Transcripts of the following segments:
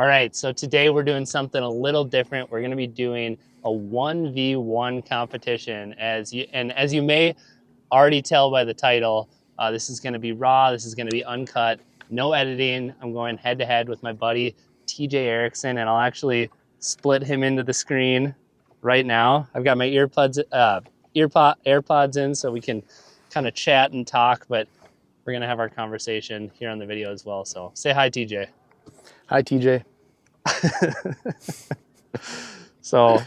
All right, so today we're doing something a little different. We're going to be doing a 1v1 competition. As you may already tell by the title, this is going to be raw. This is going to be uncut, no editing. I'm going head to head with my buddy TJ Erickson, and I'll actually split him into the screen right now. I've got my AirPods in so we can kind of chat and talk, but we're going to have our conversation here on the video as well. So say hi, TJ. Hi, TJ. So,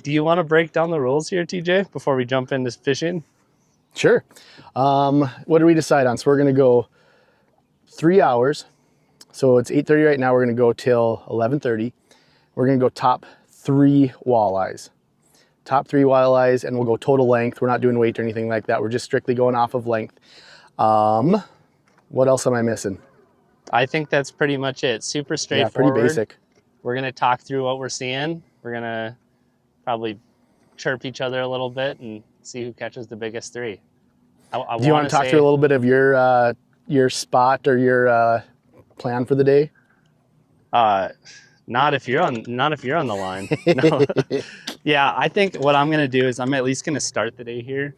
do you want to break down the rules here, TJ, before we jump into fishing? Sure. What do we decide on? So we're going to go 3 hours. So it's 8:30 right now. We're going to go till 11:30. We're going to go top 3 walleyes. Top 3 walleyes, and we'll go total length. We're not doing weight or anything like that. We're just strictly going off of length. What else am I missing? I think that's pretty much it. Super straightforward. Yeah, pretty basic. We're going to talk through what we're seeing. We're going to probably chirp each other a little bit and see who catches the biggest 3. Do you want to talk through a little bit of your spot or your plan for the day? Not if you're on the line. No. Yeah, I think what I'm going to do is I'm at least going to start the day here.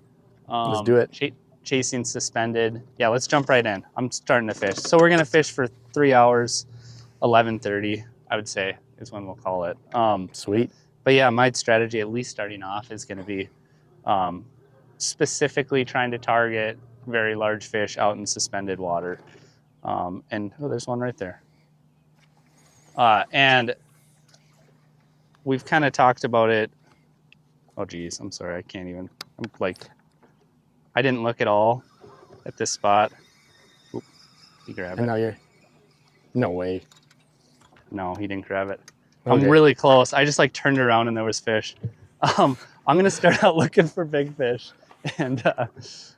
Let's do it. Chasing suspended. Yeah, let's jump right in. I'm starting to fish. So we're going to fish for 3 hours, 11:30, I would say, is when we'll call it. Sweet. But yeah, my strategy, at least starting off, is going to be specifically trying to target very large fish out in suspended water. And oh, there's one right there. And we've kind of talked about it. Oh, geez, I'm sorry. I can't even. I didn't look at all at this spot. Oop, he grabbed it. Now you're. No way. No, he didn't grab it. Okay. I'm really close. I just turned around and there was fish. I'm going to start out looking for big fish, and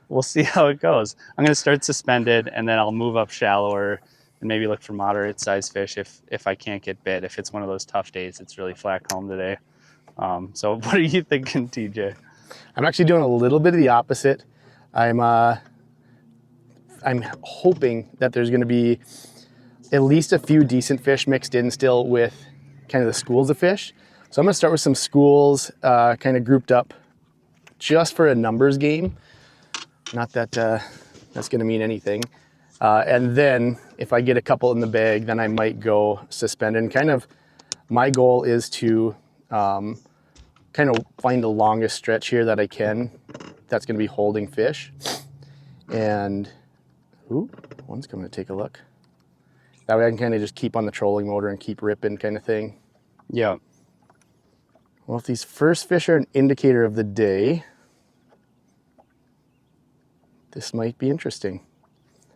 we'll see how it goes. I'm going to start suspended, and then I'll move up shallower and maybe look for moderate sized fish if I can't get bit. If it's one of those tough days, it's really flat calm today. So what are you thinking, TJ? I'm actually doing a little bit of the opposite. I'm hoping that there's going to be at least a few decent fish mixed in still with kind of the schools of fish. So I'm going to start with some schools kind of grouped up just for a numbers game. Not that that's going to mean anything. And then if I get a couple in the bag, then I might go suspended. And kind of my goal is to kind of find the longest stretch here that I can. That's going to be holding fish. And ooh, one's coming to take a look. That way I can kind of just keep on the trolling motor and keep ripping kind of thing. Yeah. Well, if these first fish are an indicator of the day, this might be interesting.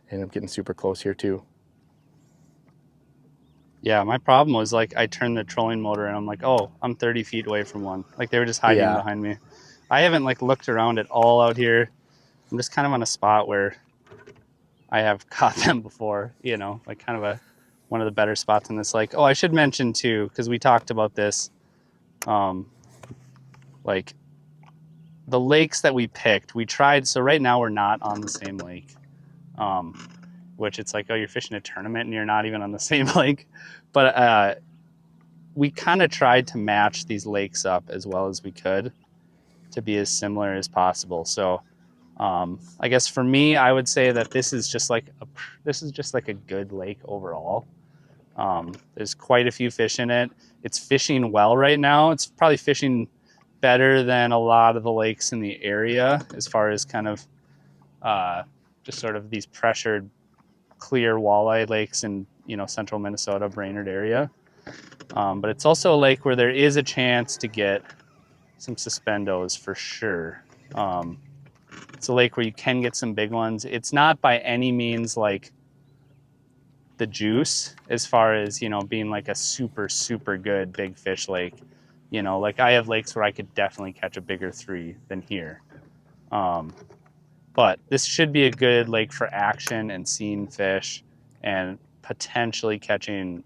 And I'm getting super close here too. Yeah, my problem was I turned the trolling motor and I'm like, oh, I'm 30 feet away from one. They were just hiding behind me. I haven't looked around at all out here. I'm just kind of on a spot where I have caught them before, kind of one of the better spots in this lake. Oh, I should mention too, because we talked about this, the lakes that we picked, we tried. So right now we're not on the same lake, which it's oh, you're fishing a tournament and you're not even on the same lake. But we kind of tried to match these lakes up as well as we could to be as similar as possible. So I guess for me, I would say that this is just like a good lake overall. There's quite a few fish in it. It's fishing well right now. It's probably fishing better than a lot of the lakes in the area as far as kind of just sort of these pressured clear walleye lakes in central Minnesota, Brainerd area. But it's also a lake where there is a chance to get some suspendos for sure. It's a lake where you can get some big ones. It's not by any means like the Juice as far as, being a super, super good big fish lake. I have lakes where I could definitely catch a bigger 3 than here. But this should be a good lake for action and seeing fish and potentially catching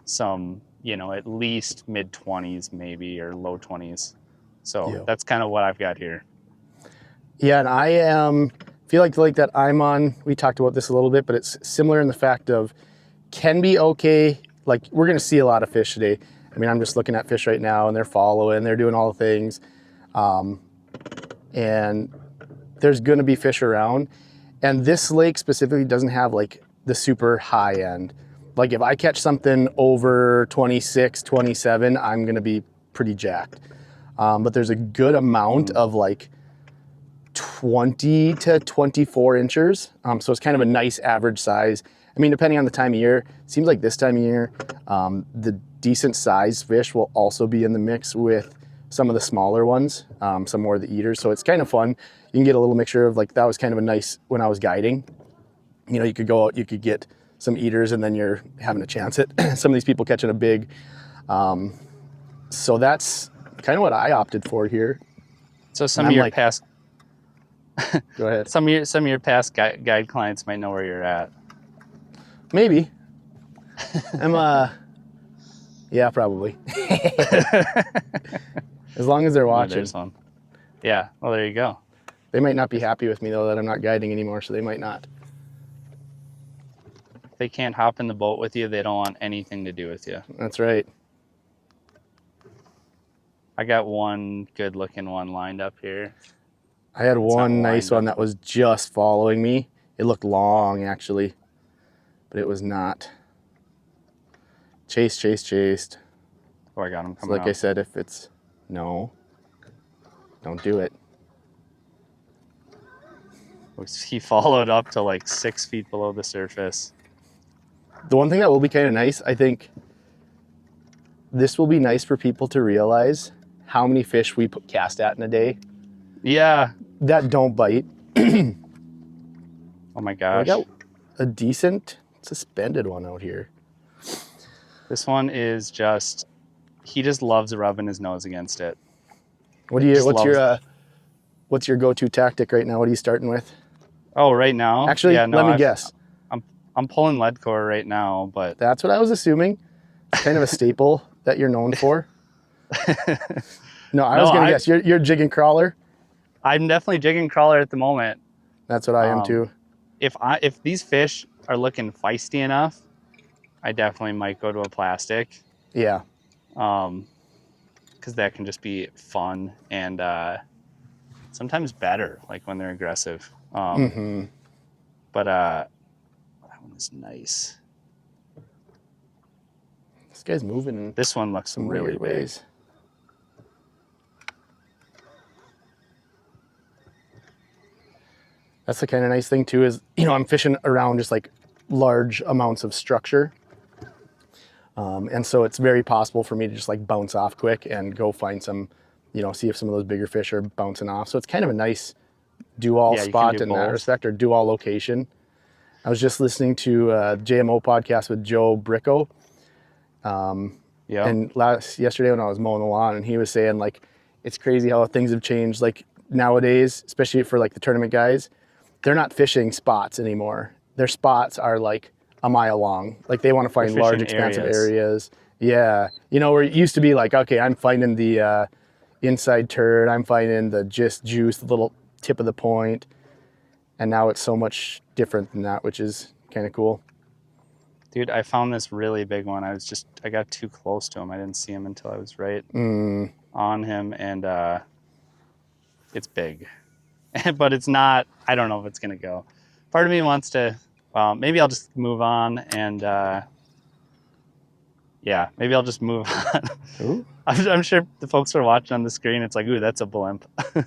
some, at least mid-20s maybe or low 20s. So That's kind of what I've got here. Yeah, and I feel like the lake that I'm on, we talked about this a little bit, but it's similar in the fact of can be okay like we're going to see a lot of fish today. I mean, I'm just looking at fish right now and they're following, they're doing all the things. And there's going to be fish around. And this lake specifically doesn't have like the super high end. Like if I catch something over 26, 27, I'm going to be pretty jacked. But there's a good amount of like 20 to 24 inches. So it's kind of a nice average size. I mean, depending on the time of year, it seems like this time of year, the decent sized fish will also be in the mix with some of the smaller ones, some more of the eaters. So it's kind of fun. You can get a little mixture of like, that was kind of a nice, when I was guiding, you know, you could go out, you could get some eaters and then you're having a chance at some of these people catching a big. So that's kind of what I opted for here. So some of your past, go ahead. Some of your past guide clients might know where you're at. Maybe. Yeah, probably. As long as they're watching. There's one. Yeah, well, there you go. They might not be happy with me though that I'm not guiding anymore, so they might not. If they can't hop in the boat with you, they don't want anything to do with you. That's right. I got one good looking one lined up here. I had one nice one that was just following me. It looked long actually, but it was not. Chased. Oh, I got him coming So like out. I said, if it's no, don't do it. He followed up to like 6 feet below the surface. The one thing that will be kind of nice, I think this will be nice for people to realize how many fish we cast at in a day. Yeah. That don't bite. Oh my gosh. I got a decent suspended one out here. This one is just, he just loves rubbing his nose against it. What's your go-to tactic right now? What are you starting with? Oh, right now? Actually, yeah, no, let me guess. I'm pulling lead core right now, but That's what I was assuming. It's kind of a staple that you're known for. No, I was going to guess. You're jig and crawler? I'm definitely jigging crawler at the moment. That's what I am too. If these fish are looking feisty enough, I definitely might go to a plastic. Yeah. Because that can just be fun and sometimes better, like when they're aggressive. But that one is nice. This guy's moving in this one looks some really weird ways. That's the kind of nice thing too is, you know, I'm fishing around just like large amounts of structure. And so it's very possible for me to just like bounce off quick and go find some, you know, see if some of those bigger fish are bouncing off. So it's kind of a nice do-all spot in that respect, or do-all location. I was just listening to a JMO podcast with Joe Bricco. And yesterday when I was mowing the lawn, and he was saying like, it's crazy how things have changed. Like nowadays, especially for like the tournament guys, they're not fishing spots anymore. Their spots are like a mile long. Like they want to find large, expansive areas. Yeah. You know, where it used to be like, okay, I'm finding the inside turd. I'm finding the just juice, the little tip of the point. And now it's so much different than that, which is kind of cool. Dude, I found this really big one. I got too close to him. I didn't see him until I was right on him. And it's big. But it's not, I don't know if it's going to go. Part of me wants to, maybe I'll just move on and, yeah, maybe I'll just move on. Ooh. I'm sure the folks who are watching on the screen, it's like, ooh, that's a blimp. I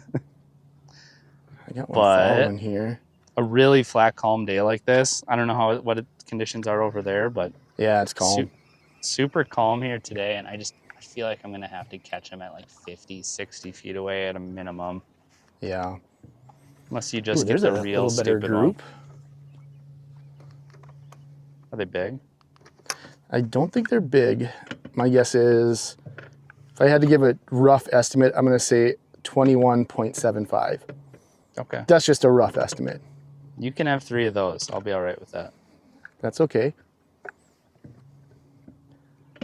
got one following here. A really flat, calm day like this, I don't know what conditions are over there, but yeah, it's calm. Super calm here today, and I feel like I'm going to have to catch them at like 50, 60 feet away at a minimum. Yeah. Unless you just get the real stupid group. Are they big? I don't think they're big. My guess is, if I had to give a rough estimate, I'm going to say 21.75. Okay. That's just a rough estimate. You can have 3 of those. I'll be all right with that. That's okay.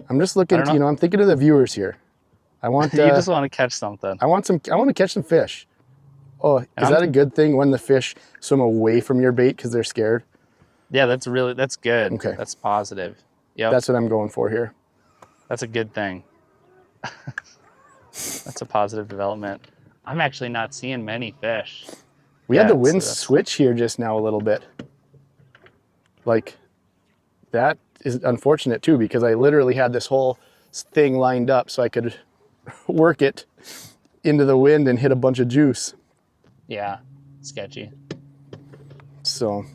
I'm just looking to, I'm thinking of the viewers here. I want you just want to catch something. I want to catch some fish. Oh, is that a good thing when the fish swim away from your bait because they're scared? Yeah, that's good. Okay. That's positive. Yep. That's what I'm going for here. That's a good thing. That's a positive development. I'm actually not seeing many fish. We had the wind switch here just now a little bit. Like, that is unfortunate too, because I literally had this whole thing lined up so I could work it into the wind and hit a bunch of juice. Yeah, sketchy. So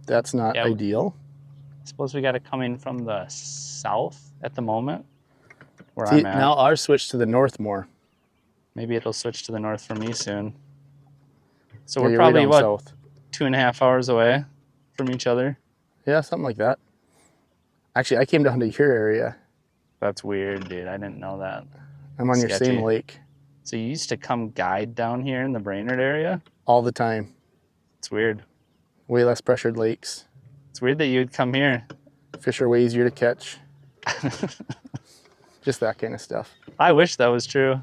that's not ideal. I suppose we got it coming from the south at the moment, where See, I'm at. now ours switched to the north more. Maybe it'll switch to the north for me soon. So we're probably, what, south. 2.5 hours away from each other? Yeah, something like that. Actually, I came down to your area. That's weird, dude. I didn't know that. I'm on your same lake. So you used to come guide down here in the Brainerd area? All the time. It's weird. Way less pressured lakes. It's weird that you'd come here. Fish are way easier to catch. Just that kind of stuff. I wish that was true.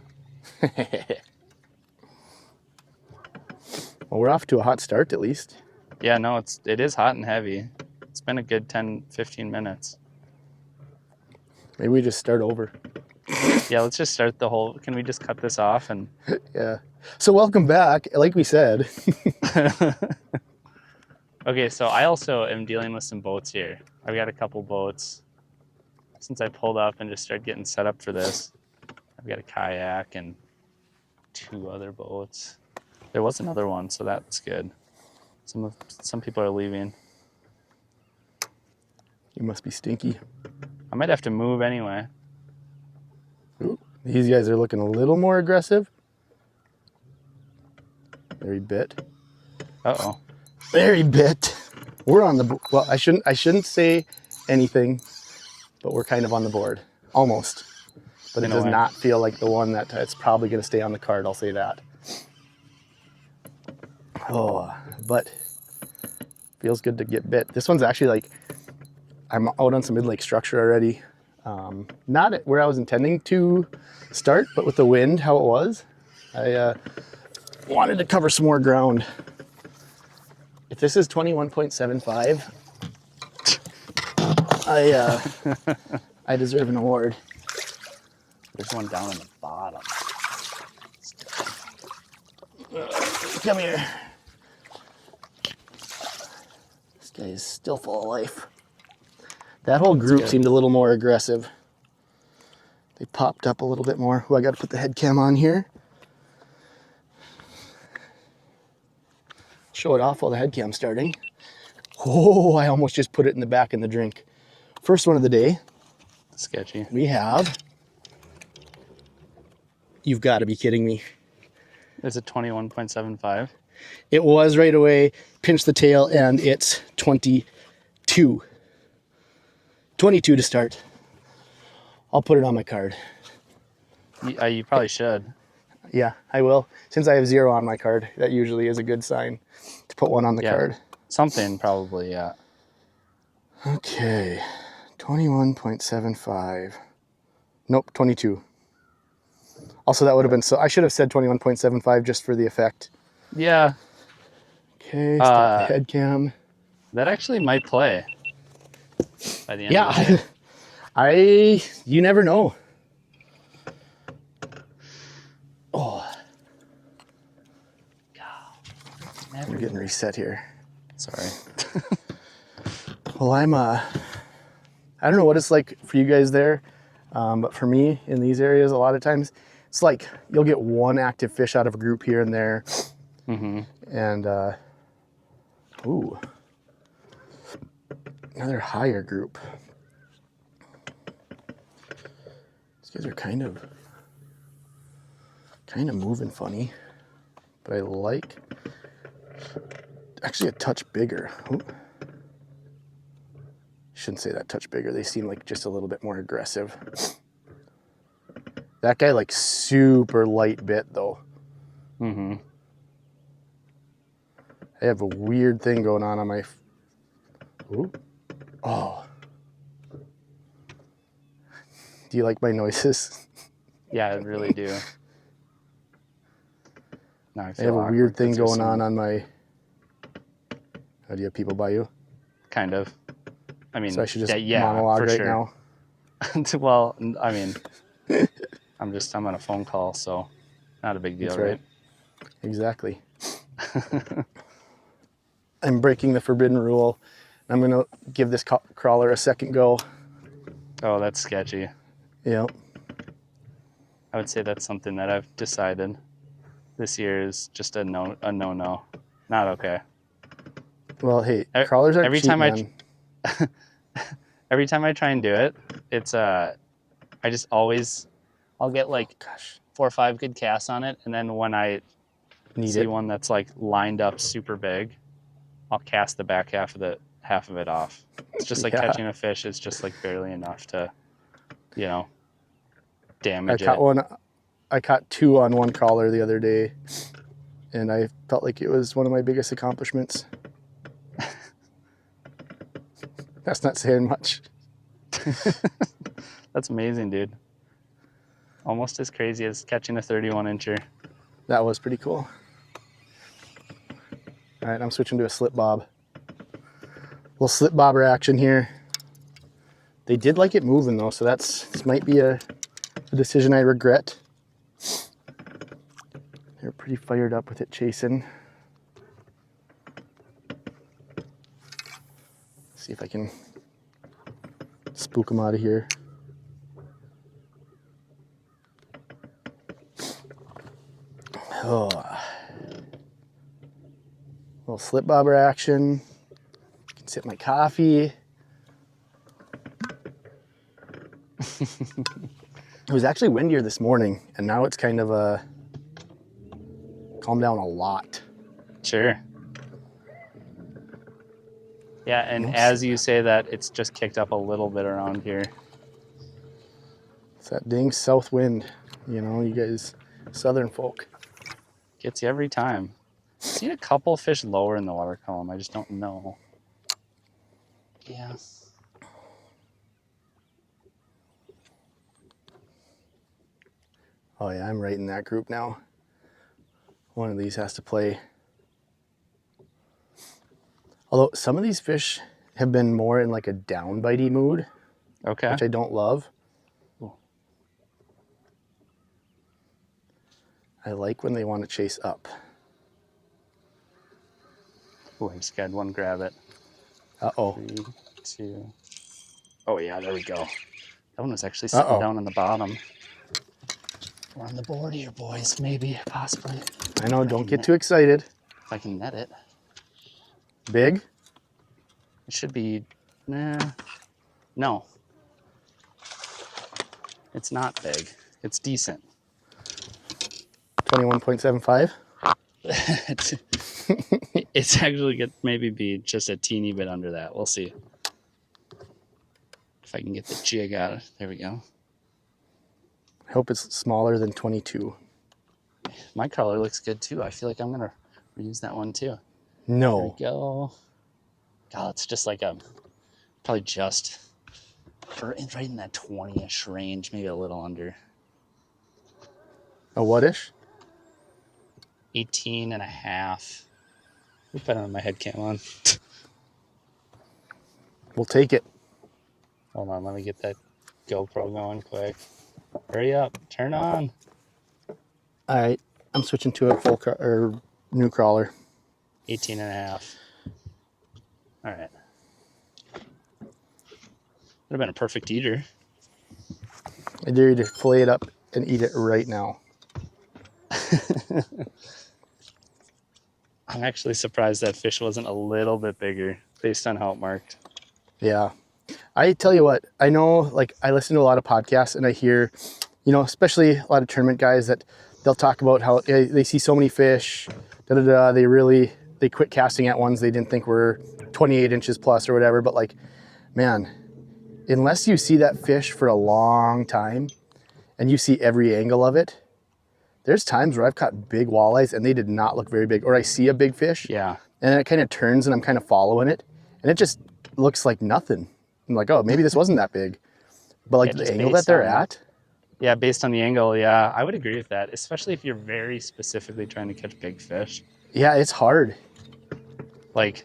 Well, we're off to a hot start at least. Yeah, no, it is hot and heavy. It's been a good 10, 15 minutes. Maybe we just start over. Yeah, let's just start the whole, can we just cut this off? And yeah. So welcome back, like we said. Okay, so I also am dealing with some boats here. I've got a couple boats. Since I pulled up and just started getting set up for this, I've got a kayak and 2 other boats. There was another one, so that's good. Some people are leaving. You must be stinky. I might have to move anyway. Ooh, these guys are looking a little more aggressive. There he bit. Uh-oh. There he bit. We're on the, well, I shouldn't say anything, but we're kind of on the board. Almost. But it does not feel like the one that it's probably going to stay on the card, I'll say that. Oh, but feels good to get bit. This one's actually like, I'm out on some mid-lake structure already. Not at where I was intending to start, but with the wind, how it was, I wanted to cover some more ground. If this is 21.75, I deserve an award. There's one down in the bottom. Come here. This guy is still full of life. That whole group seemed a little more aggressive. They popped up a little bit more. Ooh, I got to put the head cam on here. Show it off while the head cam's starting. Oh, I almost just put it in the back in the drink. First one of the day. Sketchy. We have, you've got to be kidding me. Is it 21.75? It was right away, pinch the tail, and it's 22. 22 to start. I'll put it on my card. You probably should. Yeah, I will. Since I have 0 on my card, that usually is a good sign to put 1 on the card. Something probably, yeah. Okay, 21.75. Nope, 22. Also, that would have been, so I should have said 21.75 just for the effect. Yeah. Okay, start the head cam. That actually might play by the end of the day. You never know. Oh. God. We're getting reset here. Sorry. Well, I don't know what it's like for you guys there, but for me in these areas, a lot of times, it's like you'll get 1 active fish out of a group here and there. Mm-hmm. And, ooh, another higher group. These guys are kind of moving funny, but I like, actually a touch bigger. Ooh. Shouldn't say that touch bigger. They seem like just a little bit more aggressive. That guy like super light bit though. Mm-hmm. I have a weird thing going on my, ooh. Oh. Do you like my noises? Yeah, I really do. Now I have a weird thing going on my, oh, do you have people by you? Kind of. I mean, so I should just monologue right now. Well, I mean, I'm on a phone call, so not a big deal, That's right. right? Exactly. I'm breaking the forbidden rule. I'm going to give this crawler a second go. Oh, that's sketchy. Yep. I would say that's something that I've decided this year is just a no. Not okay. Well, hey, crawlers aren't cheap, man. Every time I try and do it, it's I just always, I'll get like 4 or 5 good casts on it, and then when I see one that's like lined up super big, I'll cast the back half of it off. It's just like catching a fish is just like barely enough to, damage it. I caught 2 on one crawler the other day, and I felt like it was one of my biggest accomplishments. That's not saying much. That's amazing, dude. Almost as crazy as catching a 31-incher. That was pretty cool. All right, I'm switching to a slip bob. Little slip bobber action here. They did like it moving though, so this might be a decision I regret. They're pretty fired up with it chasing. See if I can spook them out of here. Oh. Little slip bobber action. Can sip my coffee. It was actually windier this morning, and now it's kind of calmed down a lot. Sure. Yeah, and as you say that, it's just kicked up a little bit around here. It's that dang south wind, you guys, southern folk. Gets you every time. I've seen a couple fish lower in the water column. I just don't know. Yeah. Oh yeah, I'm right in that group now. One of these has to play. Although some of these fish have been more in like a down bitey mood, okay, which I don't love. Ooh. I like when they want to chase up. Oh, I just got one grab it. Uh-oh. 3, 2. Oh yeah, there we go. That one was actually sitting down on the bottom. We're on the board here, boys. Maybe, possibly. I know, don't get too excited. If I can net it. Big? It should be, no. It's not big. It's decent. 21.75? It's actually maybe be just a teeny bit under that. We'll see. If I can get the jig out. There we go. I hope it's smaller than 22. My color looks good too. I feel like I'm going to reuse that one too. No. There we go. God, it's just like probably just right in that 20-ish range, maybe a little under. A what-ish? 18 and a half. Oop, I don't have my head cam on. We'll take it. Hold on, let me get that GoPro going quick. Hurry up, turn on. All right, I'm switching to a new crawler. 18 and a half. All right. Would have been a perfect eater. I dare you to fillet it up and eat it right now. I'm actually surprised that fish wasn't a little bit bigger based on how it marked. Yeah. I tell you what, I know, like, I listen to a lot of podcasts and I hear, especially a lot of tournament guys that they'll talk about how they see so many fish, they quit casting at ones they didn't think were 28 inches plus or whatever. But like, man, unless you see that fish for a long time and you see every angle of it, there's times where I've caught big walleyes and they did not look very big. Or I see a big fish, yeah, and then it kind of turns and I'm kind of following it and it just looks like nothing. I'm like, oh, maybe this wasn't that big. But like the angle that they're at. Yeah, based on the angle, yeah, I would agree with that, especially if you're very specifically trying to catch big fish. Yeah, it's hard. Like,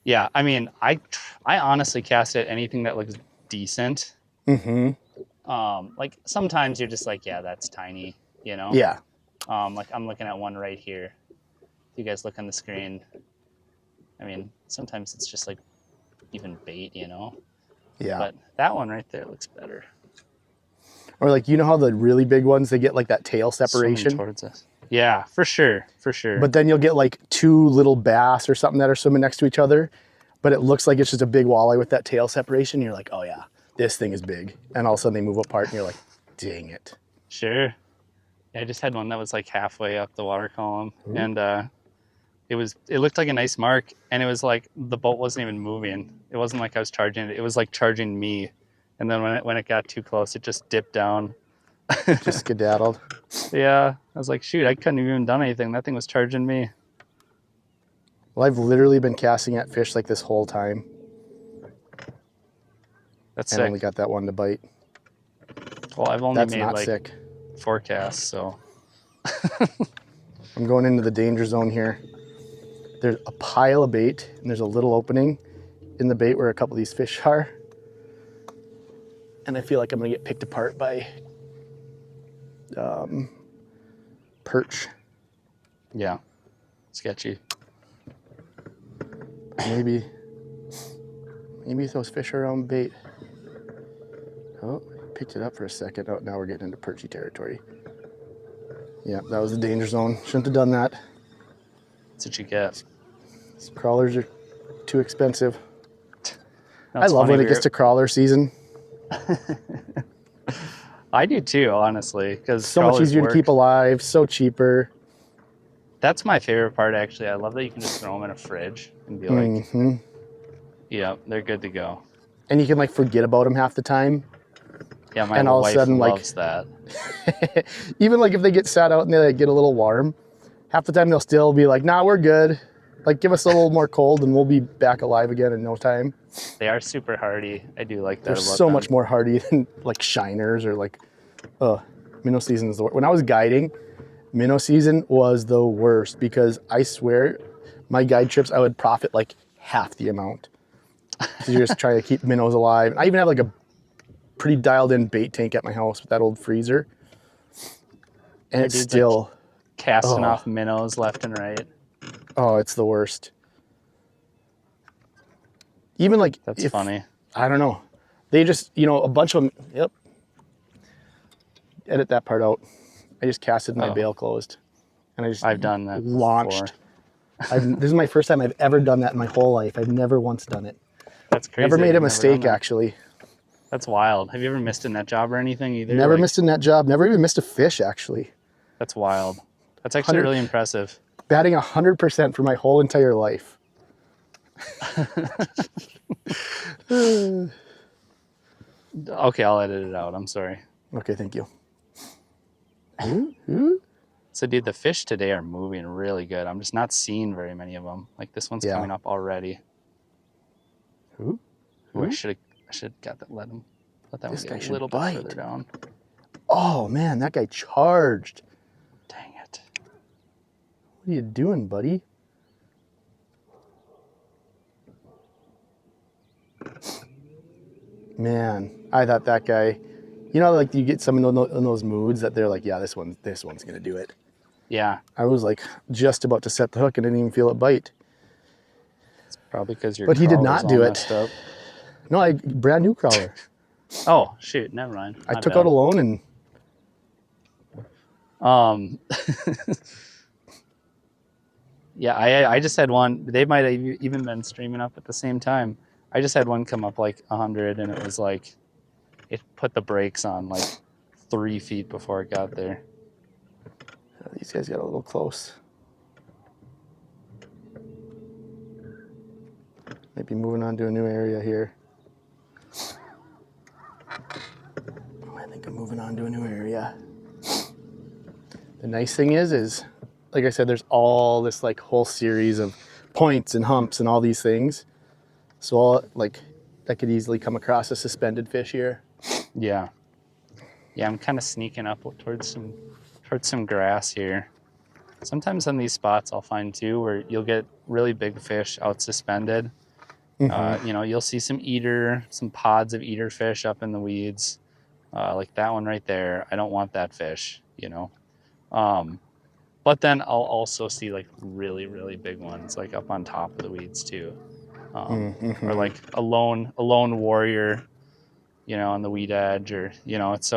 yeah, I mean, I honestly cast at anything that looks decent, Like sometimes you're just like, yeah, that's tiny, you know? Yeah. Like I'm looking at one right here. If you guys look on the screen, I mean, sometimes it's just like even bait, you know? Yeah. But that one right there looks better. Or like, you know how the really big ones, they get like that tail Swimming separation? towards us. Yeah, for sure. But then you'll get like two little bass or something that are swimming next to each other, but it looks like it's just a big walleye with that tail separation. You're like, oh yeah, this thing is big. And all of a sudden they move apart and you're like, dang it. Sure. Yeah, I just had one that was like halfway up the water column. Ooh. And it looked like a nice mark, and it was like the boat wasn't even moving. It wasn't like I was charging it. It was like charging me. And then when it got too close, it just dipped down. Just skedaddled. Yeah. I was like, shoot, I couldn't have even done anything. That thing was charging me. Well, I've literally been casting at fish like this whole time. That's and sick. I only got that one to bite. Well, I've only made like sick. Forecasts, so. I'm going into the danger zone here. There's a pile of bait, and there's a little opening in the bait where a couple of these fish are. And I feel like I'm gonna get picked apart by perch. Yeah, sketchy. Maybe those fish are on bait. Oh, picked it up for a second. Oh, now we're getting into perchy territory. Yeah, that was the danger zone. Shouldn't have done that. That's what you get. These crawlers are too expensive. I love when it gets to crawler season. I do too, honestly, because so much easier to keep alive, so cheaper. That's my favorite part, actually. I love that you can just throw them in a fridge and be like, yeah, they're good to go. And you can like forget about them half the time. Yeah, my wife loves that. Even like if they get sat out and they like get a little warm, half the time they'll still be like, nah, we're good. Like give us a little more cold and we'll be back alive again in no time. They are super hardy. I do like that. They're so much more hardy than like shiners or like, minnow season is the worst. When I was guiding, minnow season was the worst because I swear my guide trips, I would profit like half the amount. So you're just trying to keep minnows alive. I even have like a pretty dialed in bait tank at my house with that old freezer. And it's still like casting off minnows left and right. Oh, it's the worst. Even like, that's funny. I don't know. They just, a bunch of them, yep. Edit that part out. I just casted my bail closed. And I've done that launched. This is my first time I've ever done that in my whole life. I've never once done it. That's crazy. Never made a mistake, actually. That's wild. Have you ever missed a net job or anything either? Never missed a net job. Never even missed a fish, actually. That's wild. That's actually really impressive. Batting 100% for my whole entire life. Okay, I'll edit it out. I'm sorry. Okay, thank you. So, dude, the fish today are moving really good. I'm just not seeing very many of them. Like this one's coming up already. Ooh, I should have got that. Let that one get a little bit further down. Oh man, that guy charged. Dang it! What are you doing, buddy? Man, I thought that guy. Like you get some in those moods that they're like, yeah, this one's gonna do it. Yeah. I was like just about to set the hook and didn't even feel it bite. It's probably because your. But he did not do it. Up. No, brand new crawler. Oh shoot! Never mind. I took out a loan and. Yeah, I just had one. They might have even been streaming up at the same time. I just had one come up like 100, and it was like, it put the brakes on like 3 feet before it got there. These guys got a little close. Maybe moving on to a new area here. I think I'm moving on to a new area. The nice thing is like I said, there's all this like whole series of points and humps and all these things. So I could easily come across a suspended fish here. Yeah. Yeah, I'm kind of sneaking up towards some grass here. Sometimes on these spots I'll find too where you'll get really big fish out suspended, Mm-hmm. You know, you'll see some pods of eater fish up in the weeds, like that one right there. I don't want that fish, you know. But then I'll also see like really, really big ones, like up on top of the weeds too, or like a lone warrior, you know, on the weed edge, or you know, it's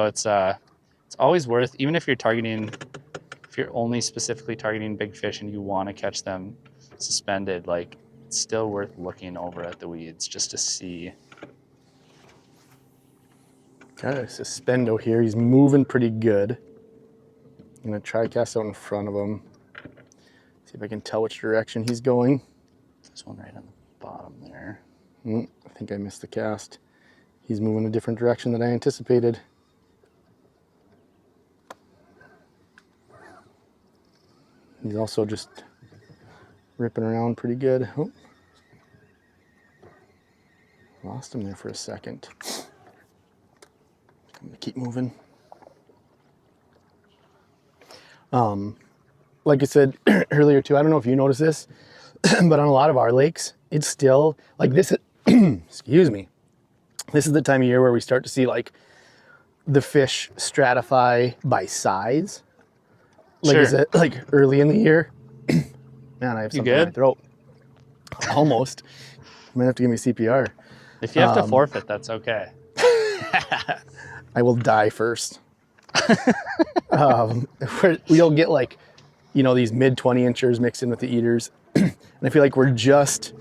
always worth, even if you're only specifically targeting big fish and you want to catch them suspended, like it's still worth looking over at the weeds just to see. Got a suspendo here. He's moving pretty good. I'm gonna try cast out in front of him. See if I can tell which direction he's going. There's one right on the bottom there. I think I missed the cast. He's moving a different direction than I anticipated. He's also just ripping around pretty good. Oh. Lost him there for a second. I'm gonna keep moving. Like I said earlier too, I don't know if you noticed this, but on a lot of our lakes, it's still like this, excuse me. This is the time of year where we start to see like the fish stratify by size. Like, Sure. is it like early in the year? Man, I have something in my throat. Almost. You might have to give me CPR. If you have to forfeit, that's okay. I will die first. We'll get like, you know, these mid 20 inchers mixed in with the eaters. And I feel like we're just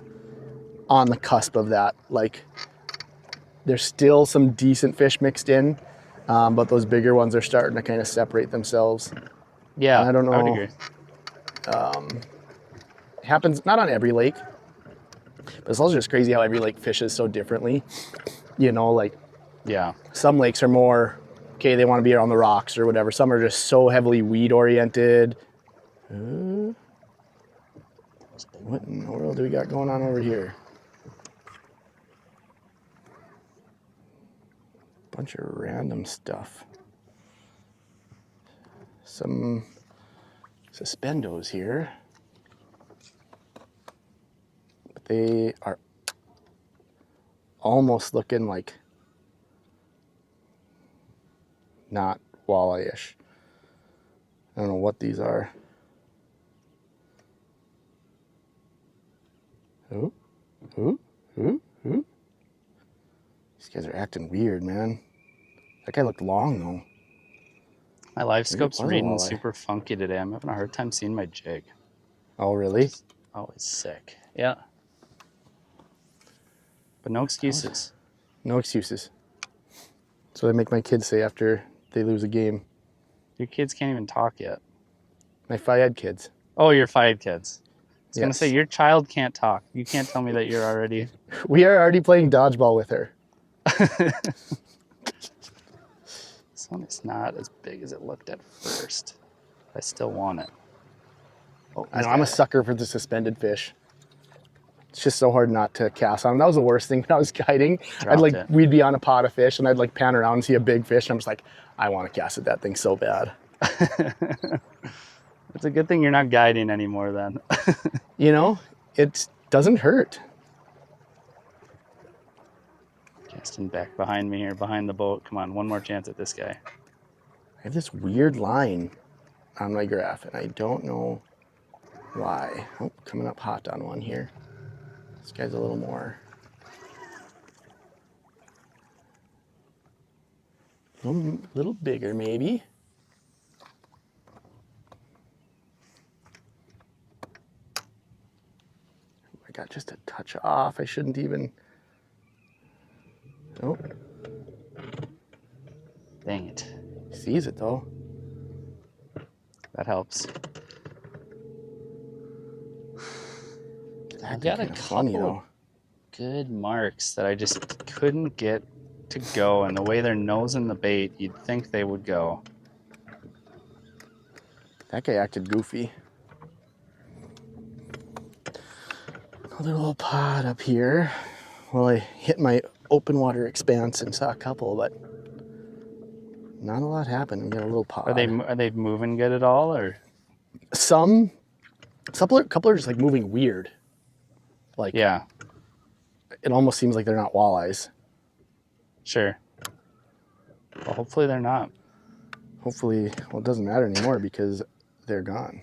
on the cusp of that. Like there's still some decent fish mixed in, but those bigger ones are starting to kind of separate themselves. Yeah, and I don't know. I would agree. It happens not on every lake, but it's also just crazy how every lake fishes so differently. You know, like Yeah. some lakes are more, okay, they want to be on the rocks or whatever. Some are just so heavily weed oriented. What in the world do we got going on over here? Bunch of random stuff. Some suspendos here. But they are almost looking like not walleye-ish. I don't know what these are. Ooh, ooh, ooh, ooh. These guys are acting weird, man. That guy looked long though. My live scope's was a reading walleye. super funky today. I'm having a hard time seeing my jig. Oh, really? Always sick. Yeah. But no excuses. No excuses. That's what I make my kids say after they lose a game. Your kids can't even talk yet. My FIAD kids. Oh, your FIAD kids. I was going to Yes. say, your child can't talk. You can't tell me that you're already... We are already playing dodgeball with her. This one is not as big as it looked at first. I still want it. Oh, I know, I'm a sucker for the suspended fish. It's just so hard not to cast on them. That was the worst thing when I was guiding. We'd be on a pot of fish and I'd like pan around and see a big fish and I'm just like, I want to cast at that thing so bad. It's a good thing you're not guiding anymore then. You know, it doesn't hurt. Casting back behind me here, behind the boat. Come on, one more chance at this guy. I have this weird line on my graph and I don't know why. Oh, coming up hot on one here. This guy's a little more. Little bigger maybe. I got just a touch off. I shouldn't even. Oh. Dang it. He sees it though. That helps. I've got a couple good marks that I just couldn't get to go, and the way they're nosing the bait, you'd think they would go. That guy acted goofy. Another little pod up here. Well, I hit my open water expanse and saw a couple, but not a lot happened. We got a little pod. Are they moving good at all, or? A couple are just like moving weird. Like, yeah. it almost seems like they're not walleyes. Sure. Well, hopefully they're not. Hopefully, well, it doesn't matter anymore because they're gone.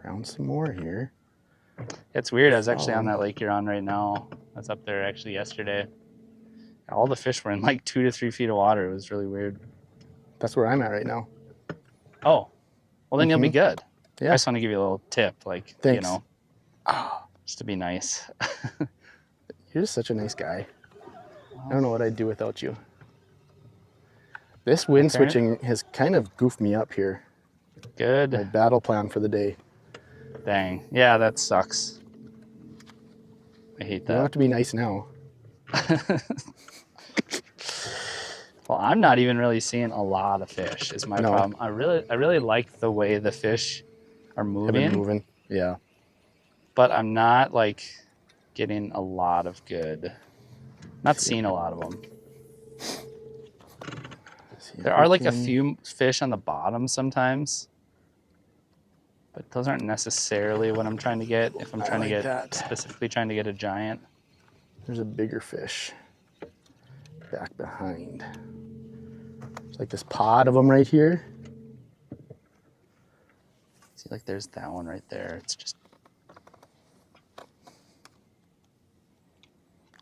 Around some more here. It's weird. I was actually on that lake you're on right now. I was up there actually yesterday. All the fish were in like 2 to 3 feet of water. It was really weird. That's where I'm at right now. Oh, well then you'll be good. Yeah. I just want to give you a little tip, like, Thanks. you know, just to be nice. You're just such a nice guy. I don't know what I'd do without you. This wind switching has kind of goofed me up here. Good. My battle plan for the day. Dang. Yeah, that sucks. I hate You don't that. have to be nice now. Well, I'm not even really seeing a lot of fish is my problem. I really like the way the fish are moving. Yeah. But I'm not like getting a lot of good. Not seeing a lot of them. There are like a few fish on the bottom sometimes. But those aren't necessarily what I'm trying to get if I'm trying to get specifically trying to get a giant. There's a bigger fish back behind. It's like this pod of them right here. See, like there's that one right there. It's just.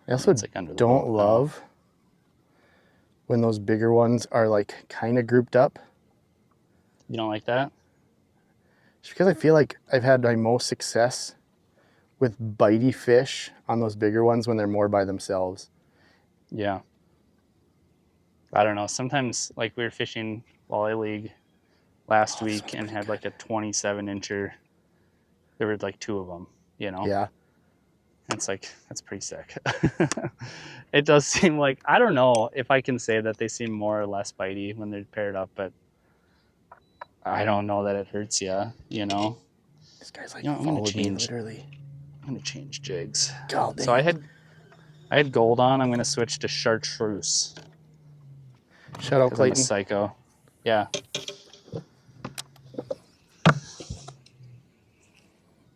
I also like don't love when those bigger ones are like kind of grouped up. You don't like that? Just because I feel like I've had my most success with bitey fish on those bigger ones when they're more by themselves. Yeah. I don't know. Sometimes, like, we were fishing Walleye League last week and had like a 27-incher. There were like 2 of them, you know? Yeah. And it's like, that's pretty sick. It does seem like, I don't know if I can say that they seem more or less bitey when they're paired up, but I don't know that it hurts you, you know? This guy's like, you know, I'm going to change. Literally. I'm going to change jigs. God, so I had gold on. I'm going to switch to chartreuse. Shout out Clayton. I'm a psycho. Yeah.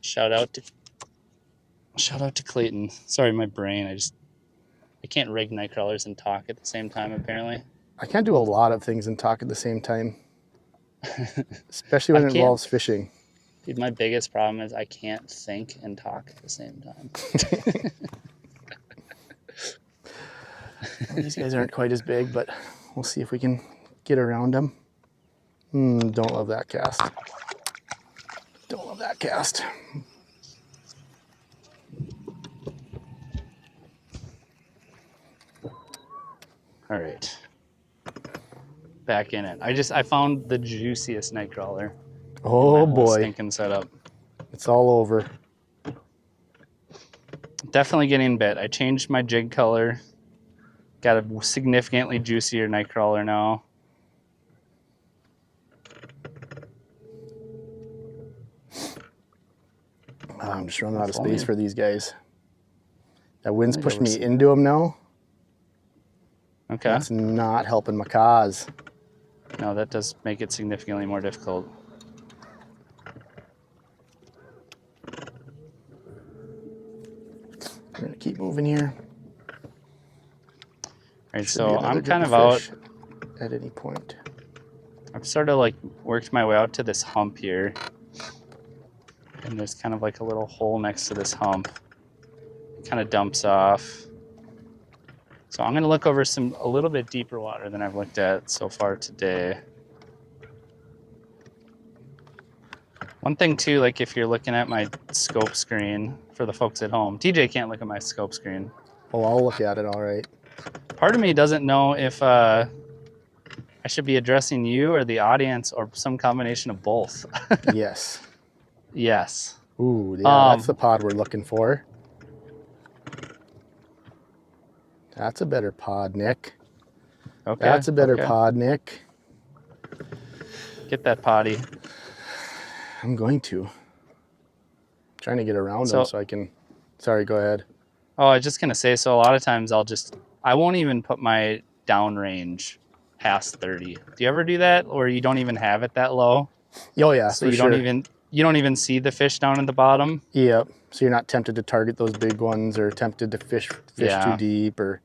Shout out to Clayton. Sorry, my brain. I can't rig night crawlers and talk at the same time, apparently. I can't do a lot of things and talk at the same time. Especially when it involves fishing. Dude, my biggest problem is I can't think and talk at the same time. Well, these guys aren't quite as big, but we'll see if we can get around them. Don't love that cast. Don't love that cast. All right. Back in it. I found the juiciest night crawler. Oh boy. Stinking setup. It's all over. Definitely getting bit. I changed my jig color. Got a significantly juicier night crawler now. I'm just running out of space for these guys. That wind's pushed me into them now. Okay. That's not helping my cause. No, that does make it significantly more difficult. We're going to keep moving here. All right, so I'm kind of out at any point. I've sort of like worked my way out to this hump here. And there's kind of like a little hole next to this hump. It kind of dumps off. So I'm going to look over a little bit deeper water than I've looked at so far today. One thing too, like if you're looking at my scope screen for the folks at home, TJ can't look at my scope screen. Oh, I'll look at it, all right. Part of me doesn't know if I should be addressing you or the audience or some combination of both. Yes. Yes. Ooh, yeah, that's the pod we're looking for. That's a better pod, Nick. Okay. That's a better pod, Nick. Get that potty. I'm going to. I'm trying to get around them so I can... Sorry, go ahead. Oh, I was just going to say, so a lot of times I won't even put my downrange past 30. Do you ever do that? Or you don't even have it that low? Oh, yeah, so you don't even... you don't even see the fish down at the bottom. Yep. So you're not tempted to target those big ones or tempted to fish too deep or.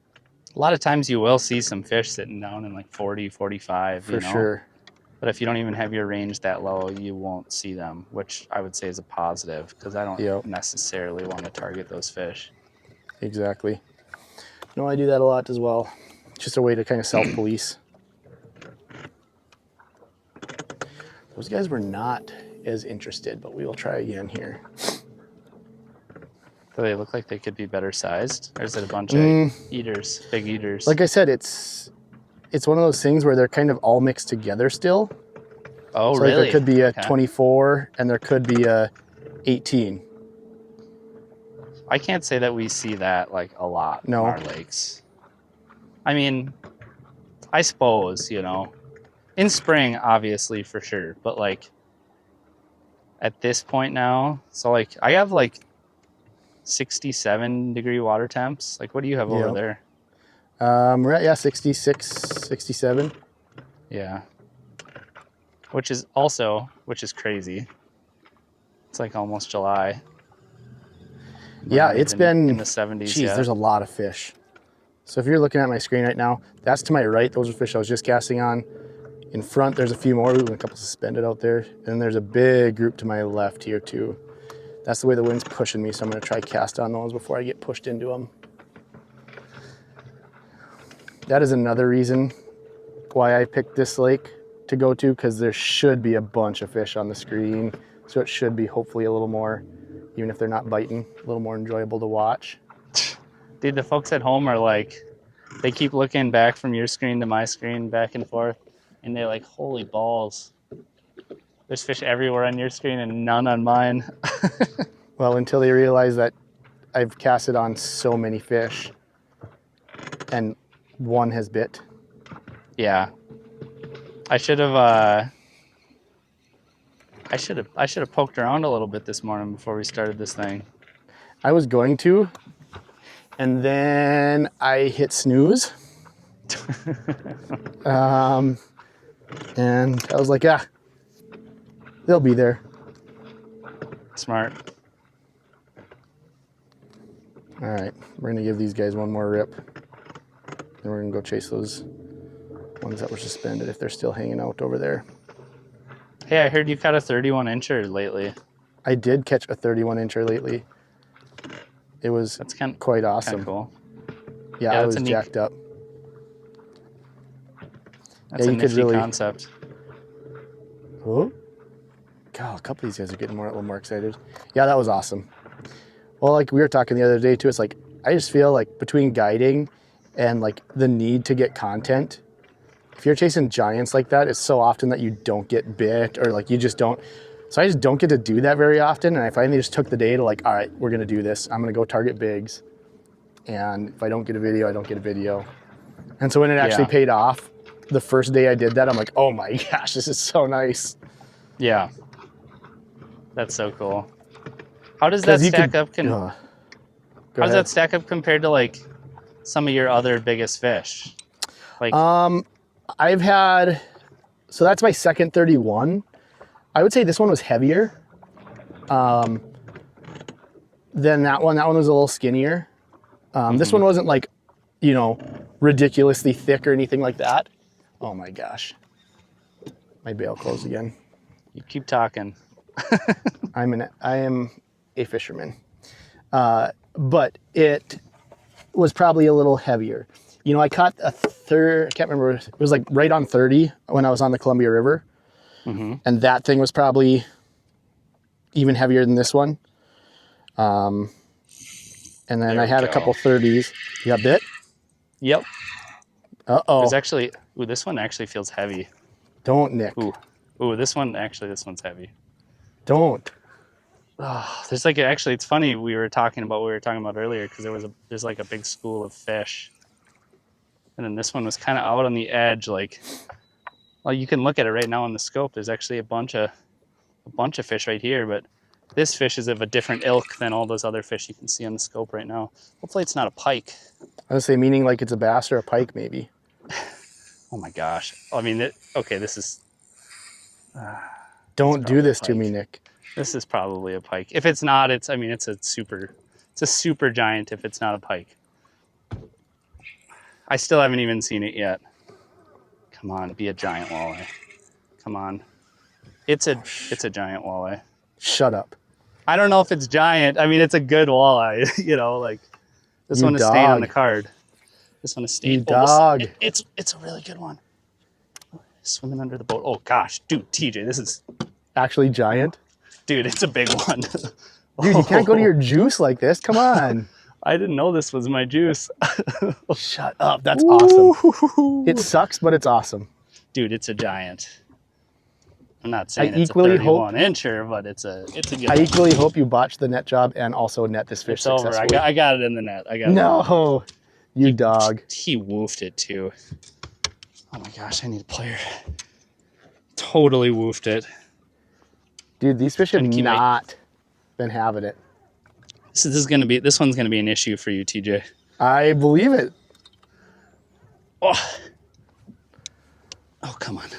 A lot of times you will see some fish sitting down in like 40, 45, For sure. But if you don't even have your range that low, you won't see them, which I would say is a positive because I don't necessarily want to target those fish. Exactly. No, I do that a lot as well. It's just a way to kind of self-police. Those guys were not as interested, but we will try again here. Do they look like they could be better sized? Or is it a bunch of eaters, big eaters? Like I said, it's one of those things where they're kind of all mixed together still. Oh, so really? Like there could be a 24 and there could be a 18. I can't say that we see that like a lot in our lakes. I mean, I suppose, in spring, obviously, for sure. But like at this point now, so like I have like 67-degree water temps. Like what do you have over there? We're at 66, 67. Yeah. Which is crazy. It's like almost July. Yeah, it's been in the 70s. Jeez, there's a lot of fish. So if you're looking at my screen right now, that's to my right. Those are fish I was just casting on. In front, there's a few more. We've got a couple suspended out there. And there's a big group to my left here too. That's the way the wind's pushing me, so I'm going to try cast on those before I get pushed into them. That is another reason why I picked this lake to go to, because there should be a bunch of fish on the screen. So it should be hopefully a little more, even if they're not biting, a little more enjoyable to watch. Dude, the folks at home are like, they keep looking back from your screen to my screen, back and forth, and they're like, holy balls. There's fish everywhere on your screen and none on mine. Well, until they realize that I've casted on so many fish and one has bit. Yeah. I should have poked around a little bit this morning before we started this thing. I was going to, and then I hit snooze. And I was like, they'll be there. Smart. All right, we're gonna give these guys one more rip. Then we're gonna go chase those ones that were suspended if they're still hanging out over there. Hey, I heard you caught a 31-incher lately. I did catch a 31-incher lately. It was quite awesome. Cool. Yeah, I was jacked up. That's a nifty concept. Oh, God, a couple of these guys are getting a little more excited. Yeah, that was awesome. Well, like we were talking the other day too, it's like, I just feel like between guiding and like the need to get content, if you're chasing giants like that, it's so often that you don't get bit or like you just don't. So I just don't get to do that very often. And I finally just took the day to like, all right, we're going to do this. I'm going to go target bigs. And if I don't get a video, I don't get a video. And so when it actually paid off, the first day I did that, I'm like, oh my gosh, this is so nice. Yeah. That's so cool. How does that stack up? How does that stack up compared to like some of your other biggest fish? Like, I've had, so that's my second 31. I would say this one was heavier than that one. That one was a little skinnier. This one wasn't like, ridiculously thick or anything like that. Oh my gosh. My bail closed again. You keep talking. I am a fisherman. But it was probably a little heavier. I caught a I can't remember, it was like right on 30 when I was on the Columbia River. Mm-hmm. And that thing was probably even heavier than this one. And then I had a couple 30s. You got bit? Yep. Uh-oh. There's actually, this one actually feels heavy. Don't, Nick. This one's heavy. Don't. Oh, there's like, actually, it's funny, we were talking about earlier, because there's like a big school of fish. And then this one was kind of out on the edge, like, well, you can look at it right now on the scope. There's actually a bunch of fish right here, but this fish is of a different ilk than all those other fish you can see on the scope right now. Hopefully it's not a pike. I would say meaning like it's a bass or a pike, maybe. Oh my gosh. I mean, okay, this is... Don't do this to me, Nick. This is probably a pike. If it's not, it's a super giant if it's not a pike. I still haven't even seen it yet. Come on, be a giant walleye. Come on. It's a giant walleye. Shut up. I don't know if it's giant. I mean, it's a good walleye, you know, like this You one is staying on the card. This one is staying. You dog. It's a really good one. Swimming under the boat. Oh gosh, dude, TJ, this is Actually giant. dude, it's a big one. Dude, you can't go to your juice like this. Come on. I didn't know this was my juice. Shut up. That's awesome. It sucks, but it's awesome. Dude, it's a giant. I'm not saying I it's equally a 31 incher, but it's a good I one. equally hope you botched the net job and also net this fish It's over. successfully. I got it in the net. I got it. No, you dog. He woofed it too. Oh my gosh, I need a player. Totally woofed it. Dude, these fish have Trying to keep not been having it. This one's gonna be an issue for you, TJ. I believe it. Oh, come on.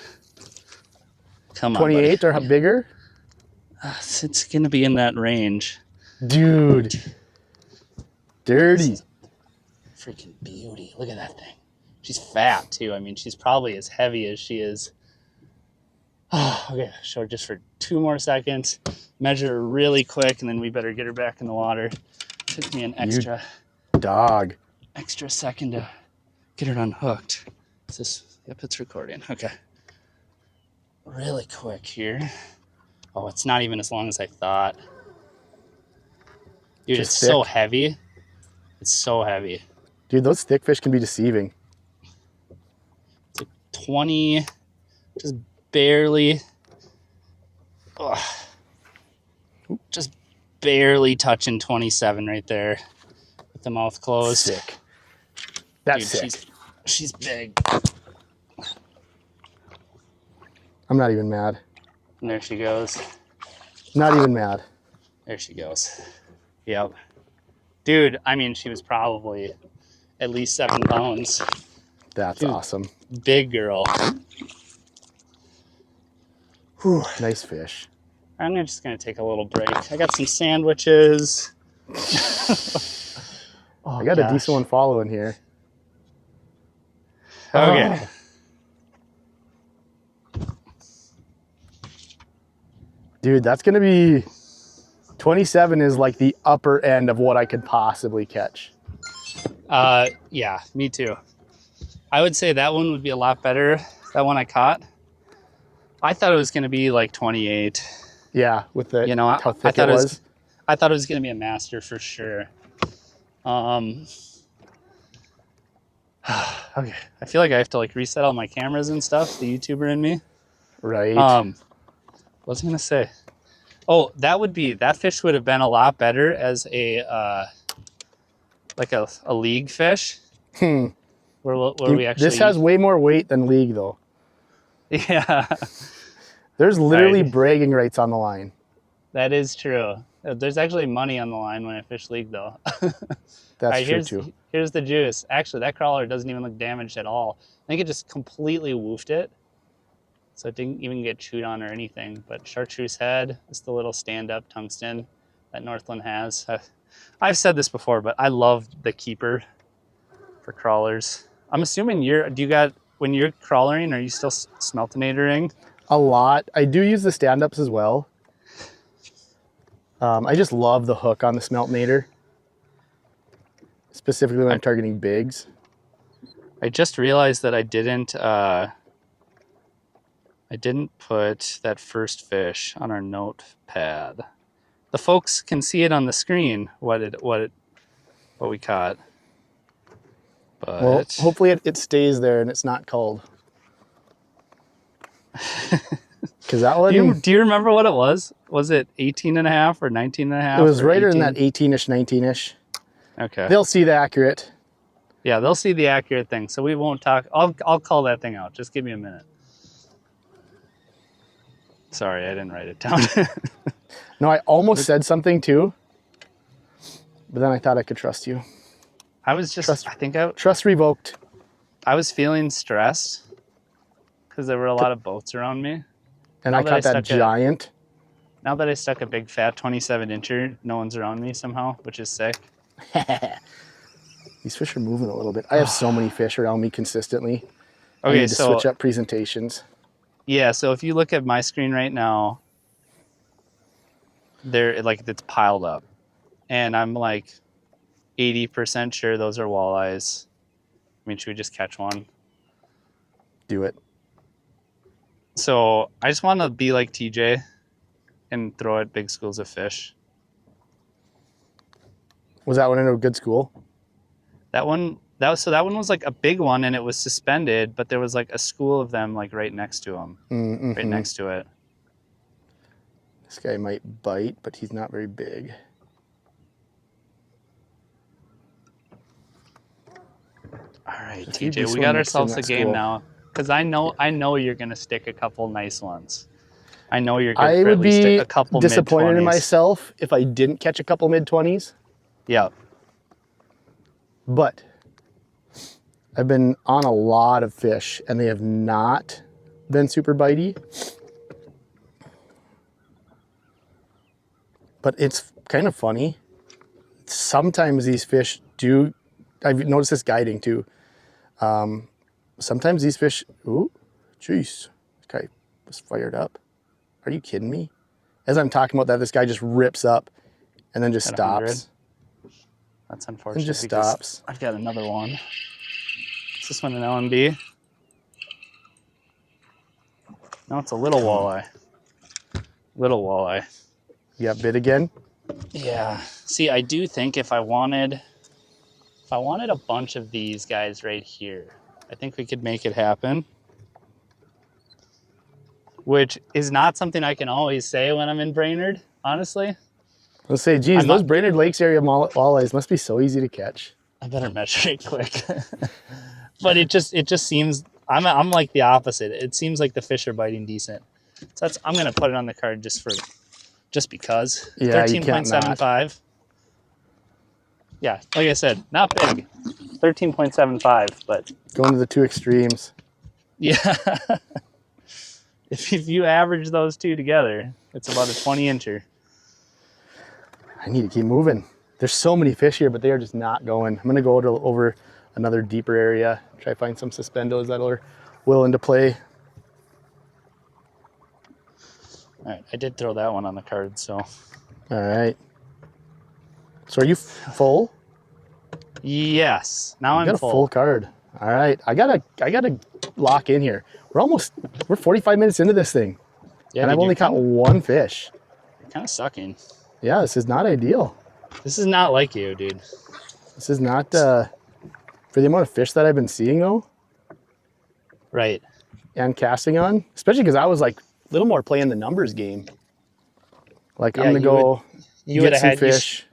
Come on, 28 or bigger? it's gonna be in that range. Dude. Dirty. Freaking beauty. Look at that thing. She's fat too. I mean, she's probably as heavy as she is. Oh, okay, show her just for 2 more seconds. Measure her really quick, and then we better get her back in the water. Took me an extra second to get her unhooked. Is this? Yep, it's recording. Okay. Really quick here. Oh, it's not even as long as I thought. Dude, Just it's thick. so heavy. It's so heavy. Dude, those thick fish can be deceiving. It's like 20, just barely. Ugh, just barely touching 27 right there with the mouth closed. Sick. That's Dude, sick. She's big. I'm not even mad. And there she goes. Not even mad. There she goes. Yep. Dude, I mean, she was probably at least 7 pounds. That's Dude. awesome. Big girl. Whew, nice fish. I'm just going to take a little break. I got some sandwiches. Oh, I got a decent one following here. Okay. Oh. Dude, that's going to be 27 is like the upper end of what I could possibly catch. Yeah, me too. I would say that one would be a lot better. That one I caught. I thought it was going to be like 28. Yeah, with the You know, how thick it was. I thought it was going to be a master for sure. Okay. I feel like I have to like reset all my cameras and stuff. The YouTuber in me. Right. What was I going to say? Oh, that fish would have been a lot better as a like a league fish. Where we actually This has way more weight than league though. Yeah. There's literally Right. bragging rights on the line. That is true. There's actually money on the line when I fish league though. That's Right, true too. Here's the juice. Actually, that crawler doesn't even look damaged at all. I think it just completely woofed it. So it didn't even get chewed on or anything. But chartreuse head is the little stand-up tungsten that Northland has. I've said this before, but I love the keeper for crawlers. I'm assuming when you're crawlering, are you still smeltonatoring? A lot. I do use the stand-ups as well. I just love the hook on the smeltinator. Specifically when I'm targeting bigs. I just realized that I didn't put that first fish on our notepad. The folks can see it on the screen what we caught. But Well, hopefully it stays there and it's not cold. Because that one, do you remember what it was? Was it 18 and a half or 19 and a half? it was right 18? in that 18-ish, 19-ish. Okay. They'll see the accurate. Yeah, they'll see the accurate thing. So we won't talk. I'll call that thing out. Just give me a minute. Sorry, I didn't write it down. No, I almost said something too, but then I thought I could trust you. I was just, Trust revoked. I was feeling stressed because there were a lot of boats around me. And Now I that caught I that stuck it- giant. Now that I stuck a big fat 27-incher, no one's around me somehow, which is sick. These fish are moving a little bit. I have so many fish around me consistently. Okay, I need to switch up presentations. Yeah, so if you look at my screen right now, it's piled up. And I'm like 80% sure those are walleyes. I mean, should we just catch one? Do it. So I just want to be like TJ and throw at big schools of fish. Was that one in a good school? That one was like a big one, and it was suspended, but there was like a school of them like right next to him, right next to it. This guy might bite, but he's not very big. All right, TJ, we got ourselves a game now, because I know you're gonna stick a couple nice ones. I know you're good for at least a couple mid-20s. I would be disappointed in myself if I didn't catch a couple mid-20s. Yeah. But I've been on a lot of fish, and they have not been super bitey. But it's kind of funny. Sometimes these fish do, I've noticed this guiding too. Sometimes these fish, ooh, jeez, this guy was fired up. Are you kidding me? As I'm talking about that, this guy just rips up and then just stops. That's unfortunate. And just stops. I've got another one. Is this one an LMB? No, it's a little walleye. Little walleye. You got bit again? Yeah. See, I do think if I wanted a bunch of these guys right here, I think we could make it happen. Which is not something I can always say when I'm in Brainerd, honestly. Let's say, geez, those Brainerd Lakes area walleyes must be so easy to catch. I better measure it quick. But it just seems, I'm like the opposite. It seems like the fish are biting decent. So I'm gonna put it on the card just because. Yeah, 13.75. Yeah, like I said, not big. 13.75, but going to the two extremes. Yeah. If you average those two together, it's about a 20-incher. I need to keep moving. There's so many fish here, but they are just not going. I'm gonna go over another deeper area, try to find some suspendos that are willing to play. All right, I did throw that one on the card, so. All right. So are you full? Yes. Now I'm got full. A full card. All right. I gotta lock in here. We're 45 minutes into this thing. Yeah, and I've only caught one fish. You're kind of sucking. Yeah, this is not ideal. This is not like you, dude. This is not for the amount of fish that I've been seeing though. Right. And casting on, especially because I was like a little more playing the numbers game. Like yeah, I'm gonna go get some fish.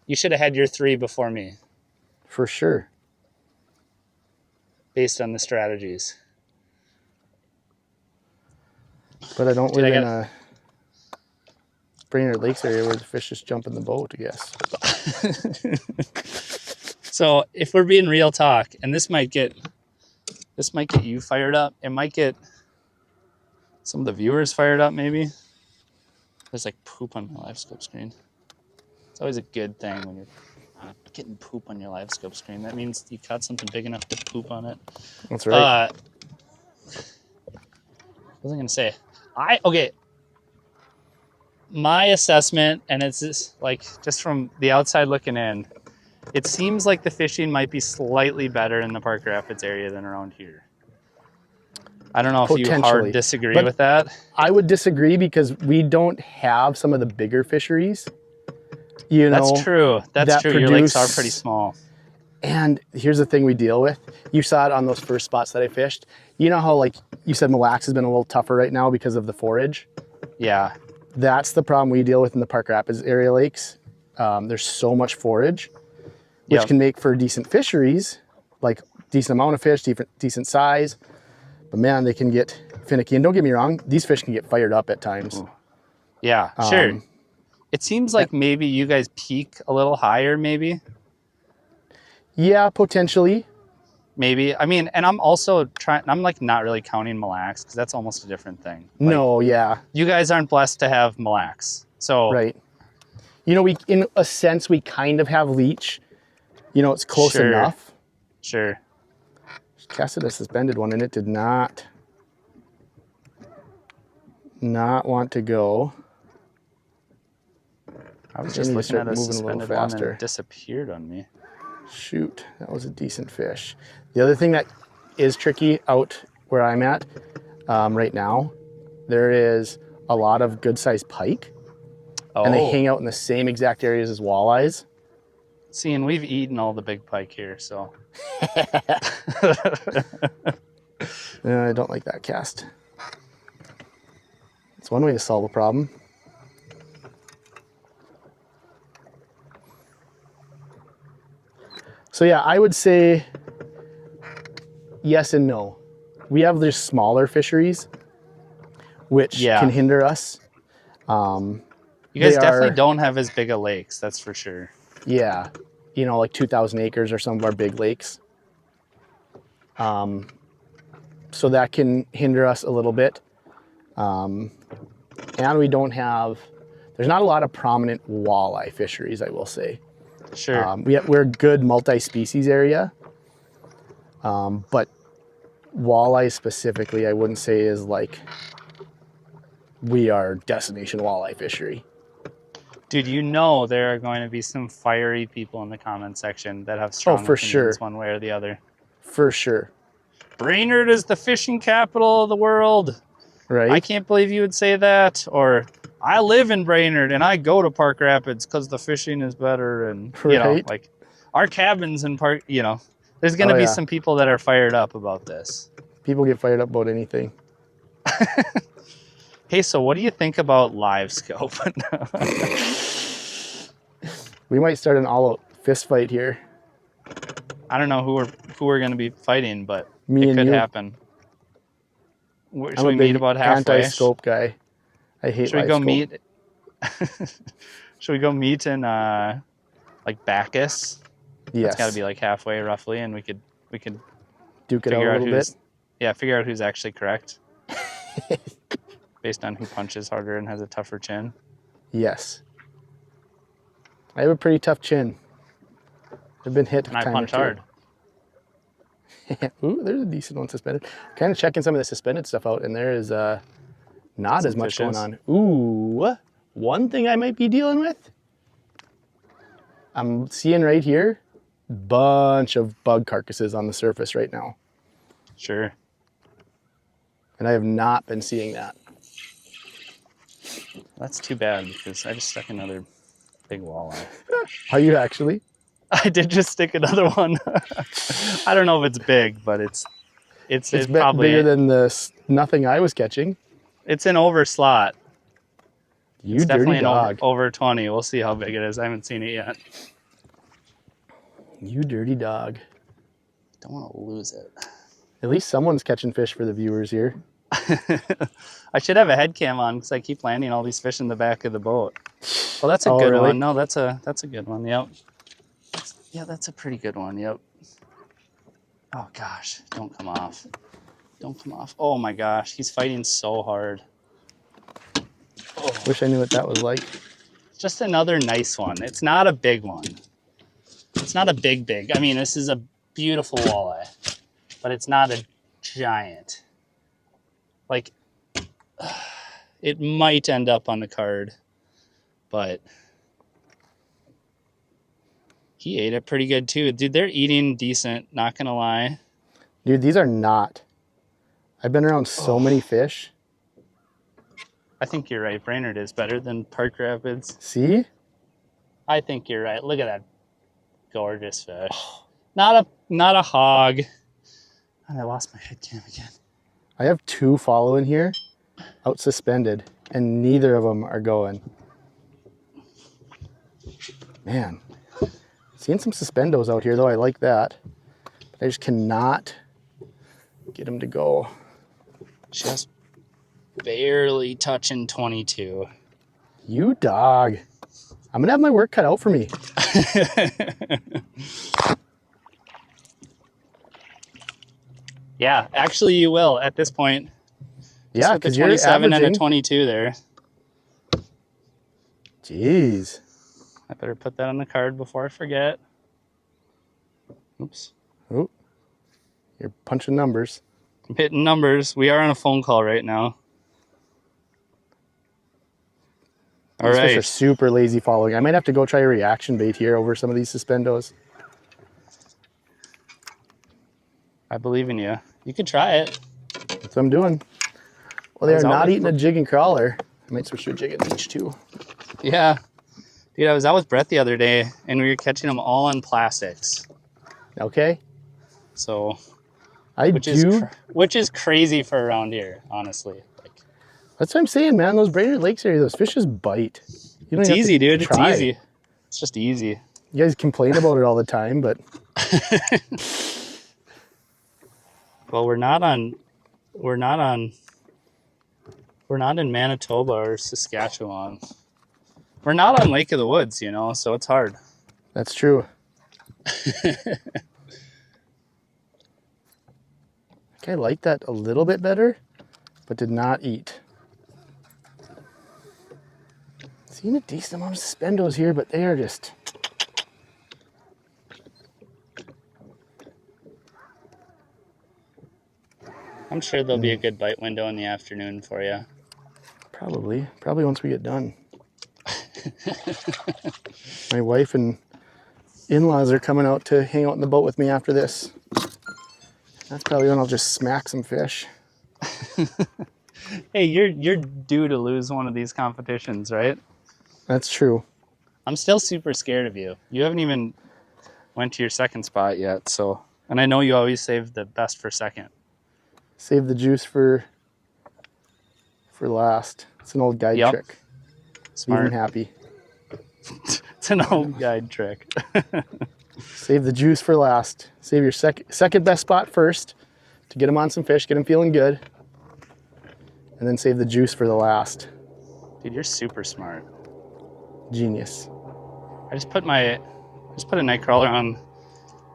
You should have had your 3 before me. For sure. Based on the strategies. But I don't live in a Brainerd Lakes area where the fish just jump in the boat, I guess. So if we're being real talk, and this might get you fired up, it might get some of the viewers fired up maybe. There's like poop on my live scope screen. It's always a good thing when you're getting poop on your live scope screen. That means you caught something big enough to poop on it. That's right. What was I gonna say? Okay. My assessment, and it's just from the outside looking in, it seems like the fishing might be slightly better in the Park Rapids area than around here. I don't know if you hard disagree with that. I would disagree because we don't have some of the bigger fisheries. You know, that's true. That's true. Your lakes are pretty small. And here's the thing we deal with. You saw it on those first spots that I fished. You know how, like you said, Mille Lacs has been a little tougher right now because of the forage? Yeah. That's the problem we deal with in the Park Rapids area lakes. There's so much forage, which can make for decent fisheries, like decent amount of fish, decent size. But man, they can get finicky. And don't get me wrong, these fish can get fired up at times. Ooh. Yeah, sure. It seems like maybe you guys peak a little higher, maybe. Yeah, potentially. maybe. I mean, and I'm also trying, I'm like not really counting Mille Lacs because that's almost a different thing. Like, No, yeah. You guys aren't blessed to have Mille Lacs. So, Right. You know, we, in a sense, we kind of have leech. You know, it's close Sure. enough. Sure. Casted a suspended one and it did not want to go. I was I just need to looking start at a moving a little suspended one faster. and it disappeared on me. Shoot, that was a decent fish. The other thing that is tricky out where I'm at right now, there is a lot of good sized pike. Oh. And they hang out in the same exact areas as walleyes. See, and we've eaten all the big pike here, so. I don't like that cast. It's one way to solve a problem. So yeah, I would say yes and no. We have these smaller fisheries, which can hinder us. You guys definitely don't have as big a lakes, that's for sure. Yeah, you know, like 2,000 acres are some of our big lakes. So that can hinder us a little bit. And we don't have, there's not a lot of prominent walleye fisheries, I will say. Sure. We're a good multi-species area, but walleye specifically, I wouldn't say is like, we are destination walleye fishery. Dude, you know there are going to be some fiery people in the comment section that have strong opinions one way or the other. For sure. Brainerd is the fishing capital of the world. Right. I can't believe you would say that. Or I live in Brainerd and I go to Park Rapids because the fishing is better. And, you know, like our cabins in Park, you know, there's going to be some people that are fired up about this. People get fired up about anything. Hey, so what do you think about live scope? We might start an all-out fist fight here. I don't know who we're going to be fighting, but Me it could you. happen. Should we meet about halfway? Anti-scope guy. I hate Should we go meet? Should we go meet in like Bacchus? Yes. It's got to be like halfway roughly, and we could duke it out a little bit. Yeah, figure out who's actually correct. Based on who punches harder and has a tougher chin. Yes. I have a pretty tough chin. I've been hit. And I punch hard. Ooh, there's a decent one suspended. Kind of checking some of the suspended stuff out, and there is not as much going on. Ooh, one thing I might be dealing with. I'm seeing right here, bunch of bug carcasses on the surface right now. Sure. And I have not been seeing that. That's too bad because I just stuck another big walleye. Are you actually? I did just stick another one. I don't know if it's big, but it's probably bigger than the nothing I was catching. It's an over slot. You dirty dog. Over 20. We'll see how big it is. I haven't seen it yet. You dirty dog. Don't want to lose it. At least someone's catching fish for the viewers here. I should have a head cam on because I keep landing all these fish in the back of the boat. Well, that's a good one. No, that's a good one. Yep. Yeah, that's a pretty good one. Yep. Oh gosh, don't come off. Don't come off. Oh my gosh, he's fighting so hard. Oh. Wish I knew what that was like. Just another nice one. It's not a big one. It's not a big. I mean, this is a beautiful walleye, but it's not a giant. Like, it might end up on the card, but he ate it pretty good too. Dude, they're eating decent, not gonna lie. Dude, these are not. I've been around so many fish. I think you're right. Brainerd is better than Park Rapids. See? I think you're right. Look at that gorgeous fish. Not a hog. And I lost my head cam again. I have two following here, out suspended, and neither of them are going. Man, seeing some suspendos out here though, I like that. But I just cannot get them to go. Just barely touching 22. You dog. I'm gonna have my work cut out for me. Yeah, actually you will at this point. Yeah, with the because you're 27 and a averaging. 22 there. Jeez. I better put that on the card before I forget. Oops. Oh, you're punching numbers. I'm hitting numbers. We are on a phone call right now. All These fish are right. super lazy following. I might have to go try a reaction bait here over some of these suspendos. I believe in you. You could try it. That's what I'm doing. Well, they are not eating a jig and crawler. I might switch to a jig and leech too. Yeah. Dude, I was out with Brett the other day, and we were catching them all on plastics. Okay. So, which is crazy for around here, honestly. That's what I'm saying, man. Those braided lakes area, those fish just bite. It's easy, dude. It's easy. It's just easy. You guys complain about it all the time, but well, we're not in Manitoba or Saskatchewan. We're not on Lake of the Woods, you know, so it's hard. That's true. I like that a little bit better, but did not eat. Seen a decent amount of suspendos here, but they are just... I'm sure there'll be a good bite window in the afternoon for you. Probably once we get done. My wife and in-laws are coming out to hang out in the boat with me after this. That's probably when I'll just smack some fish. Hey, you're due to lose one of these competitions, right? That's true. I'm still super scared of you. You haven't even went to your second spot yet, so, and I know you always save the best for second. Save the juice for last. It's an old guide trick. Smart. Leave him happy. It's an old guide trick. Save the juice for last. Save your second best spot first to get him on some fish, get him feeling good, and then save the juice for the last. Dude, you're super smart. Genius. I just put a night crawler on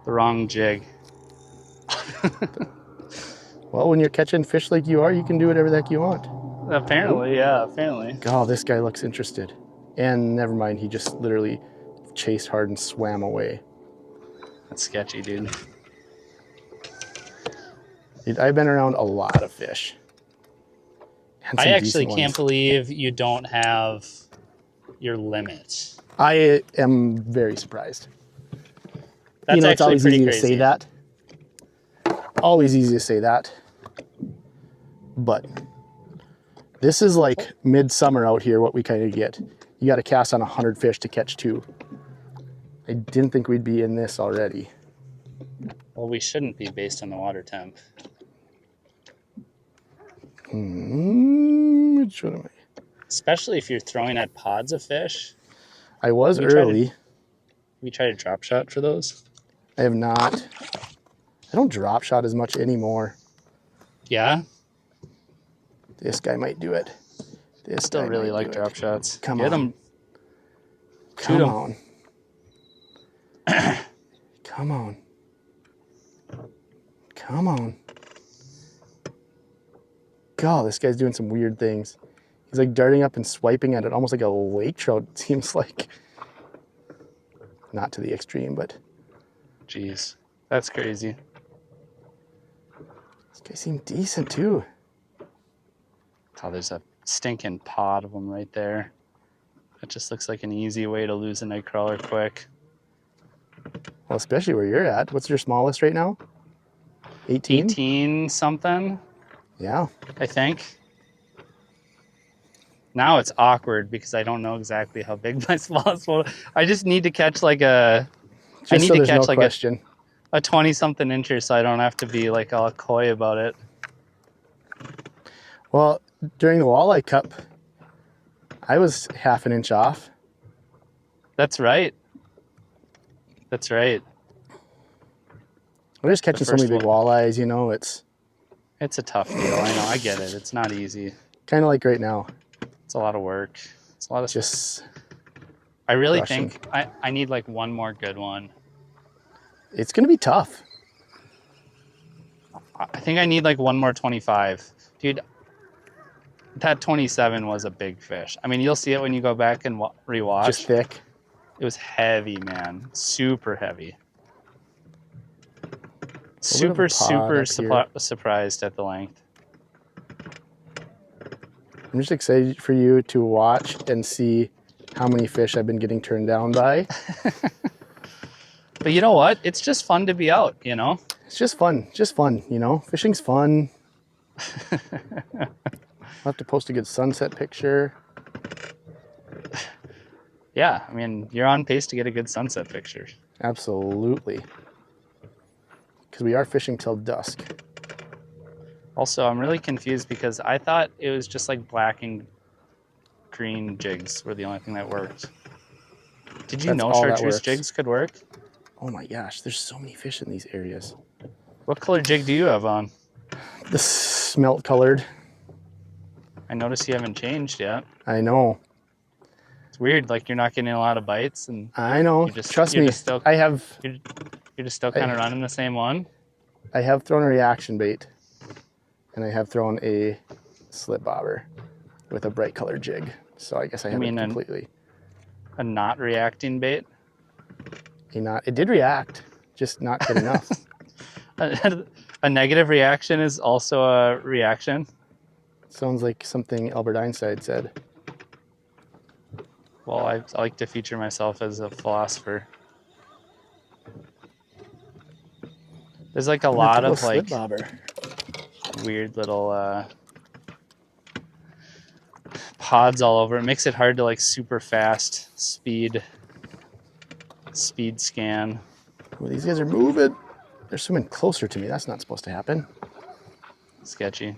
the wrong jig. Well, when you're catching fish like you are, you can do whatever the heck you want. Apparently, yeah, apparently. Oh, this guy looks interested. And never mind, he just literally chased hard and swam away. That's sketchy, dude. Dude, I've been around a lot of fish. I actually can't believe you don't have your limit. I am very surprised. That's, you know, it's always easy crazy to say that. Always easy to say that. But this is like midsummer out here, what we kind of get. You got to cast on 100 fish to catch 2. I didn't think we'd be in this already. Well, we shouldn't be based on the water temp. Which one am I? Especially if you're throwing at pods of fish. I was early. We tried a drop shot for those? I have not. I don't drop shot as much anymore. Yeah? This guy might do it. I still really like drop shots. Come Get on. Him. Come on. Come on. Come on. God, this guy's doing some weird things. He's like darting up and swiping at it, almost like a lake trout, it seems like. Not to the extreme, but... Jeez, that's crazy. This guy seemed decent, too. Oh, there's a stinking pod of them right there. That just looks like an easy way to lose a night crawler quick. Well, especially where you're at. What's your smallest right now? 18? 18 something. Yeah. I think. Now it's awkward because I don't know exactly how big my smallest one. I just need to catch like a... Just I need so to catch no like question. A 20-something incher so I don't have to be like all coy about it. Well, during the Walleye Cup, I was half an inch off. That's right. That's right. We're just catching so many big walleyes, you know, it's a tough deal. I know, I get it. It's not easy. Kind of like right now. It's a lot of work. It's a lot of just. I really think I need like one more good one. It's going to be tough. I think I need like one more 25. Dude, that 27 was a big fish. I mean, you'll see it when you go back and rewatch. Just thick. It was heavy, man. Super heavy. Super surprised at the length. I'm just excited for you to watch and see how many fish I've been getting turned down by. But you know what? It's just fun to be out, you know? It's just fun, you know? Fishing's fun. I'll have to post a good sunset picture. Yeah, I mean, you're on pace to get a good sunset picture. Absolutely. Because we are fishing till dusk. Also, I'm really confused because I thought it was just like black and green jigs were the only thing that worked. Did you know chartreuse jigs could work? Oh my gosh, there's so many fish in these areas. What color jig do you have on? The smelt colored. I noticed you haven't changed yet. I know. It's weird, like you're not getting a lot of bites, and I know. Trust me, I have. You're just still kind of running the same one. I have thrown a reaction bait, and I have thrown a slip bobber with a bright colored jig. So I guess I haven't completely. A not reacting bait. It did react, just not good enough. A negative reaction is also a reaction. Sounds like something Albert Einstein said. Well, I like to feature myself as a philosopher. There's like a lot of like weird little pods all over. It makes it hard to like super fast speed scan. Well, these guys are moving. They're swimming closer to me. That's not supposed to happen. Sketchy.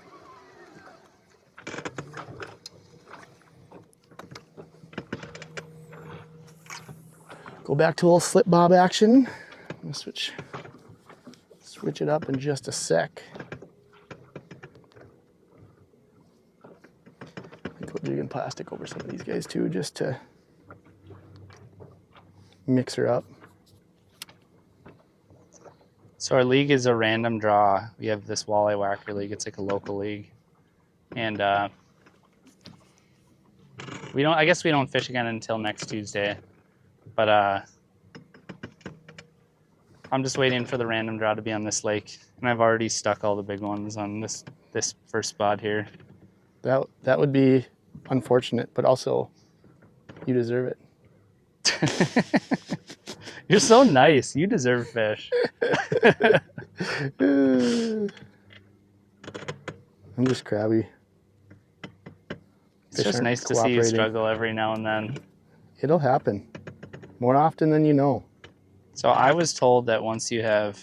Go back to a little slip bob action. I'm gonna switch it up in just a sec. I put jig and plastic over some of these guys too, just to mix her up. So our league is a random draw. We have this walleye whacker league. It's like a local league, and I guess we don't fish again until next Tuesday, but I'm just waiting for the random draw to be on this lake, and I've already stuck all the big ones on this first spot here. That would be unfortunate, but also you deserve it. You're so nice. You deserve fish. I'm just crabby. It's just nice to see you struggle every now and then. It'll happen. More often than you know. So I was told that once you have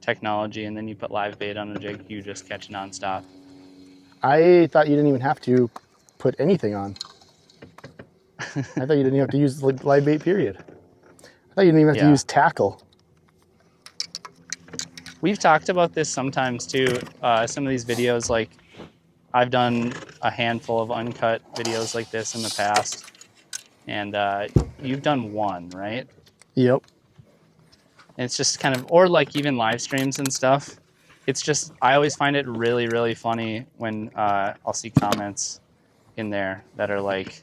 technology and then you put live bait on a jig, you just catch nonstop. I thought you didn't even have to put anything on. I thought you didn't have to use live bait, period. I thought you didn't even have to use tackle. We've talked about this sometimes too. Some of these videos, like I've done a handful of uncut videos like this in the past, and you've done one, right? Yep. And it's just kind of, or like even live streams and stuff. It's just, I always find it really, really funny when I'll see comments in there that are like,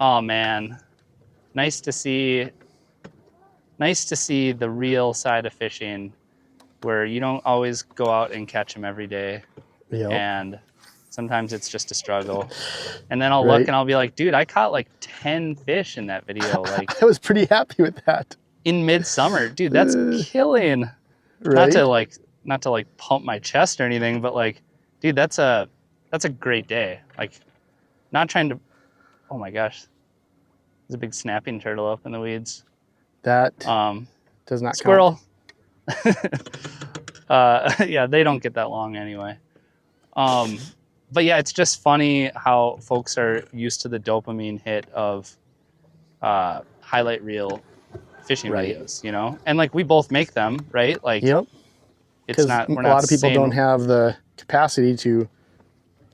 oh man, nice to see the real side of fishing where you don't always go out and catch them every day. Yep. And sometimes it's just a struggle. And then I'll look and I'll be like, dude, I caught like 10 fish in that video. Like I was pretty happy with that. In midsummer, dude, that's killing. Right? Not to like pump my chest or anything, but like, dude, that's a great day. Like, not trying to, oh my gosh, there's a big snapping turtle up in the weeds. That does not squirrel. Yeah, they don't get that long anyway. But yeah, it's just funny how folks are used to the dopamine hit of highlight reel fishing videos, you know? And like we both make them, right? Like, yep. It's not, we're a not lot of people saying, don't have the capacity to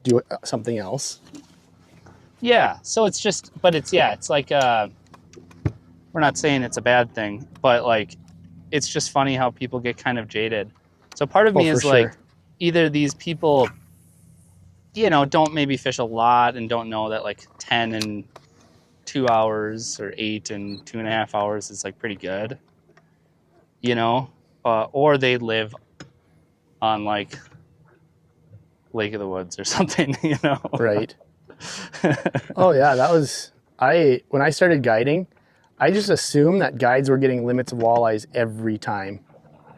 do something else. Yeah, so it's just, but it's, yeah, it's like, we're not saying it's a bad thing, but like, it's just funny how people get kind of jaded. So part of me is like, either these people, don't maybe fish a lot and don't know that like 10 and 2 hours or 8 and 2.5 hours is like pretty good, or they live on like Lake of the Woods or something, Right. Oh yeah, when I started guiding, I just assumed that guides were getting limits of walleyes every time.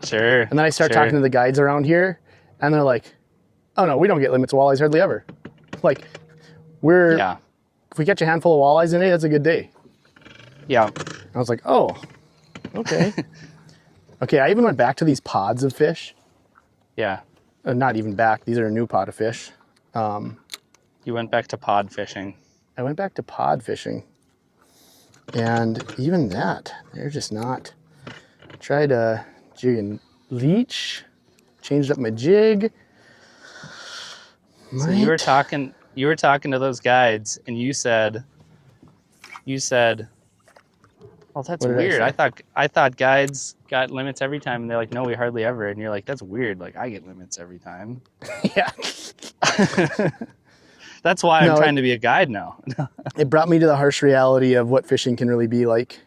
Sure. And then I start talking to the guides around here, and they're like, oh no, we don't get limits of walleyes hardly ever. Like, if we catch a handful of walleyes in a day, that's a good day. Yeah. I was like, oh, okay. Okay, I even went back to these pods of fish. Yeah. Not even back, these are a new pod of fish. You went back to pod fishing. I went back to pod fishing. And even that, they're just not. Tried a jig and leech, changed up my jig. So you were talking to those guides, and you said, well, that's weird. I thought guides got limits every time, and they're like, no, we hardly ever. And you're like, that's weird. Like, I get limits every time. Yeah. That's why I'm trying to be a guide now. It brought me to the harsh reality of what fishing can really be like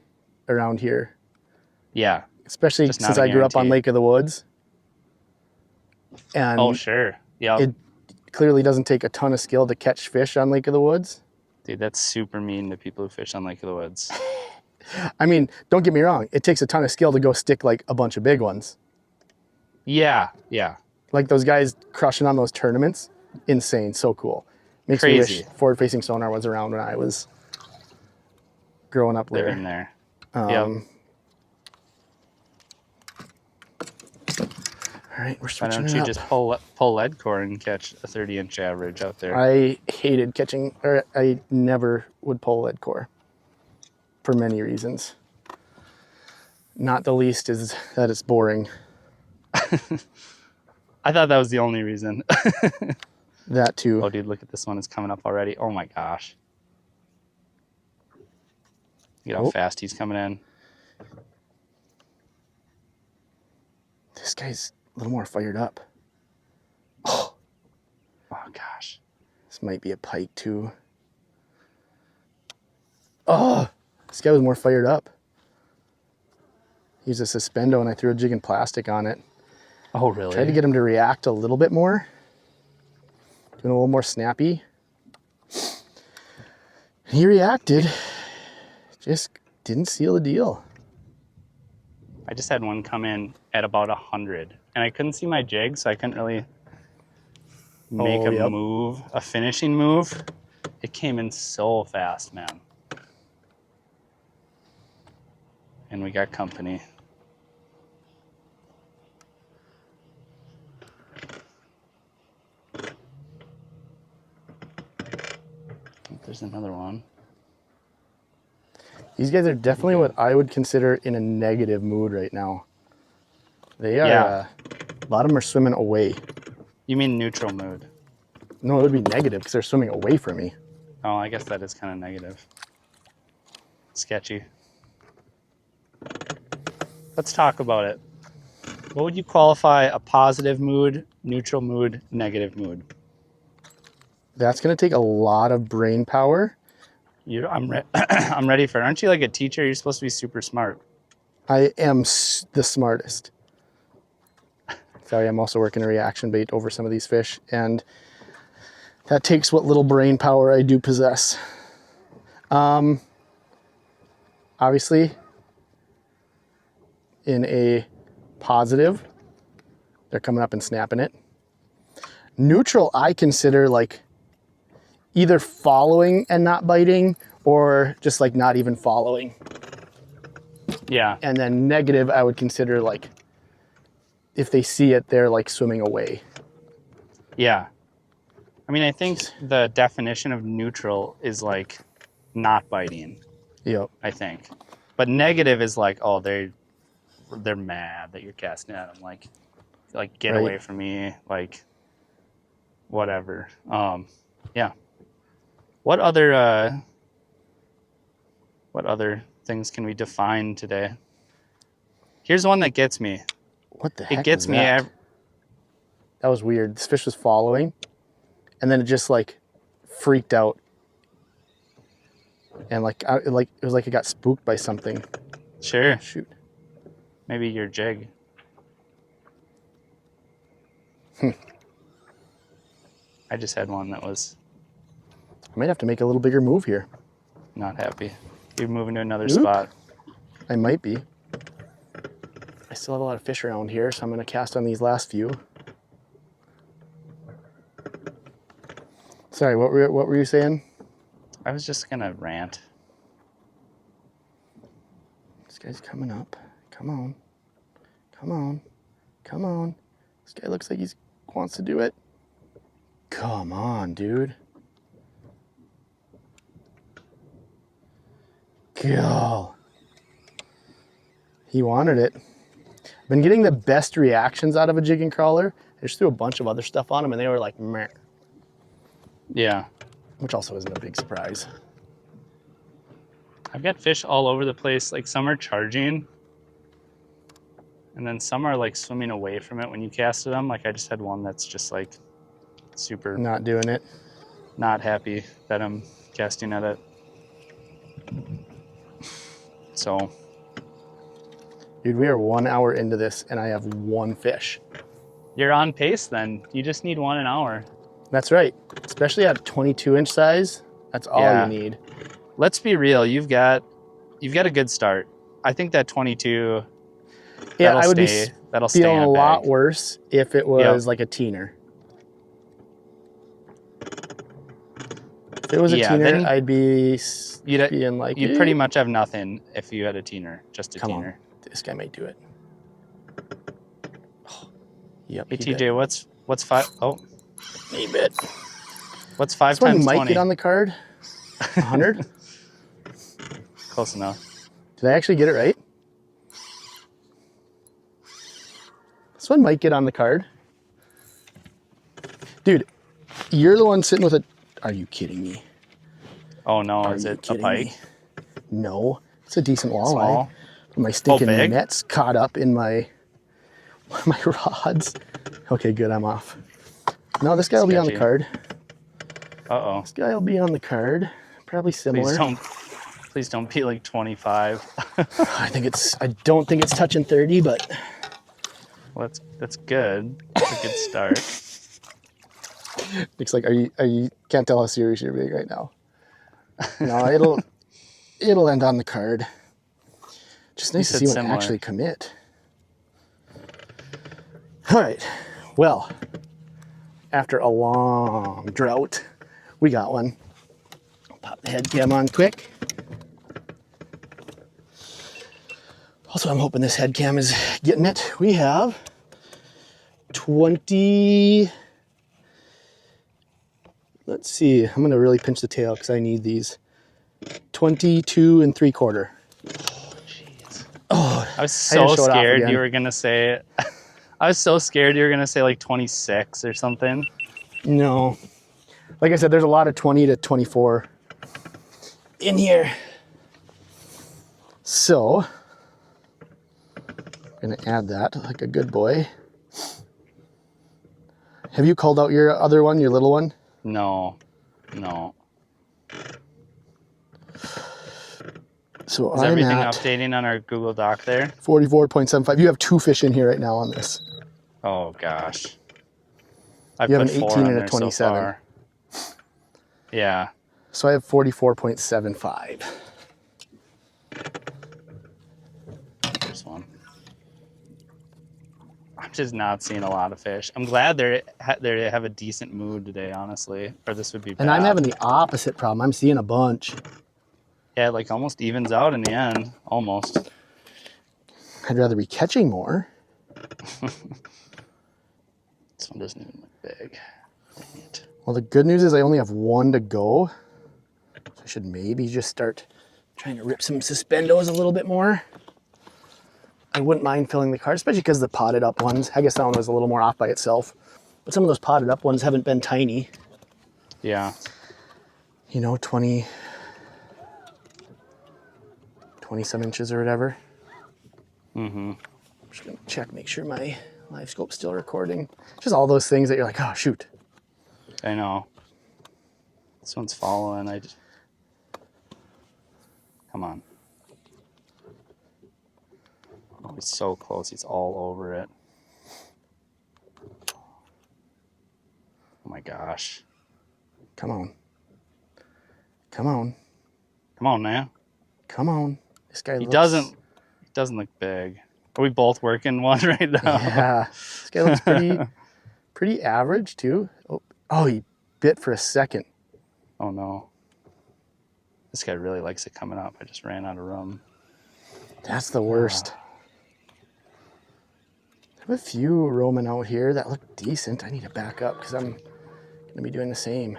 around here. Yeah. Especially since I grew up on Lake of the Woods. And oh, sure. Yeah. It clearly doesn't take a ton of skill to catch fish on Lake of the Woods. Dude, that's super mean to people who fish on Lake of the Woods. I mean, don't get me wrong. It takes a ton of skill to go stick like a bunch of big ones. Yeah. Yeah. Like those guys crushing on those tournaments. Insane. So cool. Makes me wish forward-facing sonar was around when I was growing up there. Living there. All right, we're switching. Why don't you just pull lead core and catch a 30-inch average out there? I hated catching, or I never would pull lead core for many reasons. Not the least is that it's boring. I thought that was the only reason. That too. Oh, dude, look at this one. It's coming up already. Oh, my gosh. Look at how fast he's coming in. This guy's a little more fired up. Oh, gosh. This might be a pike too. Oh, this guy was more fired up. He used a suspendo and I threw a jig and plastic on it. Oh, really? Tried to get him to react a little bit more. Doing a little more snappy. He reacted. Just didn't seal the deal. I just had one come in at about 100 and I couldn't see my jig, so I couldn't really make a move, a finishing move. It came in so fast, man. And we got company. There's another one. These guys are definitely what I would consider in a negative mood right now. They are, a lot of them are swimming away. You mean neutral mood? No, it would be negative because they're swimming away from me. Oh, I guess that is kind of negative. Sketchy. Let's talk about it. What would you qualify a positive mood, neutral mood, negative mood? That's going to take a lot of brain power. I'm ready for it. Aren't you like a teacher? You're supposed to be super smart. I am the smartest. Sorry, I'm also working a reaction bait over some of these fish, and that takes what little brain power I do possess. Obviously, in a positive, they're coming up and snapping it. Neutral, I consider like either following and not biting or just like not even following. Yeah. And then negative, I would consider like if they see it, they're like swimming away. Yeah. I mean, I think the definition of neutral is like not biting. Yep. I think. But negative is like, oh, they're mad that you're casting at them. Like get away from me. Like whatever. Yeah. What other things can we define today? Here's one that gets me. What the heck? It gets is me. that? That was weird. This fish was following, and then it just like freaked out, and it was like it got spooked by something. Sure. Shoot. Maybe your jig. I just had one that was I might have to make a little bigger move here. not happy. You're moving to another spot. I might be. I still have a lot of fish around here, so I'm going to cast on these last few. Sorry, what were you saying? I was just gonna rant. This guy's coming up. Come on. Come on. Come on. This guy looks like he wants to do it. Come on, dude. Go. He wanted it. I've been getting the best reactions out of a jig and crawler. I just threw a bunch of other stuff on them and they were like, meh. Yeah. Which also isn't a big surprise. I've got fish all over the place. Like some are charging, and then some are like swimming away from it when you cast them. Like I just had one that's just like super Not doing it. not happy that I'm casting at it. So, Dude, we are 1 hour into this and I have one fish. you're on pace then. You just need 1 an hour. That's right. Especially at 22-inch size, that's all Yeah. you need. Let's be real. You've got a good start. I think that 22. Yeah, I would that'll stay feeling in a lot bag. worse if it was like a teener. If it was a Yeah, teener, then I'd be being like, You'd pretty much have nothing if you had a teener, just a come teener. on, this guy might do it. Oh, yep. Hey he TJ, bit. what's five? Oh, He bit. what's 5 This one times might 20? get on the card. 100. Close enough. Did I actually get it right? This one might get on the card. Dude, you're the one sitting with a... Are you kidding me? Oh no, Are is you it a kidding pike? me? No, it's a decent walleye. Small? My stinking big? net's caught up in my rods. Okay, good, I'm off. No, this guy will be on the Sketchy. card. Uh-oh. This guy will be on the card. Probably similar. Please don't be like 25. I don't think it's touching 30, but Well, that's good. That's a good start. looks like you can't tell how serious you're being right now. No, it'll end on the card. Just nice to see one actually commit. All right. Well, after a long drought, we got one. Pop the head cam on quick. Also, I'm hoping this head cam is getting it. We have 20. Let's see. I'm going to really pinch the tail because I need these. 22 3/4. Oh, jeez. Oh, I was so show it off scared again. you were gonna say. I was so scared you were gonna say like 26 or something. No. Like I said, there's a lot of 20 to 24 in here. So, I'm going to add that like a good boy. Have you called out your other one, your little one? No. So Is I'm everything at updating on our Google Doc there? 44.75. You have 2 fish in here right now on this. Oh gosh. I You have put an 4 18 on and a there so 27. far. Yeah. So I have 44.75. Here's one. I'm just not seeing a lot of fish. I'm glad they have a decent mood today, honestly, or this would be bad. And I'm having the opposite problem. I'm seeing a bunch. Yeah, it like almost evens out in the end. Almost. I'd rather be catching more. This one doesn't even look big. Dang it. Well, the good news is I only have 1 to go. So I should maybe just start trying to rip some suspendos a little bit more. I wouldn't mind filling the card, especially because the potted up ones, I guess that one was a little more off by itself. But some of those potted up ones haven't been tiny. Yeah. You know, 20 some inches or whatever. Mm-hmm. I'm just gonna check, make sure my Live scope still recording. Just all those things that you're like, oh, shoot. I know. This one's following. Come on. Oh, he's so close. He's all over it. Oh my gosh. Come on. Come on. Come on now. Come on. This guy doesn't look big. Are we both working one right now? Yeah. This guy looks pretty average too. Oh, he bit for a second. Oh no. This guy really likes it coming up. I just ran out of room. That's the worst. I have a few roaming out here that look decent. I need to back up because I'm going to be doing the same.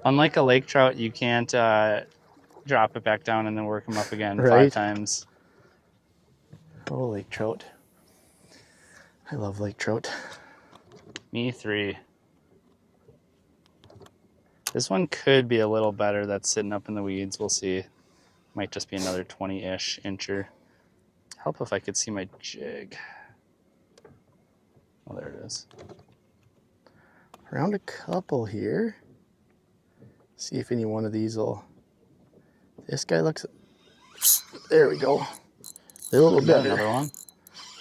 Unlike a lake trout, you can't drop it back down and then work them up again 5 times. Oh, lake trout. I love lake trout. Me 3. This one could be a little better. That's sitting up in the weeds. We'll see. Might just be another 20-ish incher. Help if I could see my jig. Oh, there it is. Around a couple here. See if any one of these will. This guy looks. There we go. They're a little better. Another one.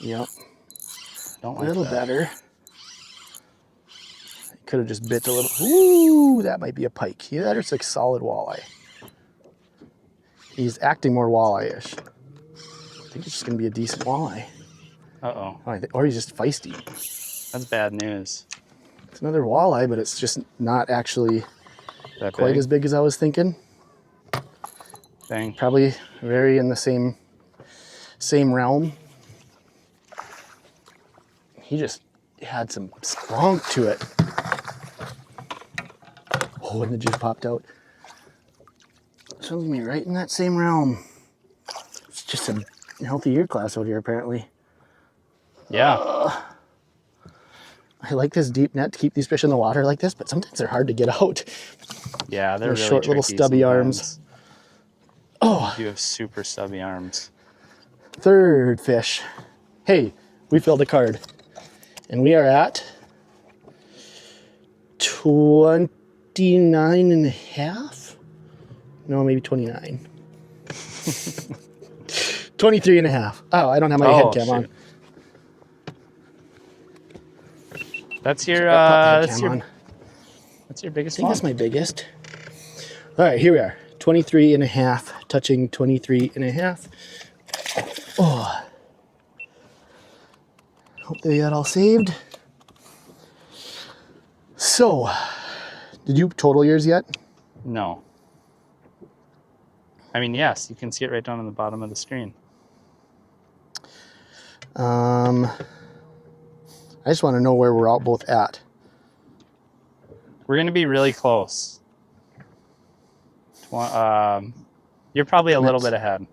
Yep. Don't A like little that. better. Could have just bit a little. Ooh, that might be a pike. Yeah, that looks like solid walleye. He's acting more walleye-ish. I think it's just going to be a decent walleye. Uh-oh. Or he's just feisty. That's bad news. It's another walleye, but it's just not actually That quite big? as big as I was thinking. Dang. Probably very in the same realm. He just had some spunk to it. Oh, and the jig popped out. Sounds like me right in that same realm. It's just a healthy year class out here, apparently. Yeah. I like this deep net to keep these fish in the water like this, but sometimes they're hard to get out. Yeah, they're really short little tricky stubby sometimes. arms. Oh, You have super stubby arms. third fish. Hey, we filled a card. And we are at 29 and a half? No, maybe 29. 23 and a half. Oh, I don't have my head cam on. That's your That's your biggest I think one. that's my biggest. All right, here we are. 23 and a half, touching 23 and a half. Oh. Hope they got all saved. So, did you total yours yet? No. I mean, yes, you can see it right down on the bottom of the screen. I just want to know where we're all both at. We're going to be really close. You're probably a little bit ahead.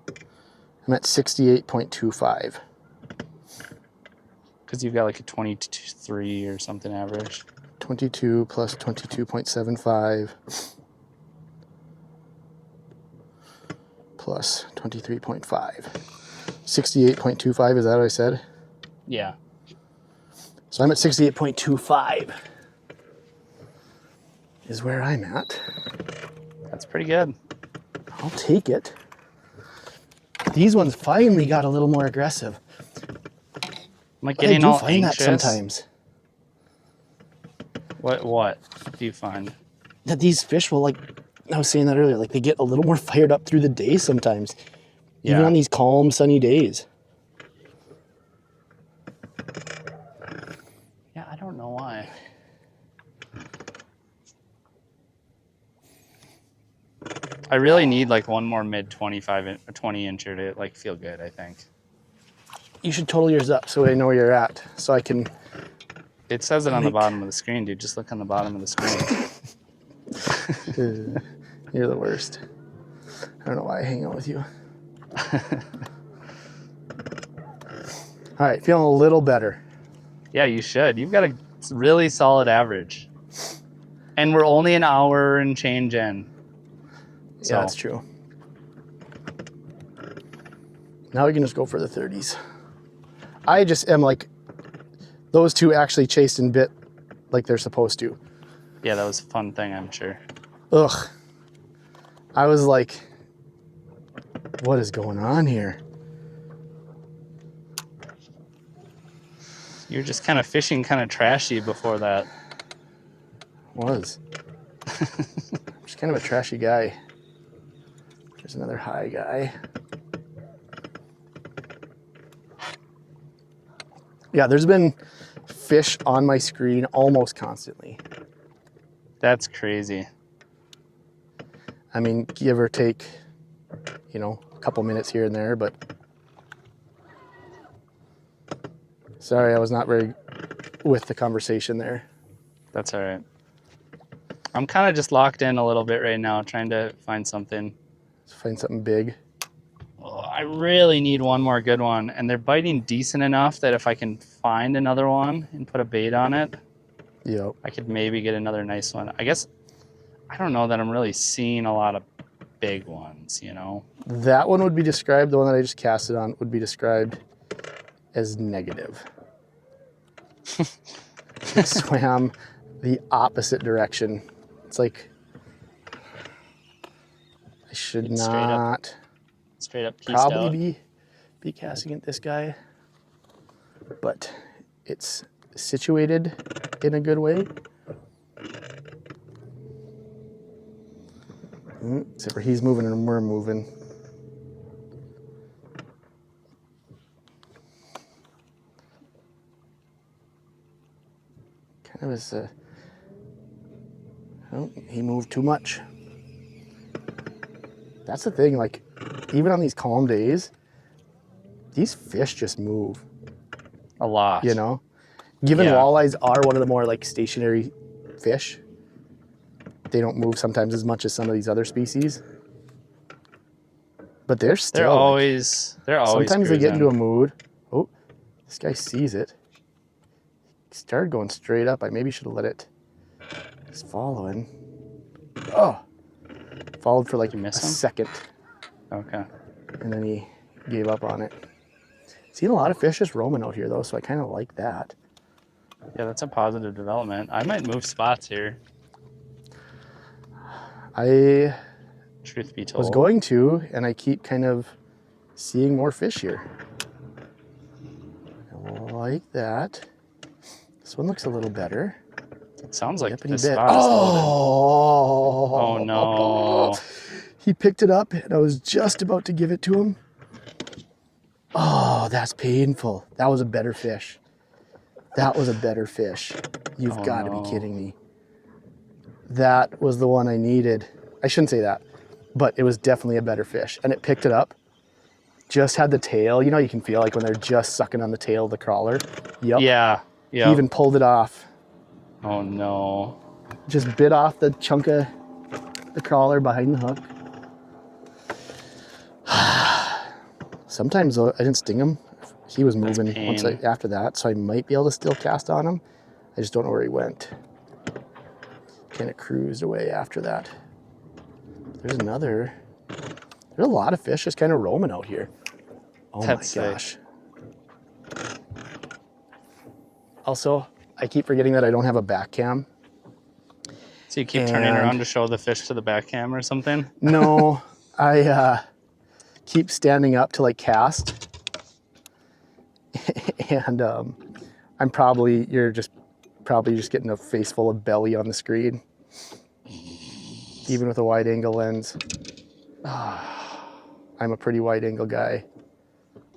I'm at 68.25. Because you've got like a 23 or something average. 22 plus 22.75 plus 23.5. 68.25, is that what I said? Yeah. So I'm at 68.25 is where I'm at. That's pretty good. I'll take it. These ones finally got a little more aggressive. I'm like I getting do all find anxious. that sometimes. What do you find? That these fish will, like, I was saying that earlier, like they get a little more fired up through the day sometimes. Even Yeah. on these calm, sunny days. Yeah, I don't know why. I really need like one more mid 20 incher to like feel good, I think. You should total yours up so I know where you're at. So I can... It says it on the bottom of the screen, dude. Just look on the bottom of the screen. You're the worst. I don't know why I hang out with you. All right, feeling a little better. Yeah, you should. You've got a really solid average. And we're only an hour and change in. So. Yeah, that's true. Now we can just go for the 30s. I just am like, those two actually chased and bit like they're supposed to. Yeah, that was a fun thing, I'm sure. Ugh. I was like, what is going on here? You were just kind of fishing kind of trashy before that. Was. Just kind of a trashy guy. There's another high guy. Yeah, there's been fish on my screen almost constantly. That's crazy. I mean, give or take, you know, a couple minutes here and there, but sorry, I was not very with the conversation there. That's all right. I'm kind of just locked in a little bit right now, trying to find something. Let's find something big. Oh, I really need one more good one, and they're biting decent enough that if I can find another one and put a bait on it, Yep. I could maybe get another nice one. I guess, I don't know that I'm really seeing a lot of big ones, you know? That one would be described, the one that I just casted on, would be described as negative. It swam the opposite direction. It's like, I should It's not straight up pieced probably out. be casting at this guy, but it's situated in a good way. Except for he's moving and we're moving. Kind of as a, oh, he moved too much. That's the thing, like, even on these calm days, these fish just move. A lot. You know? Given walleyes are one of the more, like, stationary fish, they don't move sometimes as much as some of these other species. But they're still, They're always sometimes they get cruising. into a mood. Oh, this guy sees it. He started going straight up. I maybe should have let it. He's following. Oh, followed for like You a miss him? second, Okay. and then he gave up on it. Seen a lot of fish just roaming out here though, so I kind of like that. Yeah, that's a positive development. I might move spots here, I truth be told. was going to, and I keep kind of seeing more fish here. I like that. This one looks a little better. It sounds like Yippity this bit. spot is loaded. Oh no. He picked it up, and I was just about to give it to him. Oh, that's painful. That was a better fish. That was a better fish. You've got to be kidding me. That was the one I needed. I shouldn't say that, but it was definitely a better fish. And it picked it up. Just had the tail. You know, you can feel like when they're just sucking on the tail of the crawler. Yep. Yeah. Yeah. He even pulled it off. Oh no. Just bit off the chunk of the crawler behind the hook. Sometimes though, I didn't sting him. He was moving once after that, so I might be able to still cast on him. I just don't know where he went. Kind of cruised away after that. There's another. There's a lot of fish just kind of roaming out here. Oh That's my gosh. Also, I keep forgetting that I don't have a back cam. So you keep turning around to show the fish to the back cam or something? No, I keep standing up to like cast. And I'm probably, you're just getting a face full of belly on the screen. Even with a wide angle lens. I'm a pretty wide angle guy.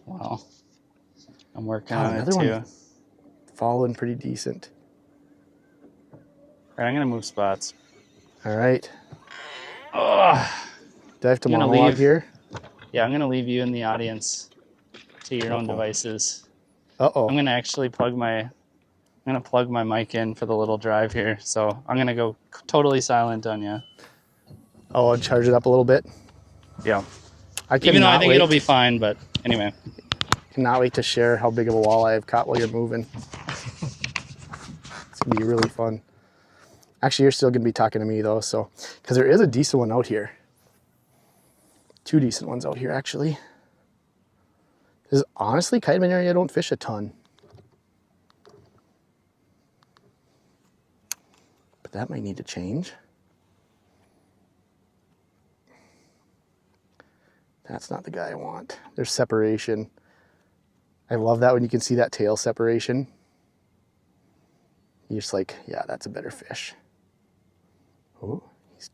Well, I'm working on it another too. one. Following pretty decent. All right, I'm gonna move spots. All right. Ugh. Do I have to I'm gonna monologue leave. here? Yeah, I'm gonna leave you in the audience to your own devices. Uh-oh. I'm gonna actually plug my mic in for the little drive here. So I'm gonna go totally silent on you. Oh, I'll charge it up a little bit. Yeah. I Even though I cannot think wait. it'll be fine, but anyway. Cannot wait to share how big of a walleye I've caught while you're moving. It's gonna be really fun. Actually, you're still gonna be talking to me though, so because there is a decent one out here. Two decent ones out here actually. This is honestly kind of an area I don't fish a ton. but that might need to change. That's not the guy I want. There's separation. I love that when you can see that tail separation. You're just like, yeah, that's a better fish. Oh, he's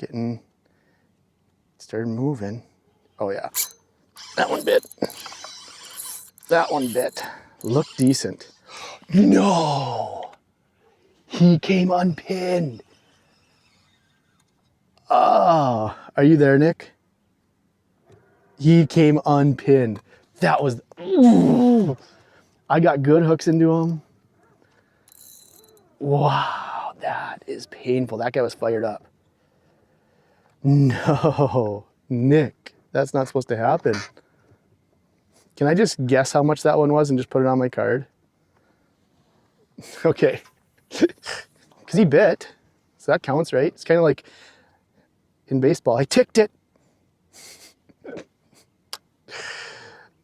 started moving. Oh yeah, that one bit. That one bit. Looked decent. No, he came unpinned. Oh, are you there, Nick? He came unpinned. That was, ooh, I got good hooks into him. Wow, that is painful. That guy was fired up. No, Nick, that's not supposed to happen. Can I just guess how much that one was and just put it on my card? Okay, because he bit, so that counts, right? It's kind of like in baseball, I ticked it.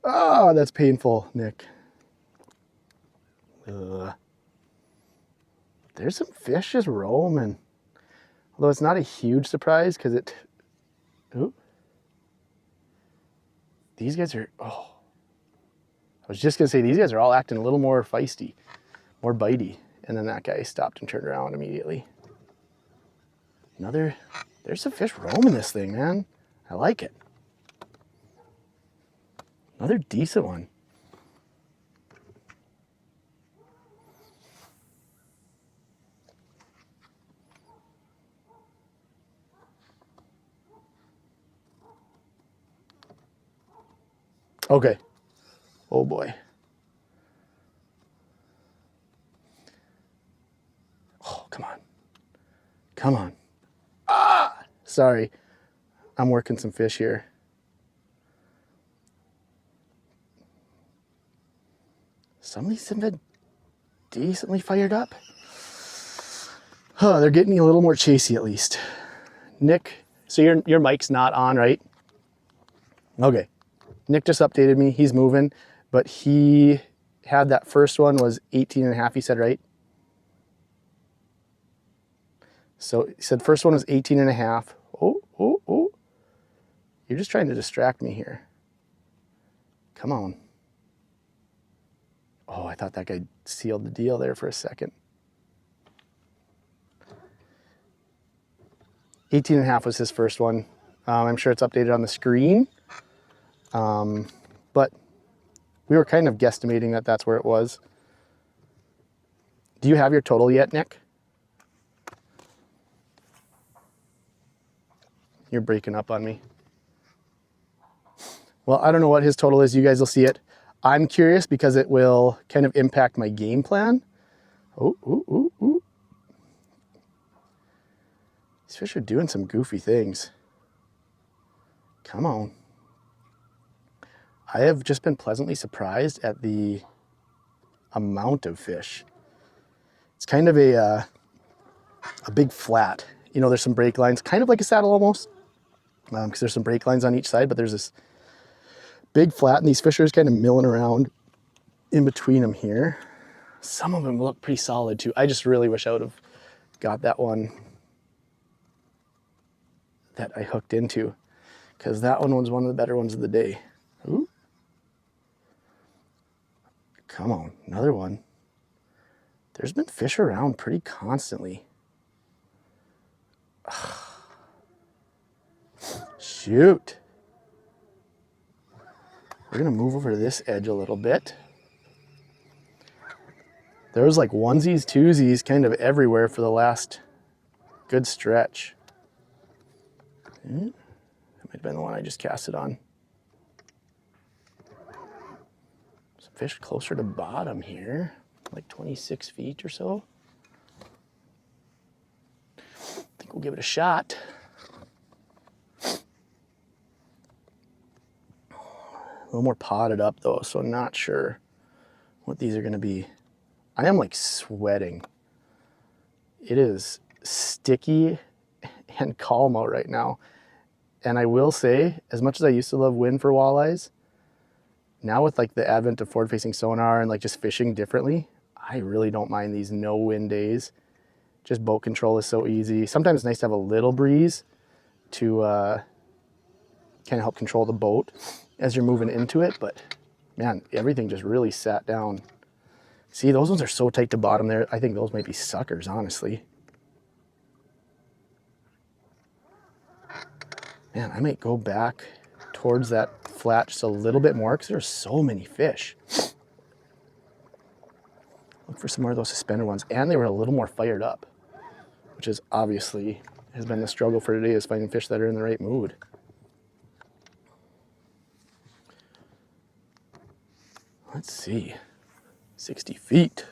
Oh, that's painful, Nick. There's some fish just roaming. Although it's not a huge surprise because ooh. These guys are, oh. I was just gonna say, these guys are all acting a little more feisty, more bitey. And then that guy stopped and turned around immediately. There's some fish roaming this thing, man. I like it. Another decent one. Okay. Oh boy. Oh, come on. Come on. Ah! Sorry. I'm working some fish here. Some of these have been decently fired up. Oh, they're getting a little more chasey at least. Nick, so your mic's not on, right? Okay. Nick just updated me. He's moving, but he had that first one was 18 and a half, he said, right? So he said first one was 18 and a half. Oh, oh, oh. You're just trying to distract me here. Come on. Oh, I thought that guy sealed the deal there for a second. 18 and a half was his first one. I'm sure it's updated on the screen. But we were kind of guesstimating that that's where it was. Do you have your total yet, Nick? You're breaking up on me. Well, I don't know what his total is. You guys will see it. I'm curious because it will kind of impact my game plan. Oh, ooh, ooh, ooh. These fish are doing some goofy things. Come on. I have just been pleasantly surprised at the amount of fish. It's kind of a big flat. You know, there's some break lines, kind of like a saddle almost, because there's some break lines on each side, but there's this big flat, and these fish are just kind of milling around in between them here. Some of them look pretty solid too. I just really wish I would have got that one that I hooked into, because that one was one of the better ones of the day. Ooh. Come on, another one. There's been fish around pretty constantly. Shoot. We're gonna move over to this edge a little bit. There was like onesies, twosies kind of everywhere for the last good stretch. That might have been the one I just cast it on. Some fish closer to bottom here, like 26 feet or so. I think we'll give it a shot. A little more potted up though, so I'm not sure what these are gonna be. I am like sweating. It is sticky and calm out right now. And I will say, as much as I used to love wind for walleyes, now with like the advent of forward-facing sonar and like just fishing differently, I really don't mind these no wind days. Just boat control is so easy. Sometimes it's nice to have a little breeze to kind of help control the boat as you're moving into it. But man, everything just really sat down. See, those ones are so tight to bottom there. I think those might be suckers, honestly. Man, I might go back towards that flat just a little bit more because there's so many fish. Look for some more of those suspended ones. And they were a little more fired up, which is obviously has been the struggle for today, is finding fish that are in the right mood. Let's see. 60 feet.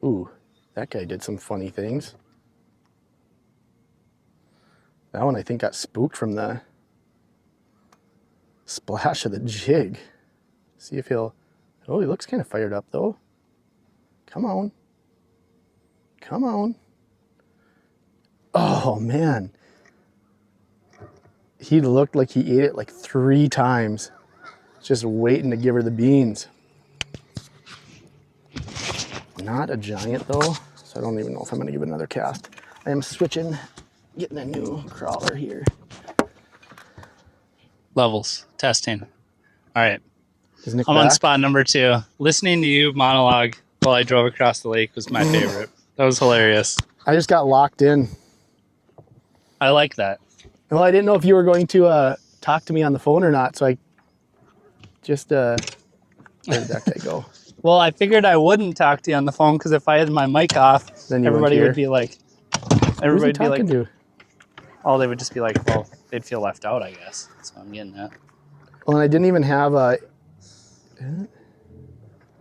Ooh, that guy did some funny things. That one I think got spooked from the splash of the jig. See if he'll, oh, he looks kind of fired up though. Come on. Come on. Oh man. He looked like he ate it like 3 times. Just waiting to give her the beans. Not a giant though, so I don't even know if I'm gonna give it another cast. I am switching, getting a new crawler here. Levels, testing. All right, Is Nick I'm back? on spot number 2. Listening to you monologue while I drove across the lake was my favorite. That was hilarious. I just got locked in. I like that. Well, I didn't know if you were going to talk to me on the phone or not, so I just, where did that guy go? Well, I figured I wouldn't talk to you on the phone because if I had my mic off, Then you everybody wouldn't would be like, Who's he everybody'd be like, talking to? oh, they would just be like, well, they'd feel left out, I guess. So I'm getting that. Well, and I didn't even have I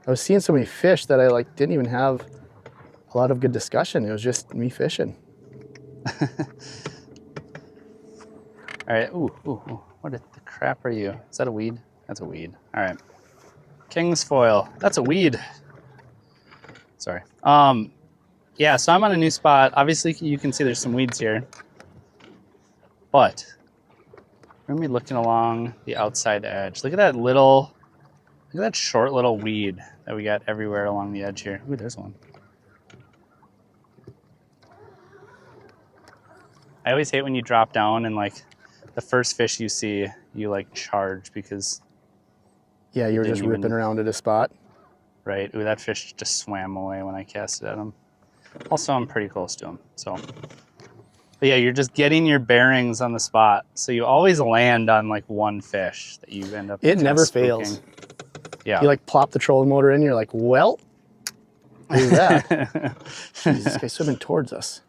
was seeing so many fish that I like didn't even have a lot of good discussion. It was just me fishing. All right. Ooh. What the crap are you? Is that a weed? That's a weed. All right. King's foil. That's a weed. Sorry. Yeah, so I'm on a new spot. Obviously, you can see there's some weeds here. But we're going to be looking along the outside edge. Look at that short little weed that we got everywhere along the edge here. Ooh, there's one. I always hate when you drop down and like the first fish you see, you like charge because... Yeah, you were just ripping around at a spot. Right. Ooh, that fish just swam away when I cast it at him. Also, I'm pretty close to him. So, but yeah, you're just getting your bearings on the spot. So you always land on like one fish that you end up. It never spooking. fails. Yeah. You like plop the trolling motor in, you're like, well, who's that? Jeez, this guy's swimming towards us.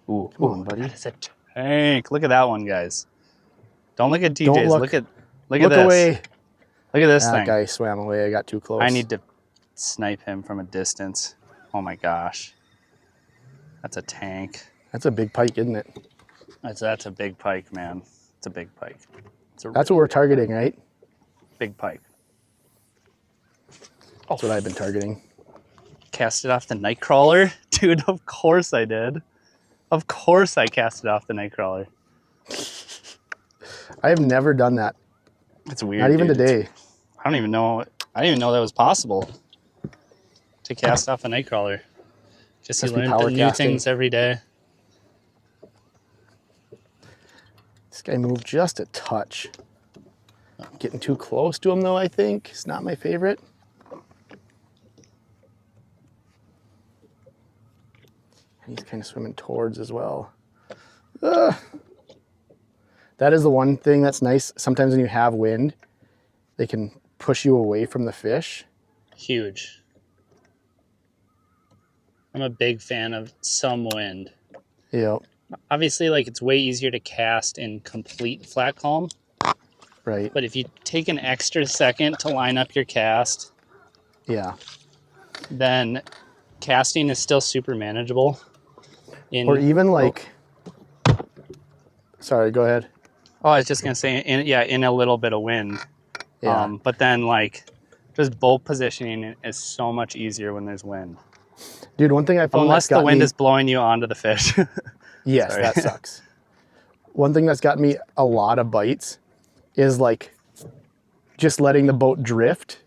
Ooh, come on, buddy. That is a tank. Look at that one, guys. Don't look at DJs. Don't look. Look at Look this. away. Look at this That thing. guy swam away. I got too close. I need to snipe him from a distance. Oh my gosh. That's a tank. That's a big pike, isn't it? That's a big pike, man. It's a big pike. That's what we're targeting, right? Big pike. That's what I've been targeting. Cast it off the nightcrawler? Dude, of course I did. Of course I cast it off the nightcrawler. I have never done that. It's weird. Not even dude. today. I didn't even know that was possible to cast off a nightcrawler. Just you Must be learn power new casting. things every day. This guy moved just a touch. Getting too close to him though, I think. It's not my favorite. And he's kind of swimming towards as well. That is the one thing that's nice. Sometimes when you have wind, they can push you away from the fish. Huge. I'm a big fan of some wind. Yeah. Obviously, like it's way easier to cast in complete flat calm. Right. But if you take an extra second to line up your cast, Yeah. then casting is still super manageable. Or even like, sorry, go ahead. Oh, I was just gonna say, in a little bit of wind. Yeah. But then like, just boat positioning is so much easier when there's wind. Dude, one thing I found Unless the wind is blowing you onto the fish. Yes, Sorry. that sucks. One thing that's gotten me a lot of bites is like just letting the boat drift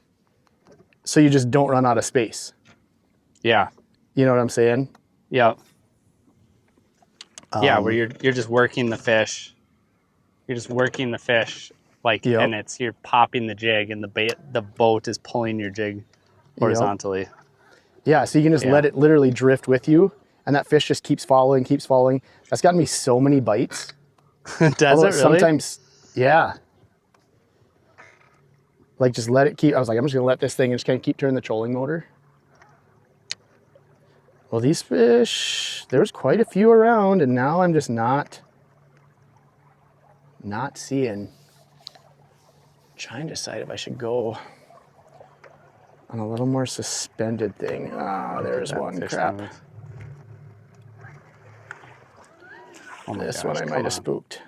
so you just don't run out of space. Yeah. You know what I'm saying? Yeah. Yeah, where you're just working the fish. You're just working the fish, like, Yep. and you're popping the jig, and the boat is pulling your jig horizontally. Yeah, so you can just let it literally drift with you, and that fish just keeps following, keeps following. That's gotten me so many bites. Does it really? Sometimes, yeah. Like, just let it keep. I was like, I'm just gonna let this thing and just kind of keep turning the trolling motor. Well, these fish, there's quite a few around, and now I'm just not seeing. Trying to decide if I should go on a little more suspended thing. Ah, there's one. Crap. Oh This one I might have spooked.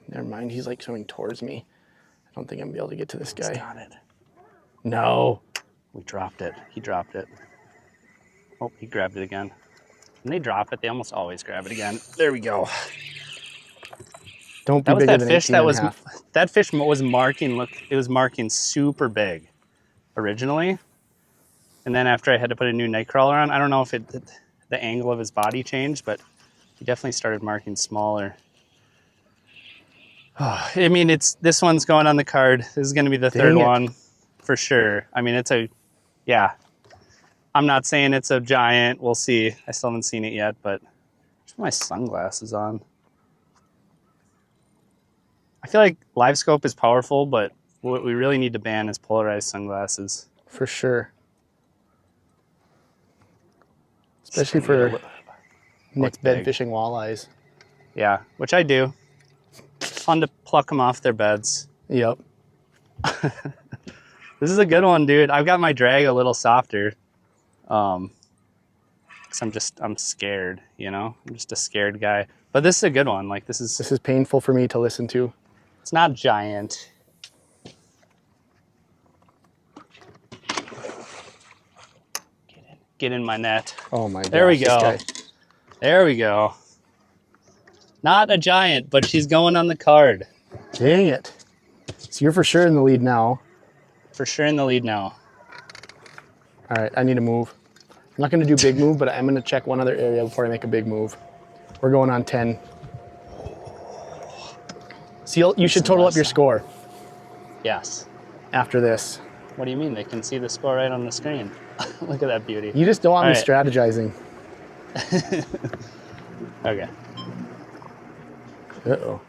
Never mind, he's like swimming towards me. I don't think I'm gonna be able to get to this guy. Got it. No. We dropped it. He dropped it. Oh, he grabbed it again. When they drop it, they almost always grab it again. There we go. Don't be bigger than 18 and a half. That fish was marking, look, it was marking super big originally. And then after I had to put a new night crawler on, I don't know if the angle of his body changed, but he definitely started marking smaller. Oh, I mean, this one's going on the card. This is going to be the third one for sure. I mean, yeah. I'm not saying it's a giant. We'll see. I still haven't seen it yet, but just put my sunglasses on. I feel like live scope is powerful, but what we really need to ban is polarized sunglasses. For sure. Especially for next bed fishing walleyes. Yeah, which I do. It's fun to pluck them off their beds. Yep. This is a good one, dude. I've got my drag a little softer. Cause I'm scared, you know? I'm just a scared guy. But this is a good one. Like this is painful for me to listen to. It's not giant. Get in my net. Oh my god. There we go. There we go. Not a giant, but she's going on the card. Dang it. So you're for sure in the lead now. For sure in the lead now. All right, I need to move. I'm not going to do big move, but I'm going to check one other area before I make a big move. We're going on 10. So you should total up your score. Yes. After this. What do you mean? They can see the score right on the screen. Look at that beauty. You just don't want me strategizing. Okay. Uh-oh.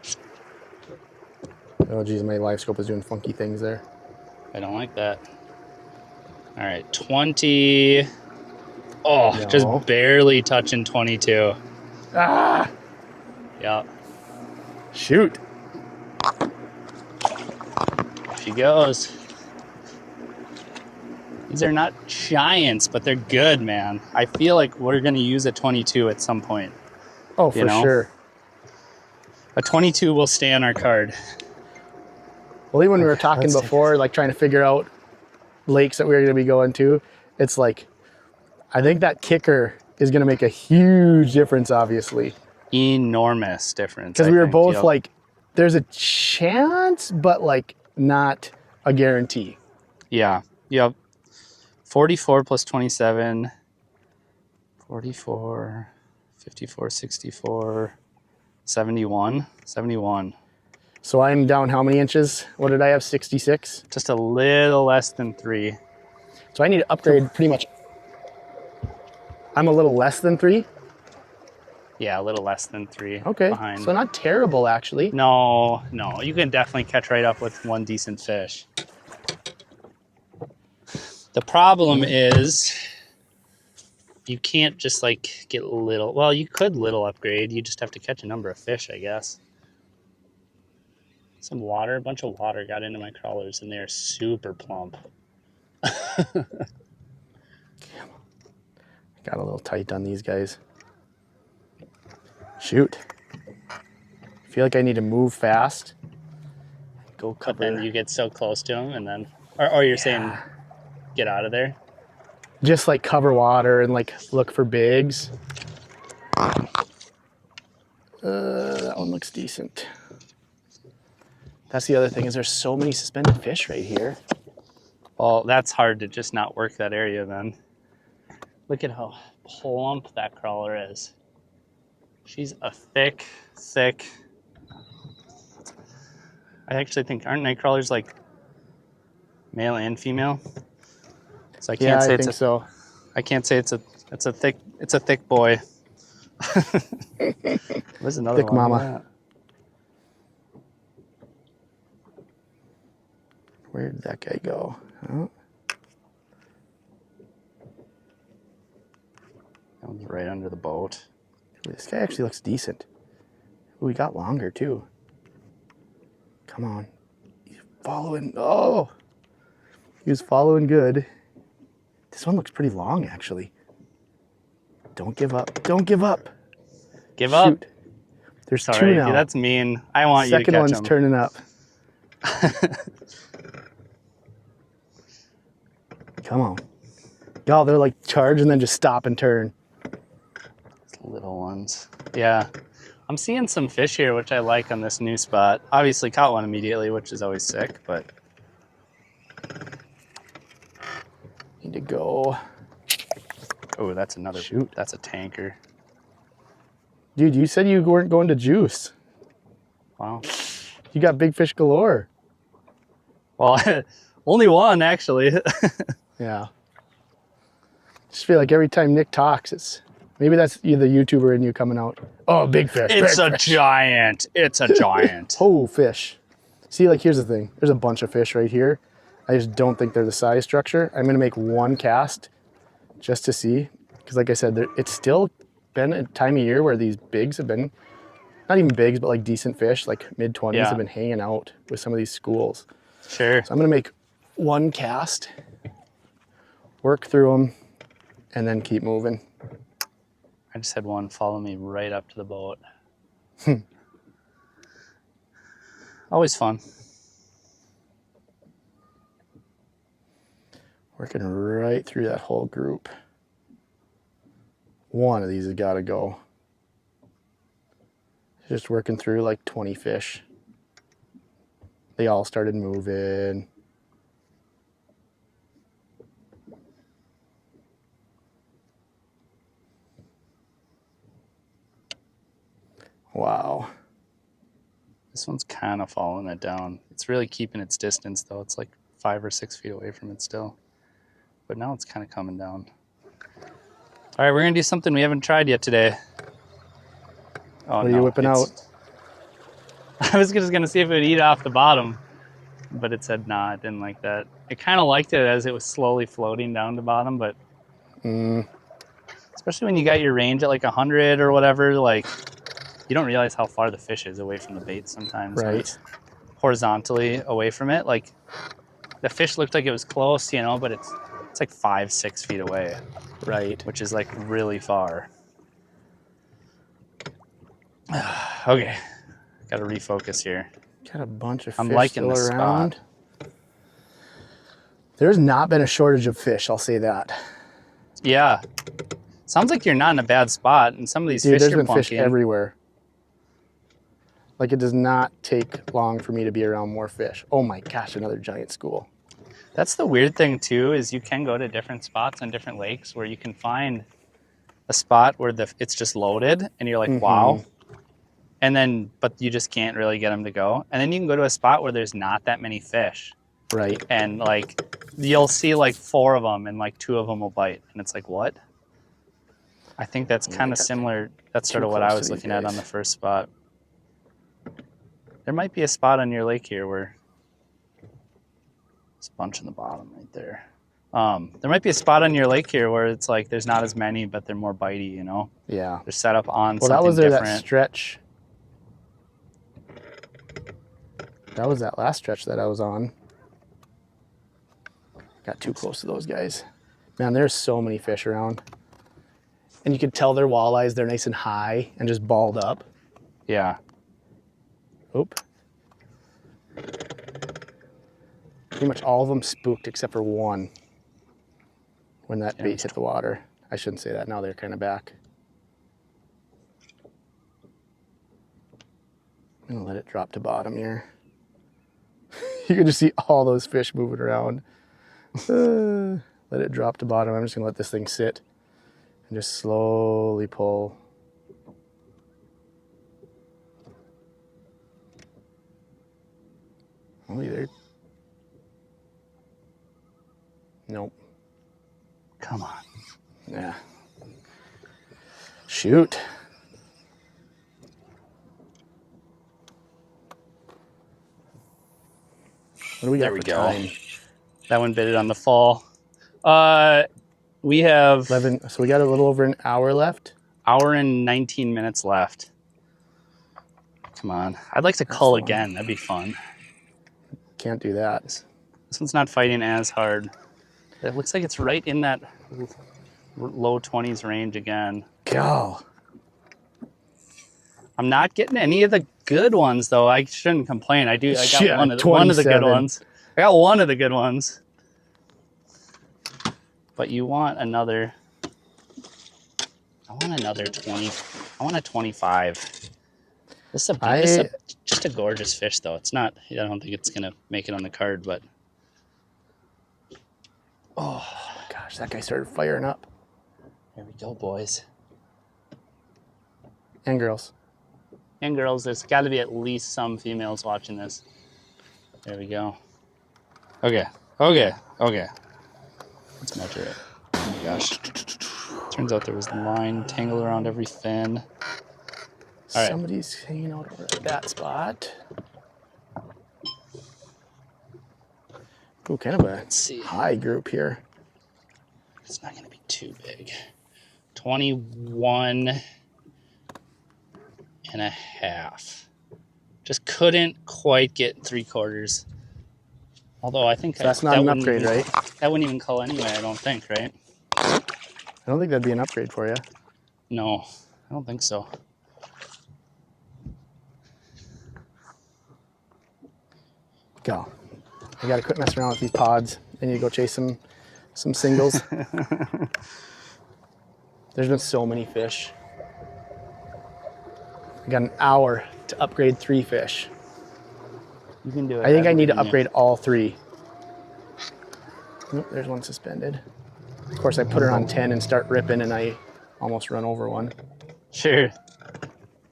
Oh, geez, my live scope is doing funky things there. I don't like that. All right, 20. Oh, no. Just barely touching 22. Ah! Yep. Shoot. She goes. These are not giants, but they're good, man. I feel like we're going to use a 22 at some point. Oh, for sure. A 22 will stay on our card. Well, even when we were talking before, like trying to figure out lakes that we were going to be going to, it's like, I think that kicker is going to make a huge difference, obviously. Enormous difference. Because we were both like, there's a chance, but like not a guarantee. Yeah. Yep. 44 plus 27. 44, 54, 64, 71. 71. So I'm down how many inches? What did I have, 66? Just a little less than 3. So I need to upgrade pretty much. I'm a little less than 3? Yeah, a little less than 3. Okay, behind. So not terrible, actually. No, you can definitely catch right up with one decent fish. The problem is you can't just like get little, well, you could little upgrade. You just have to catch a number of fish, I guess. A bunch of water got into my crawlers and they're super plump. Got a little tight on these guys. Shoot. I feel like I need to move fast. Go cover. But then you get so close to them and then, or you're saying get out of there? Just like cover water and like look for bigs. That one looks decent. That's the other thing is there's so many suspended fish right here. Well, that's hard to just not work that area then. Look at how plump that crawler is. She's a thick. I actually think, aren't night crawlers like male and female? So I can't say so. I can't say it's a thick boy. There's another Thick one. mama. Where did that guy go? Oh. That one's right under the boat. This guy actually looks decent. Ooh, he got longer too. Come on. He's following. Oh! He was following good. This one looks pretty long, actually. Don't give up. Don't give up. Give up? Shoot. There's two now. Dude, that's mean. I want you to catch them. Second one's turning up. Come on. Y'all, they're like charge and then just stop and turn. Little ones. Yeah. I'm seeing some fish here, which I like on this new spot. Obviously caught one immediately, which is always sick, but. Need to go. Oh, that's another. Shoot. That's a tanker. Dude, you said you weren't going to juice. Wow. You got big fish galore. Well, only one, actually. Yeah. Just feel like every time Nick talks, it's maybe that's the YouTuber in you coming out. Oh, big fish. It's big a fish. giant. It's a giant. Oh, fish. See, like, here's the thing. There's a bunch of fish right here. I just don't think they're the size structure. I'm going to make one cast just to see. Because like I said, it's still been a time of year where these bigs have been, not even bigs, but like decent fish, like mid-20s have been hanging out with some of these schools. Sure. So I'm going to make one cast, work through them, and then keep moving. I just had one follow me right up to the boat. Always fun. Working right through that whole group. One of these has got to go. Just working through like 20 fish. They all started moving. Wow. This one's kind of following it down. It's really keeping its distance though. It's like 5 or 6 feet away from it still. But now it's kind of coming down. All right, we're gonna do something we haven't tried yet today. Oh, what are you whipping out? I was just gonna see if it would eat off the bottom, but it said nah, it didn't like that. It kind of liked it as it was slowly floating down the bottom, but especially when you got your range at like 100 or whatever, like you don't realize how far the fish is away from the bait sometimes. Right. It's horizontally away from it. Like the fish looked like it was close, you know, but it's like 5-6 feet away. Right. Which is like really far. Okay. Got to refocus here. Got a bunch of fish I'm liking still this around. spot. There's not been a shortage of fish, I'll say that. Yeah. Sounds like you're not in a bad spot, and some of these fish there's you're been fish plunking. everywhere. Like, it does not take long for me to be around more fish. Oh my gosh, another giant school. That's the weird thing too, is you can go to different spots on different lakes where you can find a spot where it's just loaded and you're like, wow. And then, but you just can't really get them to go. And then you can go to a spot where there's not that many fish. Right. And like, you'll see like 4 of them and like 2 of them will bite. And it's like, what? I think that's kind of similar. That's sort of what I was looking at on the first spot. There might be a spot on your lake here where there's a bunch in the bottom right there. There might be a spot on your lake here where it's like there's not as many, but they're more bitey, you know? Yeah. They're set up on something that was there, different. that stretch. That was that last stretch that I was on. Got too close to those guys. Man, there's so many fish around. And you can tell they're walleyes. They're nice and high and just balled up. Yeah. Oop. Pretty much all of them spooked except for one when that bait hit the water. I shouldn't say that. Now they're kind of back. I'm going to let it drop to bottom here. You can just see all those fish moving around. Let it drop to bottom. I'm just gonna let this thing sit and just slowly pull. Oh, either. Nope. Come on. Yeah. Shoot. What do we got There we for go. time? That one bit it on the fall. We have 11. So we got a little over an hour left. hour and 19 minutes left. Come on. I'd like to cull again. That'd be fun. Can't do that. This one's not fighting as hard. It looks like it's right in that low 20s range again. Go. I'm not getting any of the good ones though. I shouldn't complain. I got Shit, one of the good ones. I got one of the good ones. But you want another. I want another 20. I want a 25. This is just a gorgeous fish though. It's not. I don't think it's gonna make it on the card, but. Oh my gosh, that guy started firing up. Here we go, boys and girls. And girls, there's got to be at least some females watching this. There we go. Okay. Let's measure it. Oh my gosh. Turns out there was line tangled around every fin. All right. Somebody's hanging out over at that spot. Ooh, kind of a high group here. It's not going to be too big. 21 and a half. Just couldn't quite get 3/4. Although I think so that's not an upgrade, right? That wouldn't even cull anyway, I don't think, right? I don't think that'd be an upgrade for you. No, I don't think so. Go. I gotta quit messing around with these pods. I need to go chase some singles. There's been so many fish. I got an hour to upgrade 3 fish. You can do it. I think I need to upgrade all 3. Nope, there's one suspended. Of course, I put her on 10 and start ripping, and I almost run over one. Sure.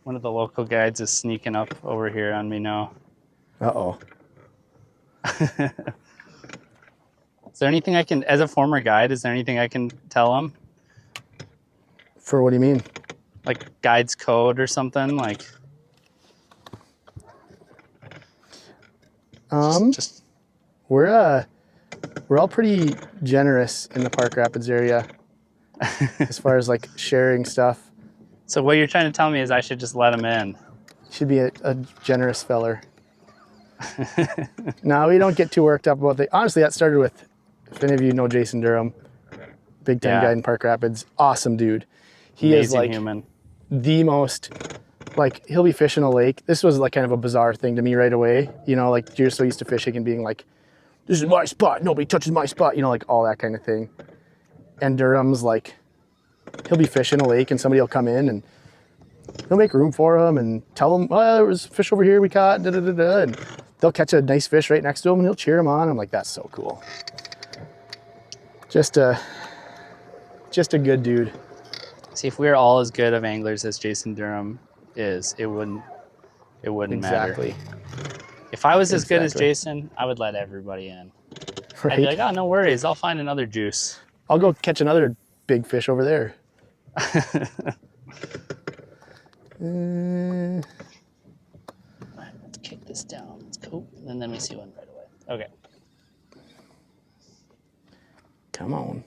One of the local guides is sneaking up over here on me now. Uh-oh. Is there anything I can, as a former guide, is there anything I can tell him? For what do you mean? Like guide's code or something? Like. Just we're all pretty generous in the Park Rapids area as far as like sharing stuff. So what you're trying to tell me is I should just let him in. Should be a generous feller. No, we don't get too worked up about honestly, that started with, if any of you know Jason Durham, big time guide in Park Rapids, awesome dude. He Amazing is like human. The most, like, he'll be fishing a lake. This was like kind of a bizarre thing to me right away. You know, like you're so used to fishing and being like, this is my spot, nobody touches my spot, you know, like all that kind of thing. And Durham's like, he'll be fishing a lake and somebody will come in and he'll make room for him and tell him, oh, there was a fish over here we caught, da da da da. And they'll catch a nice fish right next to him and he'll cheer him on. I'm like, that's so cool. Just a good dude. See, if we were all as good of anglers as Jason Durham is, it wouldn't exactly. matter. If I was as good as Jason, I would let everybody in. Right? I'd be like, oh, no worries. I'll find another juice. I'll go catch another big fish over there. Let's kick this down. Let's go. And then we see one right away. Okay. Come on.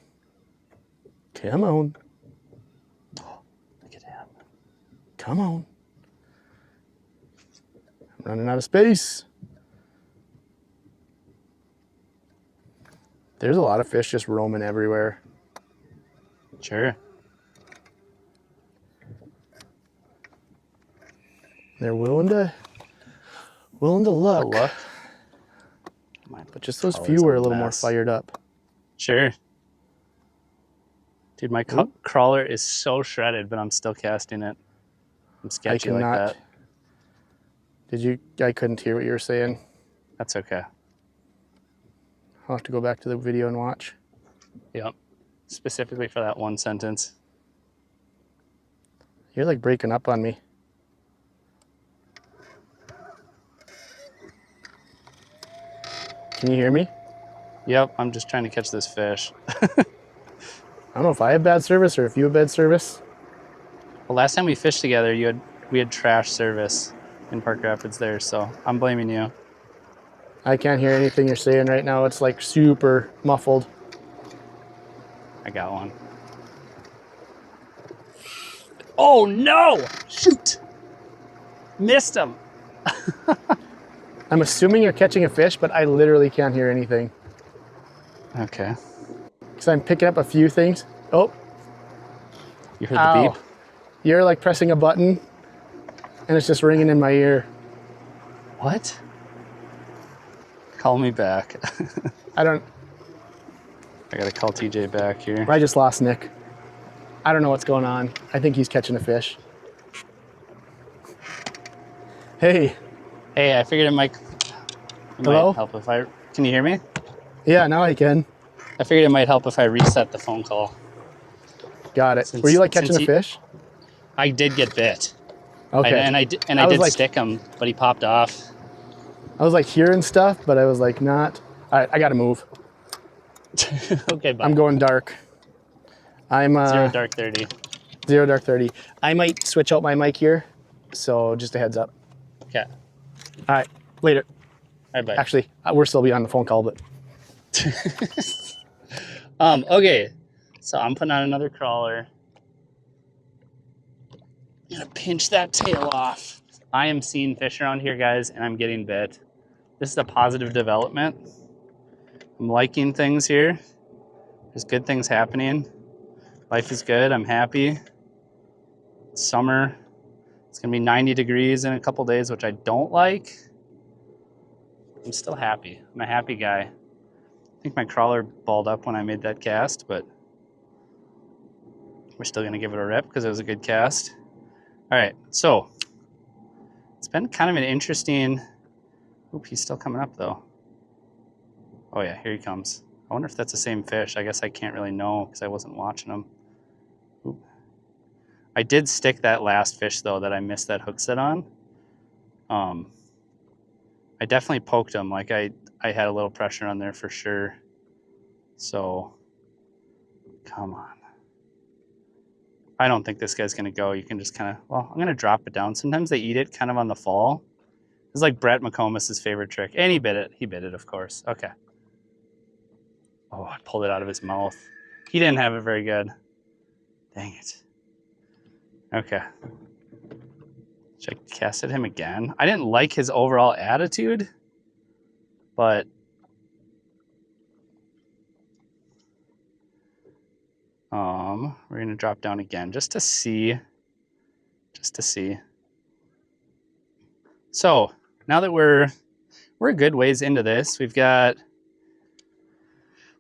Come on. Oh, look at him. Come on. I'm running out of space. There's a lot of fish just roaming everywhere. Sure. They're willing to look. But just those few were a little more fired up. Sure. Dude, my crawler is so shredded, but I'm still casting it. I'm sketchy like that. I couldn't hear what you were saying. That's okay. I'll have to go back to the video and watch. Yep. Specifically for that one sentence. You're like breaking up on me. Can you hear me? Yep, I'm just trying to catch this fish. I don't know if I have bad service or if you have bad service. Well, last time we fished together, we had trash service in Park Rapids there, so I'm blaming you. I can't hear anything you're saying right now. It's like super muffled. I got one. Oh no! Shoot! Missed him. I'm assuming you're catching a fish, but I literally can't hear anything. Okay. Because I'm picking up a few things. Oh. You heard the beep? You're like pressing a button and it's just ringing in my ear. What? Call me back. I gotta call TJ back here. I just lost Nick. I don't know what's going on. I think he's catching a fish. Hey. Hey, I figured it might help if I... Can you hear me? Yeah, now I can. I figured it might help if I reset the phone call. Got it. Were you like catching a fish? I did get bit. Okay. I did stick him, but he popped off. I was like hearing stuff, but I was like not. All right, I gotta move. Okay, bye. I'm going dark. I'm 0 dark 30. 0 dark 30. I might switch out my mic here, so just a heads up. Okay. All right, later. All right, bye. Actually, we're still be on the phone call, but. Okay, so I'm putting on another crawler. I'm gonna pinch that tail off. I am seeing fish around here, guys, and I'm getting bit. This is a positive development. I'm liking things here. There's good things happening. Life is good. I'm happy. It's summer. It's gonna be 90 degrees in a couple days, which I don't like. I'm still happy. I'm a happy guy. I think my crawler balled up when I made that cast, but we're still gonna give it a rip because it was a good cast. All right, so it's been kind of an interesting, oop, he's still coming up though. Oh yeah, here he comes. I wonder if that's the same fish. I guess I can't really know because I wasn't watching him. Oop. I did stick that last fish though that I missed that hook set on. I definitely poked him. Like I had a little pressure on there for sure. So, come on. I don't think this guy's gonna go. You can just kind of, well, I'm gonna drop it down. Sometimes they eat it kind of on the fall. It's like Brett McComas' favorite trick. And he bit it. He bit it, of course. Okay. Oh, I pulled it out of his mouth. He didn't have it very good. Dang it. Okay. Should I cast at him again? I didn't like his overall attitude, but we're gonna drop down again just to see. So now that we're a good ways into this, we've got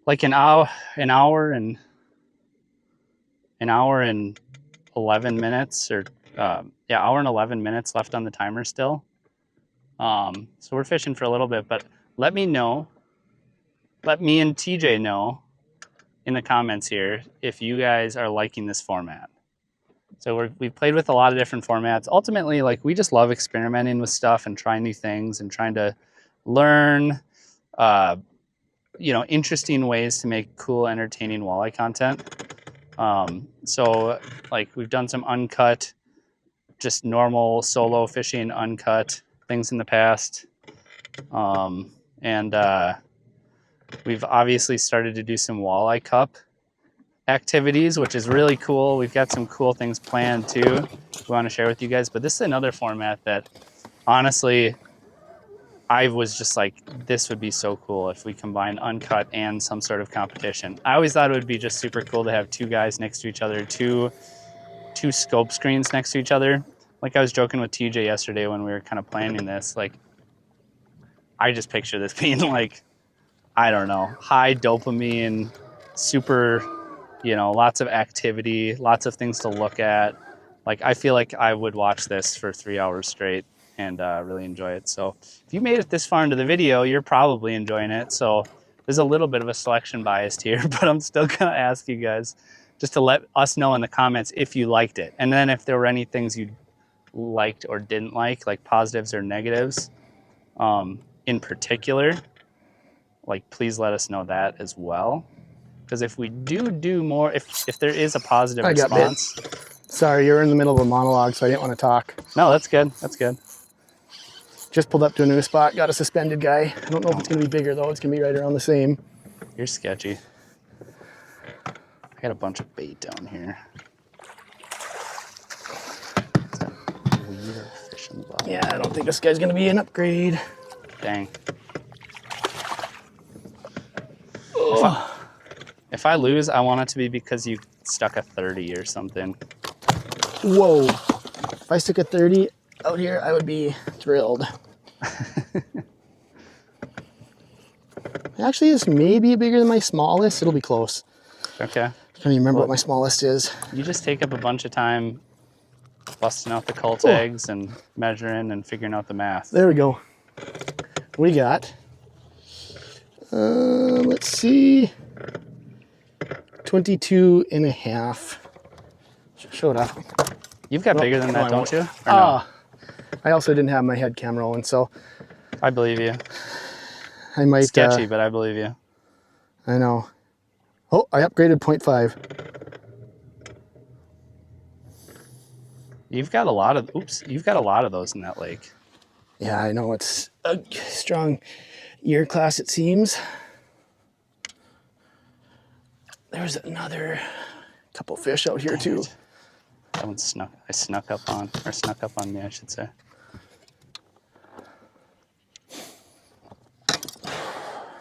like an hour and 11 minutes or hour and 11 minutes left on the timer still. So we're fishing for a little bit, but let me and TJ know in the comments here if you guys are liking this format. So we've played with a lot of different formats. Ultimately, like, we just love experimenting with stuff and trying new things and trying to learn, interesting ways to make cool, entertaining walleye content. So like we've done some uncut, just normal solo fishing, uncut things in the past. We've obviously started to do some walleye cup activities, which is really cool. We've got some cool things planned too we want to share with you guys, but this is another format that honestly I was just like, this would be so cool if we combine uncut and some sort of competition. I always thought it would be just super cool to have two guys next to each other, two scope screens next to each other. Like I was joking with TJ yesterday when we were kind of planning this, like I just picture this being like, I don't know, high dopamine, super, lots of activity, lots of things to look at. Like I feel like I would watch this for 3 hours straight and really enjoy it. So if you made it this far into the video, you're probably enjoying it. So there's a little bit of a selection bias here, but I'm still gonna ask you guys just to let us know in the comments if you liked it. And then if there were any things you liked or didn't like positives or negatives in particular, like please let us know that as well. Because if we do more, if there is a positive response. Sorry, you're in the middle of a monologue, so I didn't want to talk. No, that's good. That's good. Just pulled up to a new spot, got a suspended guy. I don't know if it's gonna be bigger though. It's gonna be right around the same. You're sketchy. I got a bunch of bait down here. Yeah, I don't think this guy's gonna be an upgrade. Dang. If I lose, I want it to be because you stuck a 30 or something. Whoa. If I stuck a 30 out here, I would be thrilled. Actually, this may be bigger than my smallest. It'll be close. Okay. I don't even remember what my smallest is. You just take up a bunch of time busting out the cull tags and measuring and figuring out the math. There we go. What do you got? Let's see. 22 and a half. Show it off. You've got bigger than that, don't you? Or no? I also didn't have my head camera on, so I believe you. I might sketchy, but I believe you. I know. Oh, I upgraded 0.5. You've got a lot of you've got a lot of those in that lake. Yeah, I know it's a strong year class, it seems. There's another couple fish out here too. That one snuck up on me, I should say. He's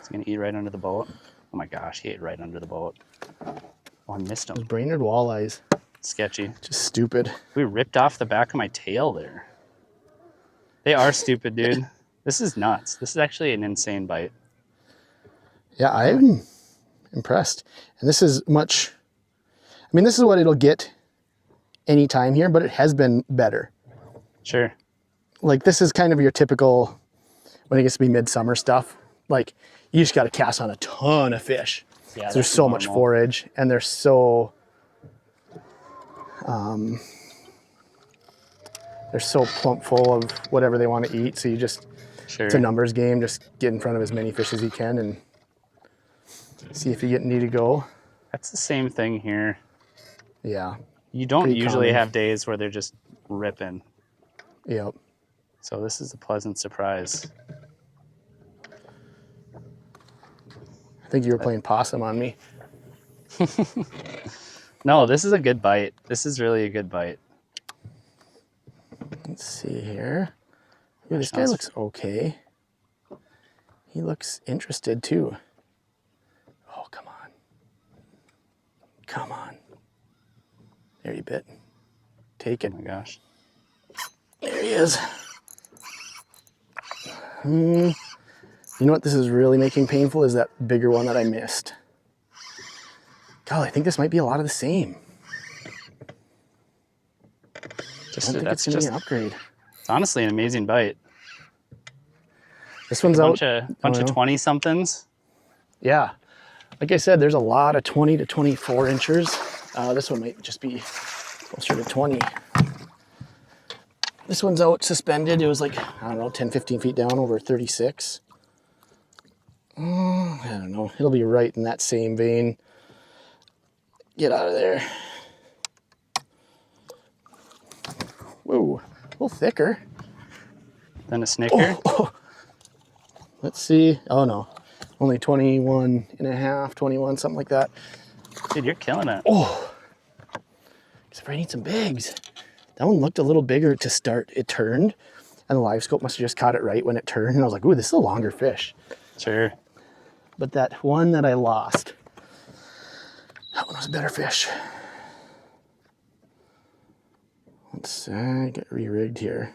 gonna eat right under the boat. Oh my gosh, he ate right under the boat. Oh, I missed him. Those Brainerd walleyes. Sketchy. Just stupid. We ripped off the back of my tail there. They are stupid, dude. This is nuts. This is actually an insane bite. Yeah, I'm impressed. And this is much, I mean, this is what it'll get any time here, but it has been better. Sure. Like this is kind of your typical, when it gets to be midsummer stuff, like you just got to cast on a ton of fish. Yeah, there's so much forage and they're so, they're so plump full of whatever they want to eat. So you just, it's a numbers game. Just get in front of as many fish as you can and see if you get need to go. That's the same thing here. Yeah. You don't usually have days where they're just ripping. Yep. So this is a pleasant surprise. I think you were playing possum on me. No, this is a good bite. This is really a good bite. Let's see here. Ooh, this guy looks okay. He looks interested too. Oh, come on. Come on. There you bit. Take it. Oh my gosh. There he is. You know what this is really making painful is that bigger one that I missed. God, I think this might be a lot of the same. I don't think it's going to be an upgrade. It's honestly an amazing bite. This one's bunch of 20-somethings. Yeah. Like I said, there's a lot of 20 to 24 inchers. This one might just be closer to 20. This one's out suspended. It was like, I don't know, 10, 15 feet down over 36. I don't know. It'll be right in that same vein. Get out of there. Whoa, a little thicker. Than a snicker? Oh. Let's see. Oh no, only 21 and a half, 21, something like that. Dude, you're killing it. Oh, except for I need some bigs. That one looked a little bigger to start. It turned, and the live scope must have just caught it right when it turned. And I was like, ooh, this is a longer fish. Sure. But that one that I lost, that one was a better fish. Let's get re-rigged here.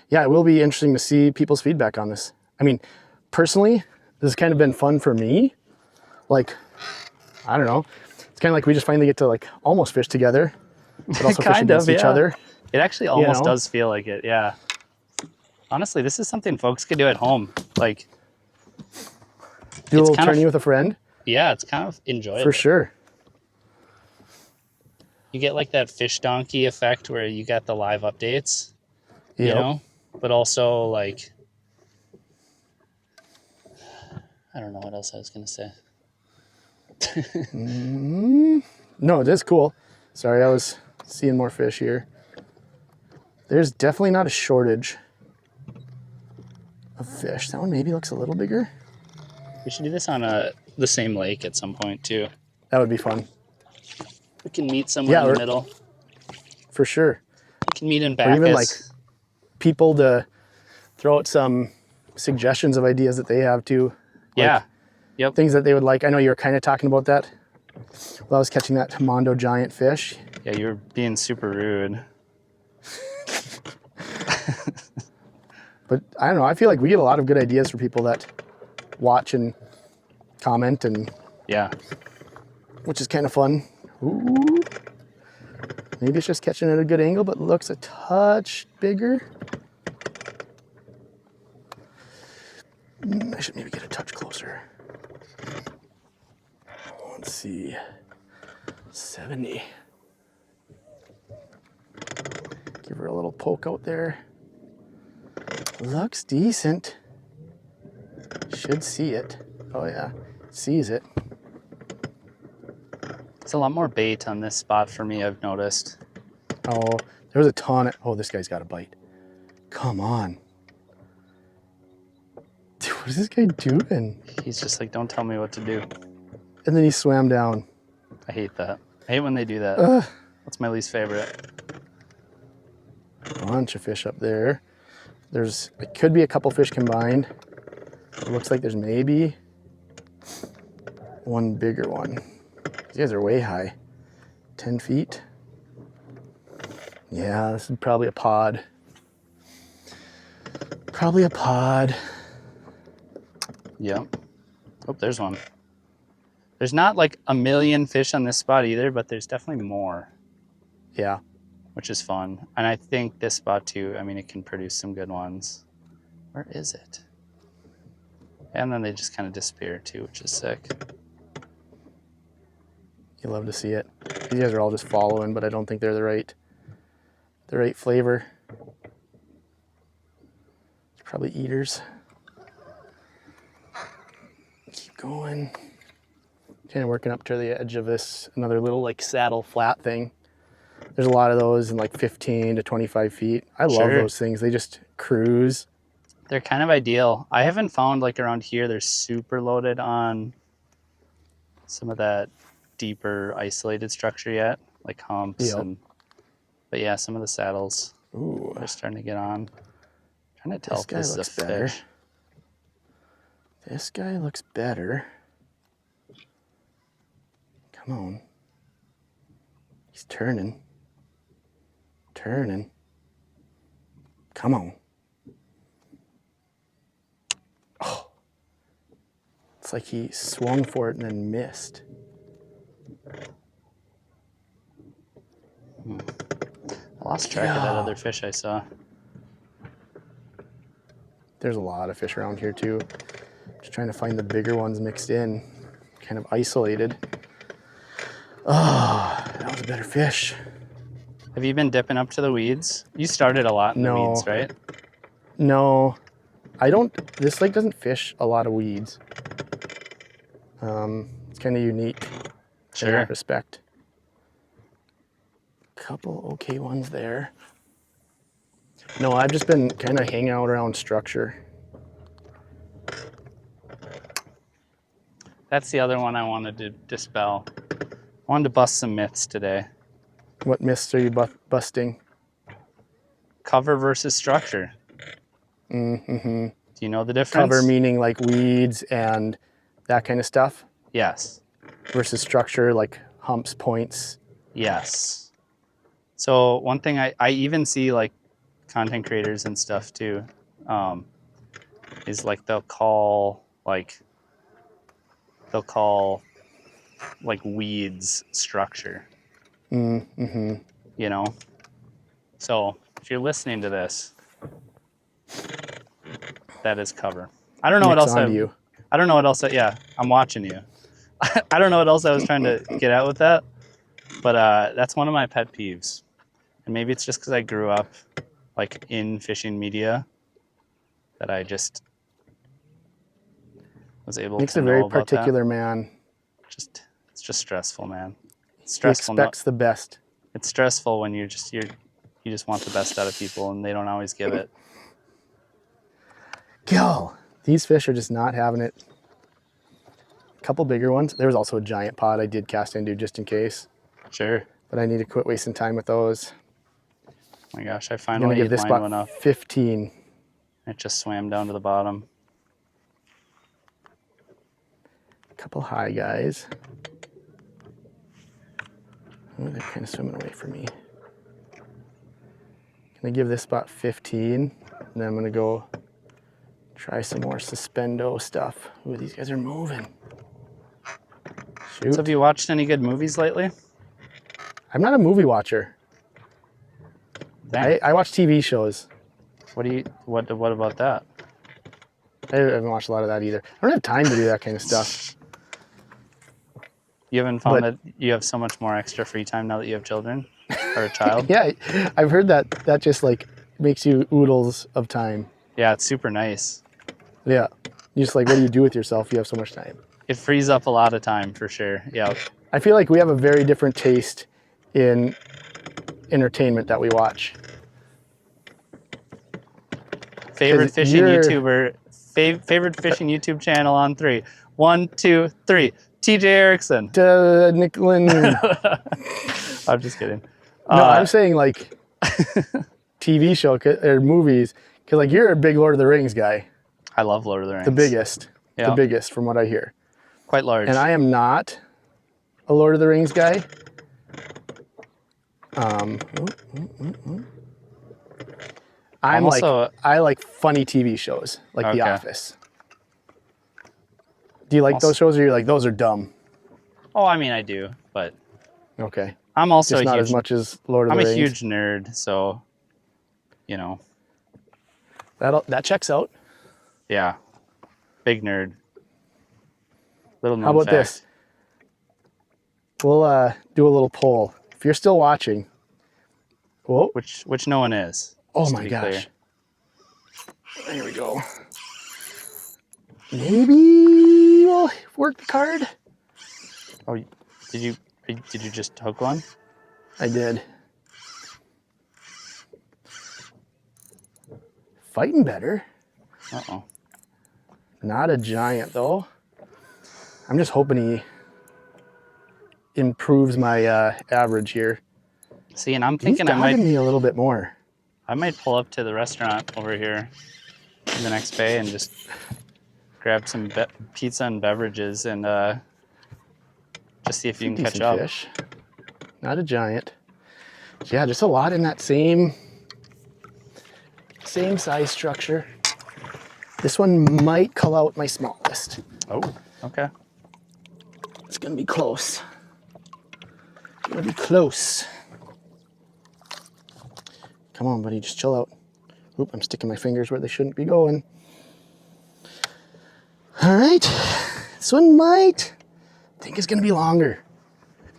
Yeah, it will be interesting to see people's feedback on this. I mean, personally, this has kind of been fun for me. Like, I don't know. It's kind of like we just finally get to like almost fish together, but also fish against each other. It actually almost does feel like it, yeah. Honestly, this is something folks could do at home. Like, Do a It's little kind of- tourney with a friend? Yeah, it's kind of enjoyable. For sure. You get like that fish donkey effect where you get the live updates, you Yep. know, but also like, I don't know what else I was going to say. No, it is cool. Sorry, I was seeing more fish here. There's definitely not a shortage of fish. That one maybe looks a little bigger. We should do this on the same lake at some point too. That would be fun. We can meet somewhere in the middle. For sure. We can meet in Or Bacchus. even like people to throw out some suggestions of ideas that they have too. Yeah. Yep. Things that they would like. I know you were kind of talking about that while I was catching that Mondo giant fish. Yeah, you were being super rude. But I don't know. I feel like we get a lot of good ideas for people that watch and comment, and Yeah. which is kind of fun. Ooh. Maybe it's just catching at a good angle, but looks a touch bigger. I should maybe get a touch closer. Let's see. 70. Give her a little poke out there. Looks decent. Should see it. Oh yeah, sees it. It's a lot more bait on this spot for me, I've noticed. Oh, there's a ton. Oh, this guy's got a bite. Come on. Dude, what is this guy doing? He's just like, don't tell me what to do. And then he swam down. I hate that. I hate when they do that. Ugh. That's my least favorite. Bunch of fish up there. It could be a couple fish combined. It looks like there's maybe one bigger one. These guys are way high. 10 feet. Yeah, this is probably a pod. Probably a pod. Yep. Oh, there's one. There's not like a million fish on this spot either, but there's definitely more, Yeah. which is fun. And I think this spot too, I mean, it can produce some good ones. Where is it? And then they just kind of disappear too, which is sick. You love to see it. These guys are all just following, but I don't think they're the right flavor. It's probably eaters. Keep going. Kind of working up to the edge of this, another little like saddle flat thing. There's a lot of those in like 15 to 25 feet. I love Sure. those things. They just cruise. They're kind of ideal. I haven't found like around here they're super loaded on some of that deeper isolated structure yet, like humps. Yep. But yeah, some of the saddles Ooh, are starting to get on. Trying to tell this if guy this is a looks better. fish. This guy looks better. Come on. He's turning. Turning. Come on. Oh. It's like he swung for it and then missed. I lost track of that other fish I saw. There's a lot of fish around here too. Just trying to find the bigger ones mixed in, kind of isolated. Oh, that was a better fish. Have you been dipping up to the weeds? You started a lot in the No. weeds, right? No, I don't. This lake doesn't fish a lot of weeds. It's kind of unique in Sure. that respect. Couple okay ones there. No, I've just been kind of hanging out around structure. That's the other one I wanted to dispel. I wanted to bust some myths today. What myths are you busting? Cover versus structure. Mm-hmm. Do you know the difference? Cover meaning like weeds and that kind of stuff Yes. versus structure like humps, points. Yes. So one thing I even see like content creators and stuff too, is like they'll call weeds structure. Mm-hmm. You know? So if you're listening to this, that is cover. I don't know what else You. I don't know what else. Yeah, I'm watching you. I don't know what else I was trying to get at with that, but that's one of my pet peeves. And maybe it's just because I grew up like in fishing media that I just was able Makes to a know very about particular that. man. It's just stressful, man. It's He stressful. expects the best. It's stressful when you just want the best out of people and they don't always give it. Go. These fish are just not having it. A couple bigger ones. There was also a giant pod I did cast into just in case. Sure. But I need to quit wasting time with those. Oh my gosh, I I'm finally gonna give this lined one spot up. 15. It just swam down to the bottom. Couple high guys. Oh, they're kind of swimming away from me. Gonna give this spot 15, and then I'm gonna go try some more suspendo stuff. Ooh, these guys are moving. Shoot. So have you watched any good movies lately? I'm not a movie watcher. Dang. I watch TV shows. What about that? I haven't watched a lot of that either. I don't have time to do that kind of stuff. You haven't found that you have so much more extra free time now that you have children or a child? Yeah, I've heard that just like makes you oodles of time. Yeah, it's super nice. Yeah. You just like, what do you do with yourself? You have so much time. It frees up a lot of time for sure. Yeah. I feel like we have a very different taste in entertainment that we watch. Favorite fishing YouTuber, favorite fishing YouTube channel on 3. 1, 2, 3. TJ Erickson. Nick Lindner. I'm just kidding. No, I'm saying like TV show or movies, because like you're a big Lord of the Rings guy. I love Lord of the Rings. The biggest. Yeah. The biggest from what I hear. Quite large. And I am not a Lord of the Rings guy. I like funny TV shows, like The Office. Do you like those shows, or you're like, those are dumb? Oh, I mean, I do, but okay. I'm also just not as much as Lord of the Rings. I'm a huge nerd, so you know. That checks out. Yeah, big nerd. Little known How about fact. this? We'll do a little poll. If you're still watching, whoa, which no one is. Oh my gosh! Clear. Here we go. Maybe we'll work the card. Oh, did you just hook one? I did. Fighting better. Uh-oh. Not a giant though. I'm just hoping he improves my average here. See, and I'm thinking He's dogging me a little bit more. I might pull up to the restaurant over here in the next bay and just grab some pizza and beverages and just see if you can catch up. Fish. Not a giant. Yeah, just a lot in that same size structure. This one might cull out my smallest. Oh, okay. It's gonna be close. Gonna be close. Come on, buddy, just chill out. Oop, I'm sticking my fingers where they shouldn't be going. All right, this one might. I think it's gonna be longer.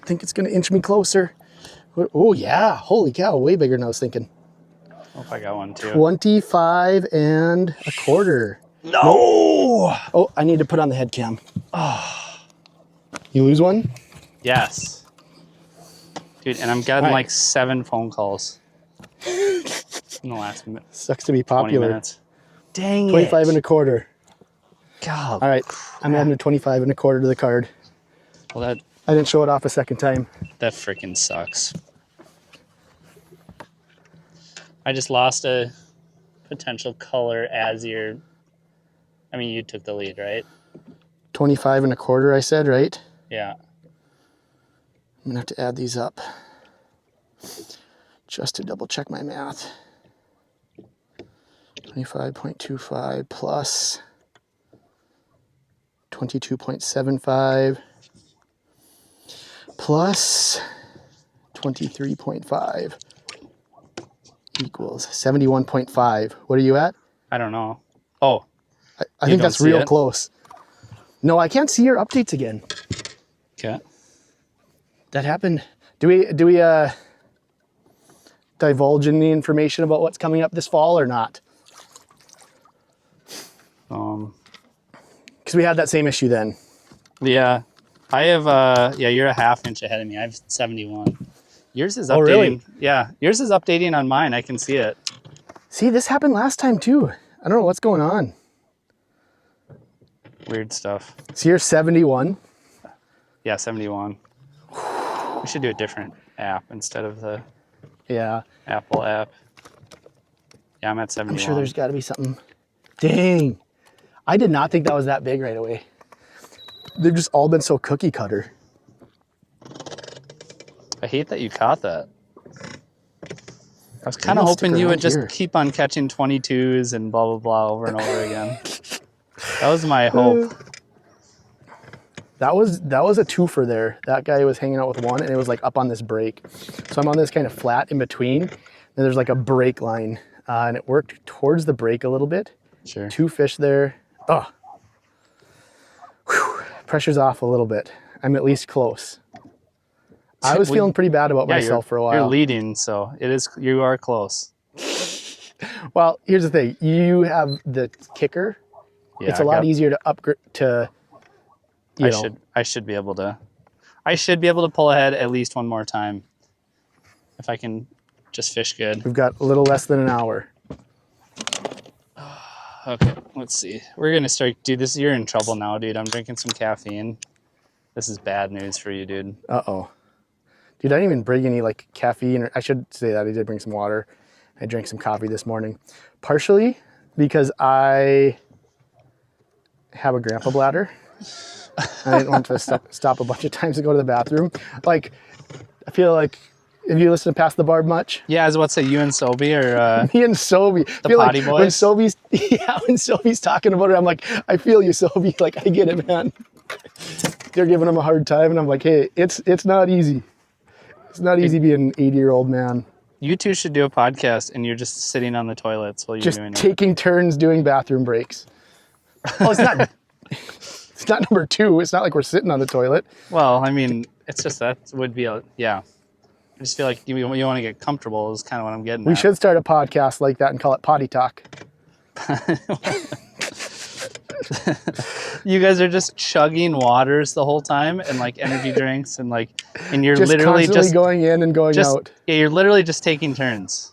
I think it's gonna inch me closer. Oh yeah, holy cow, way bigger than I was thinking. Oh, if I got one too. 25 and a quarter. No! Oh, I need to put on the head cam. Oh. You lose one? Yes. Dude, and I'm getting like 7 phone calls in the last minute. Sucks to be popular. 20 minutes. Dang it. 25 and a quarter. God. All right, I'm adding a 25 and a quarter to the card. Well, I didn't show it off a second time. that freaking sucks. I just lost a potential color as your... I mean, you took the lead, right? 25 and a quarter, I said, right? Yeah. I'm gonna have to add these up just to double check my math. 25.25 plus 22.75 plus 23.5 equals 71.5. What are you at? I don't know. Oh. I think that's real close. No, I can't see your updates again. Okay. That happened. Do we divulge any information about what's coming up this fall or not? Because we had that same issue then. Yeah. I have, you're a half inch ahead of me. I have 71. Yours is updating. Oh, really? Yeah. Yours is updating on mine. I can see it. See, this happened last time too. I don't know what's going on. Weird stuff. So you're 71? Yeah, 71. We should do a different app instead of the Apple app. Yeah, I'm at 71. I'm sure there's got to be something. Dang. I did not think that was that big right away. They've just all been so cookie cutter. I hate that you caught that. I was kind of hoping you would just keep on catching 22s and blah, blah, blah over and over again. That was my hope. That was a twofer there. That guy was hanging out with one, and it was like up on this break. So I'm on this kind of flat in between, and there's like a break line, and it worked towards the break a little bit. Sure. 2 fish there. Oh, whew. Pressure's off a little bit. I'm at least close. I was feeling pretty bad about myself for a while. You're leading, so you are close. Well, here's the thing. You have the kicker. Yeah, it's a lot easier to upgrade to. I should be able to pull ahead at least one more time if I can just fish good. We've got a little less than an hour. Okay, let's see. We're gonna start, dude. You're in trouble now, dude. I'm drinking some caffeine. This is bad news for you, dude. Uh-oh. Dude, I didn't even bring any like caffeine, or I should say that I did bring some water. I drank some coffee this morning, partially because I have a grandpa bladder. I didn't want to stop a bunch of times to go to the bathroom. Like, I feel like, have you listened to Pass the Barb much? Yeah, I was about to say you and Sobe or me and Sobe. The potty boys. When Sobe's talking about it, I'm like, I feel you, Sobe. Like, I get it, man. They're giving him a hard time, and I'm like, hey, it's not easy. It's not easy being an 80-year-old man. You two should do a podcast, and you're just sitting on the toilets while you're doing it. Just taking turns doing bathroom breaks. Oh, it's not. It's not number 2. It's not like we're sitting on the toilet. Well, I mean, it's just that would be yeah. I just feel like you want to get comfortable is kind of what I'm getting at. We should start a podcast like that and call it Potty Talk. You guys are just chugging waters the whole time and like energy drinks and you're just literally just going in and going out. Yeah, you're literally just taking turns.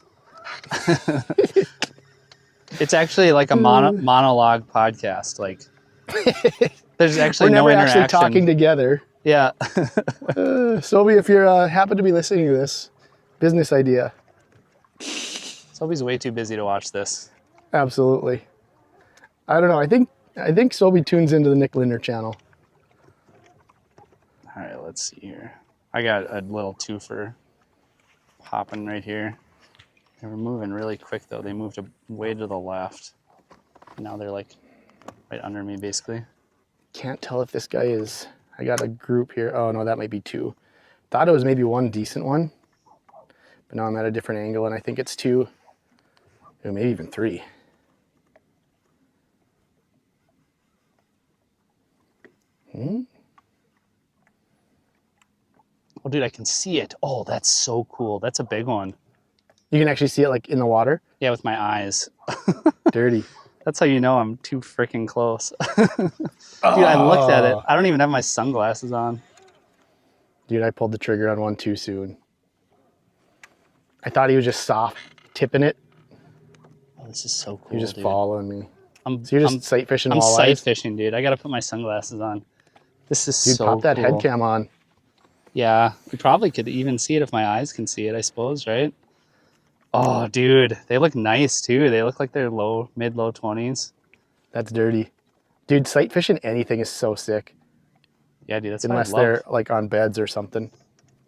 It's actually like a monologue podcast. Like there's actually no interaction. We're never actually talking together. Yeah. Sobe, if you're happen to be listening to this, business idea. Sobe's way too busy to watch this. Absolutely. I don't know. I think Sobe tunes into the Nick Lindner channel. All right, let's see here. I got a little twofer popping right here. They were moving really quick though. They moved way to the left. Now they're like right under me basically. Can't tell if this guy is. I got a group here. Oh no, that might be 2. Thought it was maybe one decent one, but now I'm at a different angle, and I think it's 2. Or maybe even 3. Oh, dude, I can see it. Oh, that's so cool. That's a big one. You can actually see it like in the water? Yeah, with my eyes. Dirty. That's how you know I'm too freaking close. Dude, I looked at it. I don't even have my sunglasses on. Dude, I pulled the trigger on one too soon. I thought he was just soft tipping it. Oh, this is so cool, You're just dude. Following me. So you're just sight fishing walleyes? I'm sight fishing, dude. I got to put my sunglasses on. This is dude, so pop that cool. head cam on. Yeah, we probably could even see it if my eyes can see it, I suppose, right? Oh, dude, they look nice too. They look like they're mid-low 20s. That's dirty. Dude, sight fishing anything is so sick. Yeah, dude, that's unless they're like on beds or something.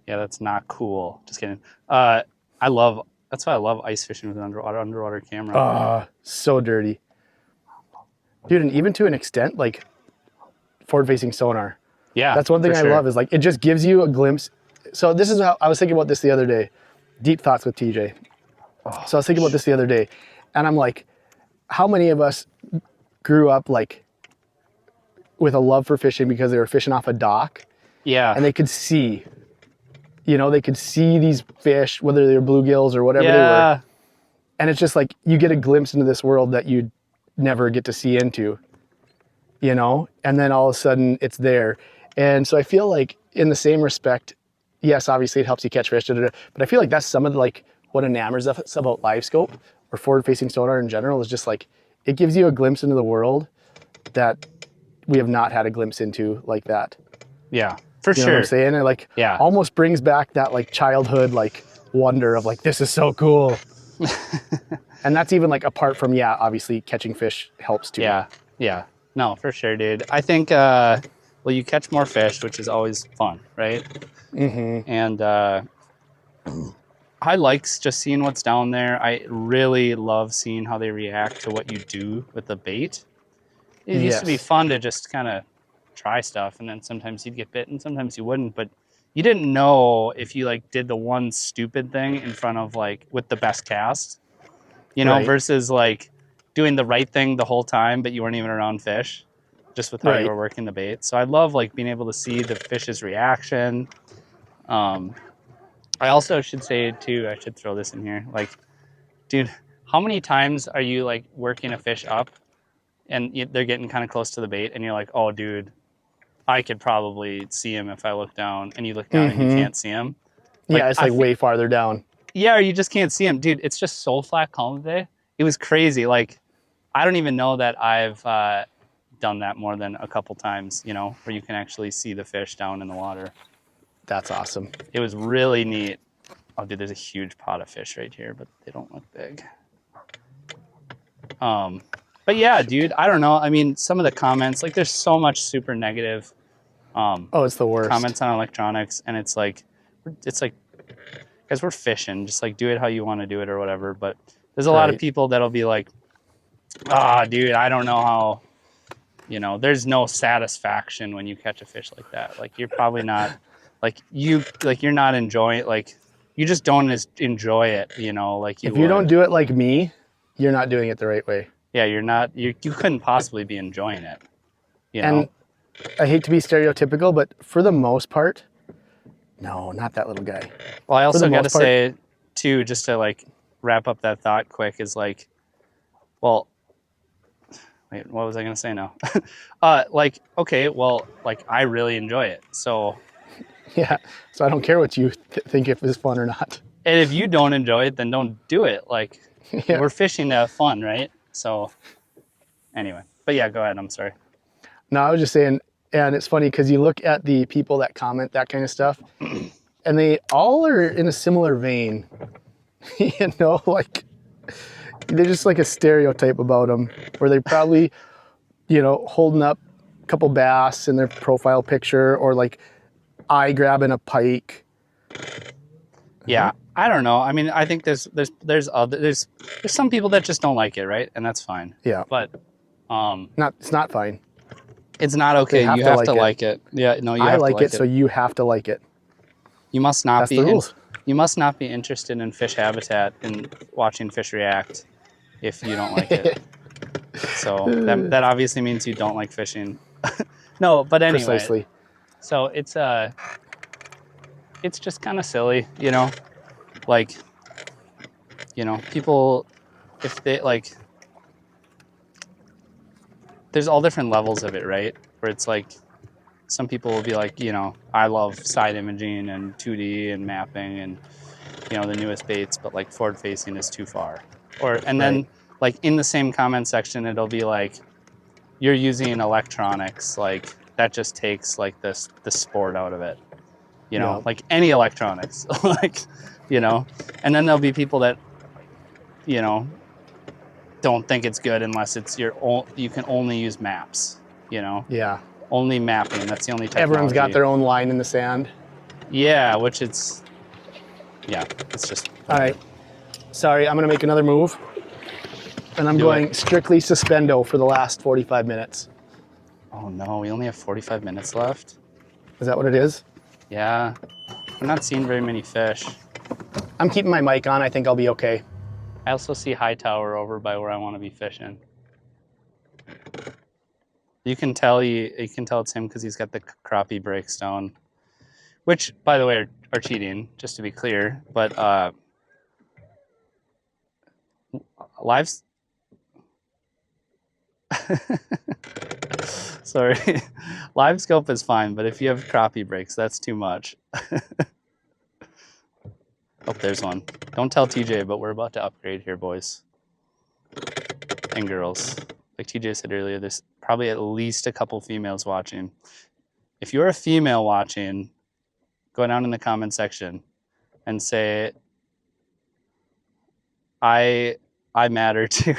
Yeah, that's not cool. Just kidding. That's why I love ice fishing with an underwater camera. So dirty. Dude, and even to an extent, like forward-facing sonar. Yeah, that's one thing I love is like it just gives you a glimpse. So this is how I was thinking about this the other day. Deep thoughts with TJ. So I was thinking about this the other day, and I'm like, how many of us grew up like with a love for fishing because they were fishing off a dock Yeah. and they could see, they could see these fish, whether they were bluegills or whatever they were. Yeah. And it's just like you get a glimpse into this world that you'd never get to see into, and then all of a sudden it's there. And so I feel like in the same respect, yes, obviously it helps you catch fish, but I feel like that's some of like what enamors us about live scope or forward facing sonar in general is just like, it gives you a glimpse into the world that we have not had a glimpse into like that. Yeah, for You know sure. what I'm saying? It like almost brings back that like childhood like wonder of like, this is so cool. And that's even like apart from, obviously catching fish helps too. Yeah. No, for sure, dude. I think, you catch more fish, which is always fun, right? Mm-hmm. And I like just seeing what's down there. I really love seeing how they react to what you do with the bait. It used to be fun to just kind of try stuff, and then sometimes you'd get bit and sometimes you wouldn't, but you didn't know if you like did the one stupid thing in front of like with the best cast, Right. versus like doing the right thing the whole time, but you weren't even around fish, just with how you were working the bait. So I love like being able to see the fish's reaction. I also should say too, I should throw this in here. Like, dude, how many times are you like working a fish up and they're getting kind of close to the bait and you're like, oh dude, I could probably see him if I look down, and you look down and you can't see him. Like, it's like way farther down. Yeah, or you just can't see him. Dude, it's just so flat calm today. It was crazy. Like, I don't even know that I've done that more than a couple times, where you can actually see the fish down in the water. That's awesome. It was really neat. Oh, dude, there's a huge pot of fish right here, but they don't look big. But yeah, dude, I don't know. I mean, some of the comments, like there's so much super negative it's the worst. comments on electronics, and it's like, guys, we're fishing. Just like do it how you want to do it or whatever. But there's a lot of people that'll be like, dude, I don't know how, there's no satisfaction when you catch a fish like that. Like you're probably not, you're not enjoying, like you just don't enjoy it, like you If you don't do it like me, you're not doing it the right way. Yeah, you're not, you couldn't possibly be enjoying it, And I hate to be stereotypical, but for the most part, no, not that little guy. Well, I also got to say, too, just to like wrap up that thought quick, is like, well, wait, what was I going to say now? Okay, well, like I really enjoy it. So, yeah, so I don't care what you think if it's fun or not. And if you don't enjoy it, then don't do it. Like, we're fishing to have fun, right? So, anyway, but yeah, go ahead. I'm sorry. No, I was just saying, and it's funny because you look at the people that comment that kind of stuff, and they all are in a similar vein. Like they're just like a stereotype about them, where they probably, holding up a couple bass in their profile picture, or like eye grabbing a pike. Yeah, I don't know. I mean, I think there's some people that just don't like it, right? And that's fine. Yeah, but it's not fine. It's not okay. You have to like it. Yeah, no, you have to like it. So you have to like it. You must not be. That's the rules. You must not be interested in fish habitat and watching fish react if you don't like it. So that obviously means you don't like fishing. No, but anyway. Precisely. So it's just kind of silly, like, people, if they like, there's all different levels of it, right? Where it's like, some people will be like, I love side imaging and 2D and mapping and, the newest baits, but like forward facing is too far. Then like in the same comment section, it'll be like, you're using electronics, like that just takes like the sport out of it, like any electronics, like, and then there'll be people that, don't think it's good unless it's you can only use maps, Yeah. Only mapping. That's the only technology. Everyone's got their own line in the sand. Yeah, it's just. All right. Sorry, I'm going to make another move. And I'm going strictly suspendo for the last 45 minutes. Oh no, we only have 45 minutes left. Is that what it is? Yeah. I'm not seeing very many fish. I'm keeping my mic on. I think I'll be okay. I also see high tower over by where I want to be fishing. You can tell it's him because he's got the crappie breakstone, which, by the way, are cheating, just to be clear. But lives. Sorry, live scope is fine, but if you have crappie breaks, that's too much. Oh, there's one. Don't tell TJ, but we're about to upgrade here, boys and girls. Like TJ said earlier, there's probably at least a couple females watching. If you're a female watching, go down in the comment section and say, I matter too.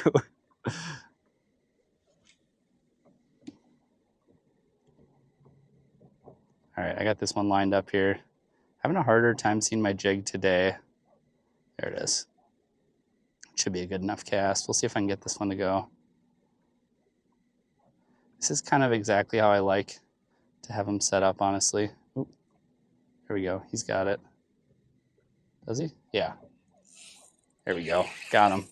All right, I got this one lined up here. Having a harder time seeing my jig today. There it is. Should be a good enough cast. We'll see if I can get this one to go. This is kind of exactly how I like to have him set up, honestly. Oop. Here we go. He's got it. Does he? Yeah. There we go. Got him.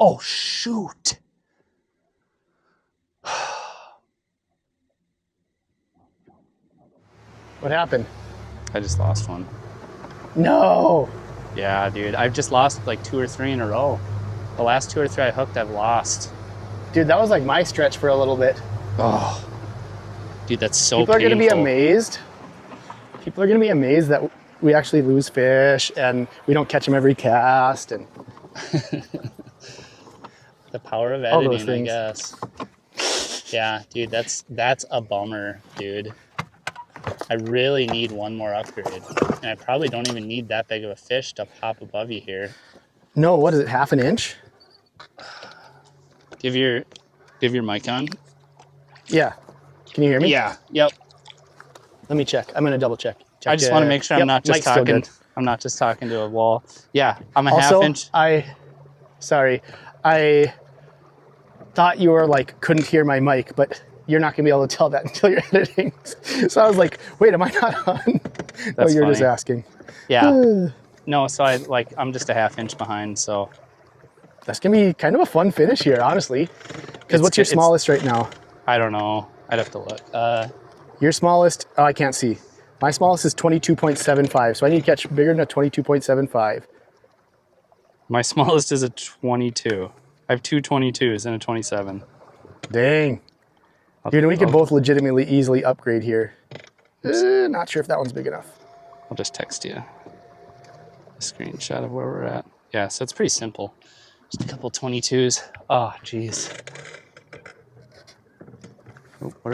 Oh, shoot. What happened? I just lost one. No. Yeah, dude. I've just lost like 2 or 3 in a row. The last 2 or 3 I hooked, I've lost. Dude, that was like my stretch for a little bit. Oh, dude, that's so People are painful. going to be amazed. People are going to be amazed that we actually lose fish and we don't catch them every cast. And the power of all those editing, I things. guess. Yeah, dude, that's a bummer, dude. I really need one more upgrade. And I probably don't even need that big of a fish to pop above you here. No, what is it, half an inch? Give your mic on. Yeah. Can you hear me? Yeah. Yep. Let me check. I'm going to double check. I just want to make sure I'm not just talking. I'm not just talking to a wall. Yeah, I'm a half inch. Sorry, I thought you were like, couldn't hear my mic, but you're not going to be able to tell that until you're editing. So I was like, wait, am I not on? That's you're funny. just asking. Yeah. No, so I'm just a half inch behind, so. That's going to be kind of a fun finish here, honestly. Because what's your smallest right now? I don't know. I'd have to look. Your smallest, oh, I can't see. My smallest is 22.75, so I need to catch bigger than a 22.75. My smallest is a 22. I have 2 22s and a 27. Dang. Dude, we could both legitimately easily upgrade here. Not sure if that one's big enough. I'll just text you a screenshot of where we're at. Yeah, so it's pretty simple. Just a couple 22s. Oh, jeez.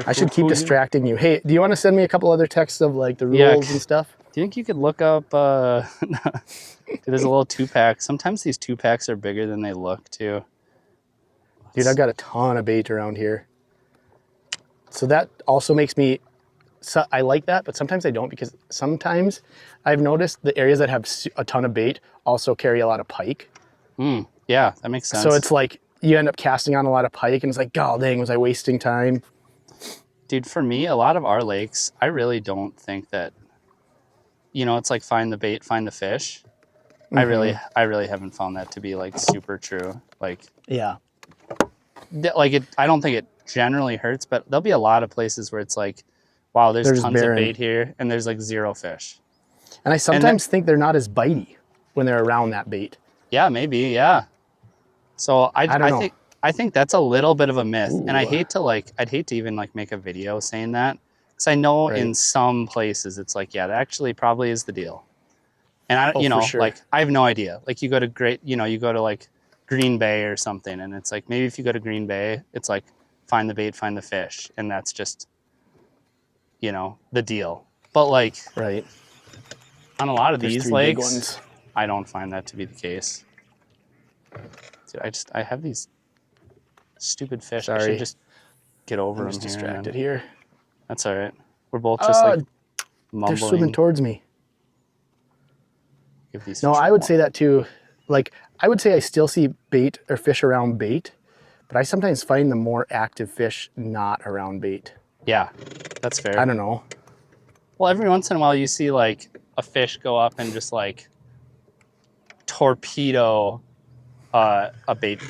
I should keep distracting you. Hey, do you want to send me a couple other texts of like the rules and stuff? Do you think you could look up, there's a little 2-pack. Sometimes these 2-packs are bigger than they look too. Dude, I've got a ton of bait around here. So that also makes me, I like that, but sometimes I don't, because sometimes I've noticed the areas that have a ton of bait also carry a lot of pike. Yeah, that makes sense. So it's like you end up casting on a lot of pike and it's like, god dang, was I wasting time? Dude, for me, a lot of our lakes, I really don't think that, it's like find the bait, find the fish. I really haven't found that to be like super true. Like, yeah, I don't think it generally hurts, but there'll be a lot of places where it's like, wow, there's tons of bait here and there's like 0 fish. And I sometimes think they're not as bitey when they're around that bait. Yeah, maybe. Yeah. So I think that's a little bit of a myth. Ooh. And I'd hate to even like make a video saying that, because I know in some places it's like, yeah, that actually probably is the deal. And like, I have no idea. Like you go to you go to like Green Bay or something, and it's like, maybe if you go to Green Bay, it's like, find the bait, find the fish. And that's just, the deal. But like, on a lot of these lakes, I don't find that to be the case. Dude, I have these stupid fish. Sorry. I should just get over them. I'm just distracted here. That's all right. We're both just like mumbling. They're swimming towards me. Give these No, I would say that too. Like, I would say I still see bait or fish around bait, but I sometimes find the more active fish not around bait. Yeah, that's fair. I don't know. Well, every once in a while you see like a fish go up and just like torpedo a bait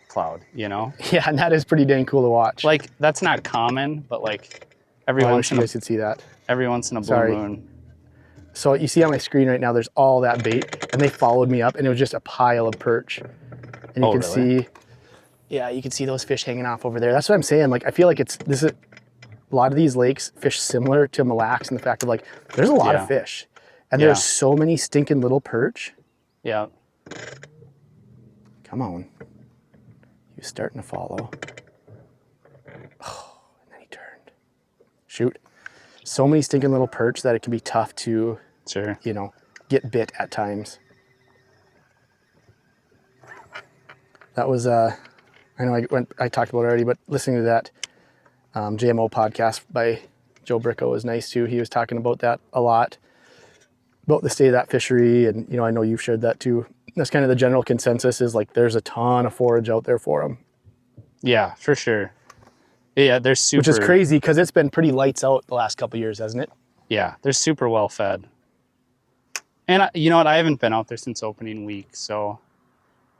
cloud, you know? Yeah, and that is pretty dang cool to watch. Like, that's not common, but like every I once wish in you a guys could see that. every once in a blue Sorry. moon. So you see on my screen right now, there's all that bait, and they followed me up, and it was just a pile of perch. And you can really? see, yeah, you can see those fish hanging off over there. That's what I'm saying. Like, I feel like this is a lot of these lakes fish similar to Mille Lacs in the fact of like, there's a lot of fish, and there's so many stinking little perch. Yeah. Come on. He was starting to follow. Oh, and then he turned. Shoot. So many stinking little perch that it can be tough to, Sure. you know, get bit at times. That was, I know I talked about it already, but listening to that JMO podcast by Joe Bricko was nice too. He was talking about that a lot, about the state of that fishery. And, you know, I know you've shared that too. That's kind of the general consensus is like, there's a ton of forage out there for them. Yeah, for sure. Yeah, they're super. Which is crazy because it's been pretty lights out the last couple of years, hasn't it? Yeah, they're super well fed. And you know what? I haven't been out there since opening week. So,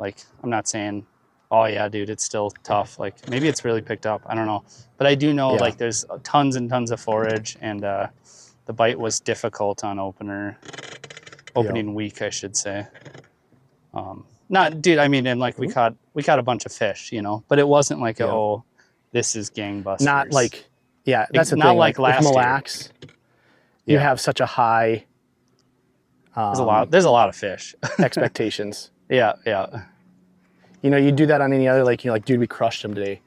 like, I'm not saying, oh, yeah, dude, it's still tough. Like, maybe it's really picked up. I don't know. But I do know, like, there's tons and tons of forage. And the bite was difficult on opening week, I should say. Not, dude, I mean, and like, we caught a bunch of fish, you know. But it wasn't like, oh, this is gangbusters. Not like, yeah, that's the not thing. like last Mille Lacs, you have such a high there's a lot of fish. expectations. Yeah. You know, you do that on any other lake, you're like, dude, we crushed them today.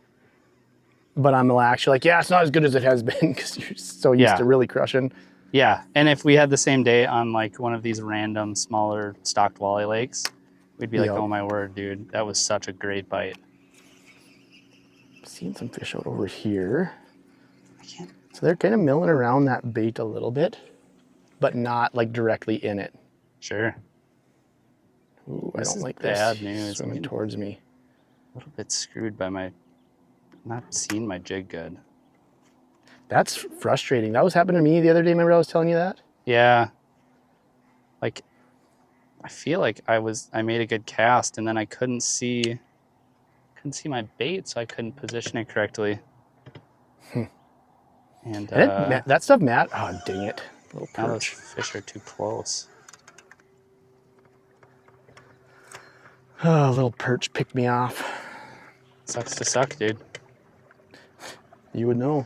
But on Mille Lacs, you're like, yeah, it's not as good as it has been because you're so used to really crushing. Yeah, and if we had the same day on like one of these random smaller stocked walleye lakes, we'd be like, oh my word, dude, that was such a great bite. Seeing some fish out over here. So they're kind of milling around that bait a little bit, but not like directly in it. Sure. Ooh, I don't like bad this. news. Swimming towards me. A little bit screwed by my not seeing my jig good. That's frustrating. That was happening to me the other day. Remember I was telling you that? Yeah. Like, I feel like I made a good cast and then I couldn't see my bait, so I couldn't position it correctly. And that stuff, Matt. Oh, dang it! Little perch. Now those fish are too close. Oh, little perch picked me off. Sucks to suck, dude. You would know.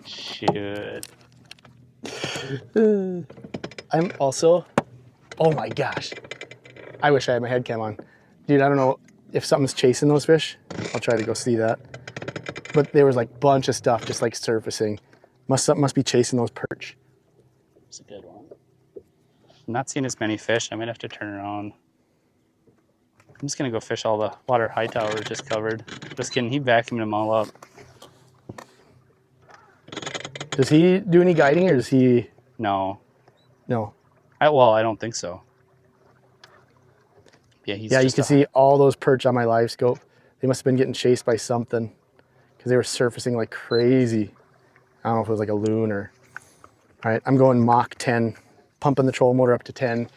Shoot. I'm also. Oh my gosh! I wish I had my head cam on, dude. I don't know if something's chasing those fish. I'll try to go see that. But there was like a bunch of stuff just like surfacing. Something must be chasing those perch. It's a good one. I'm not seeing as many fish. I might have to turn around. I'm just gonna go fish all the water high tower just covered. Just kidding, he vacuumed them all up. Does he do any guiding or does he? No. No. I don't think so. Yeah, you can see all those perch on my live scope. They must have been getting chased by something because they were surfacing like crazy. I don't know if it was like a loon or. All right, I'm going Mach 10, pumping the trolling motor up to 10.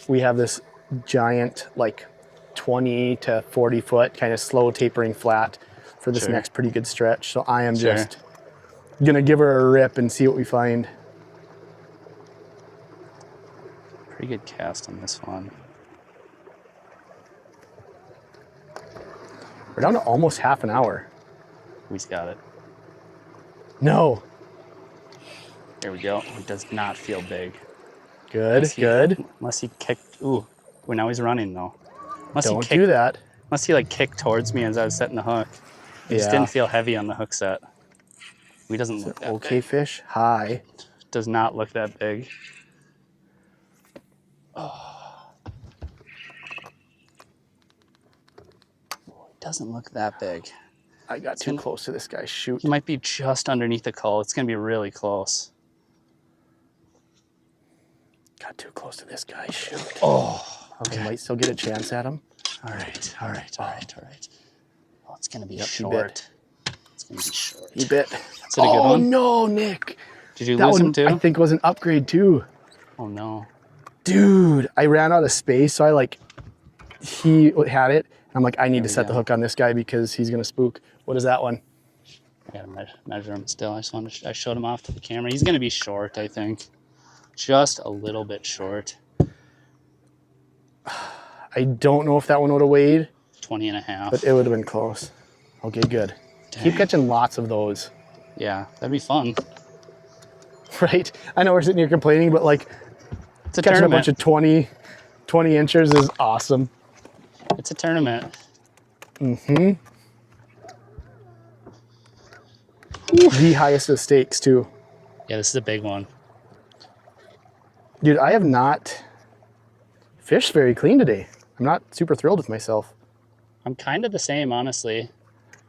We have this giant, like 20 to 40 foot kind of slow tapering flat for this next pretty good stretch. So I am just gonna give her a rip and see what we find. Pretty good cast on this one. We're down to almost half an hour. We've got it. No. There we go. He does not feel big. Good. Unless he kicked. Ooh, well, now he's running though. Don't do that. Unless he like kicked towards me as I was setting the hook. He just didn't feel heavy on the hook set. He doesn't look that okay big. Fish. Hi. Does not look that big. Oh. It doesn't look that big. I got too close to this guy. Shoot. He might be just underneath the cull. It's going to be really close. Got too close to this guy. Shoot. Oh, okay. I might still get a chance at him. All right. Oh, it's going to be short. It's going to be short. He bit. Is it a good one? Oh, no, Nick. Did you lose him too? I think was an upgrade too. Oh, no. Dude, I ran out of space, so I like he had it. I'm like, I need There to we set the go. hook on this guy because he's gonna spook. What is that one? I gotta measure him still. I just wanted to I showed him off to the camera. He's gonna be short, I think. Just a little bit short. I don't know if that one would have weighed, 20 and a half. but it would have been close. Okay, good. Dang. Keep catching lots of those. Yeah, that'd be fun. Right? I know we're sitting here complaining, but like It's a catching tournament. a bunch of 20 inchers is awesome. It's a tournament. Mm-hmm. The highest of stakes too. Yeah, this is a big one. Dude, I have not fished very clean today. I'm not super thrilled with myself. I'm kind of the same, honestly.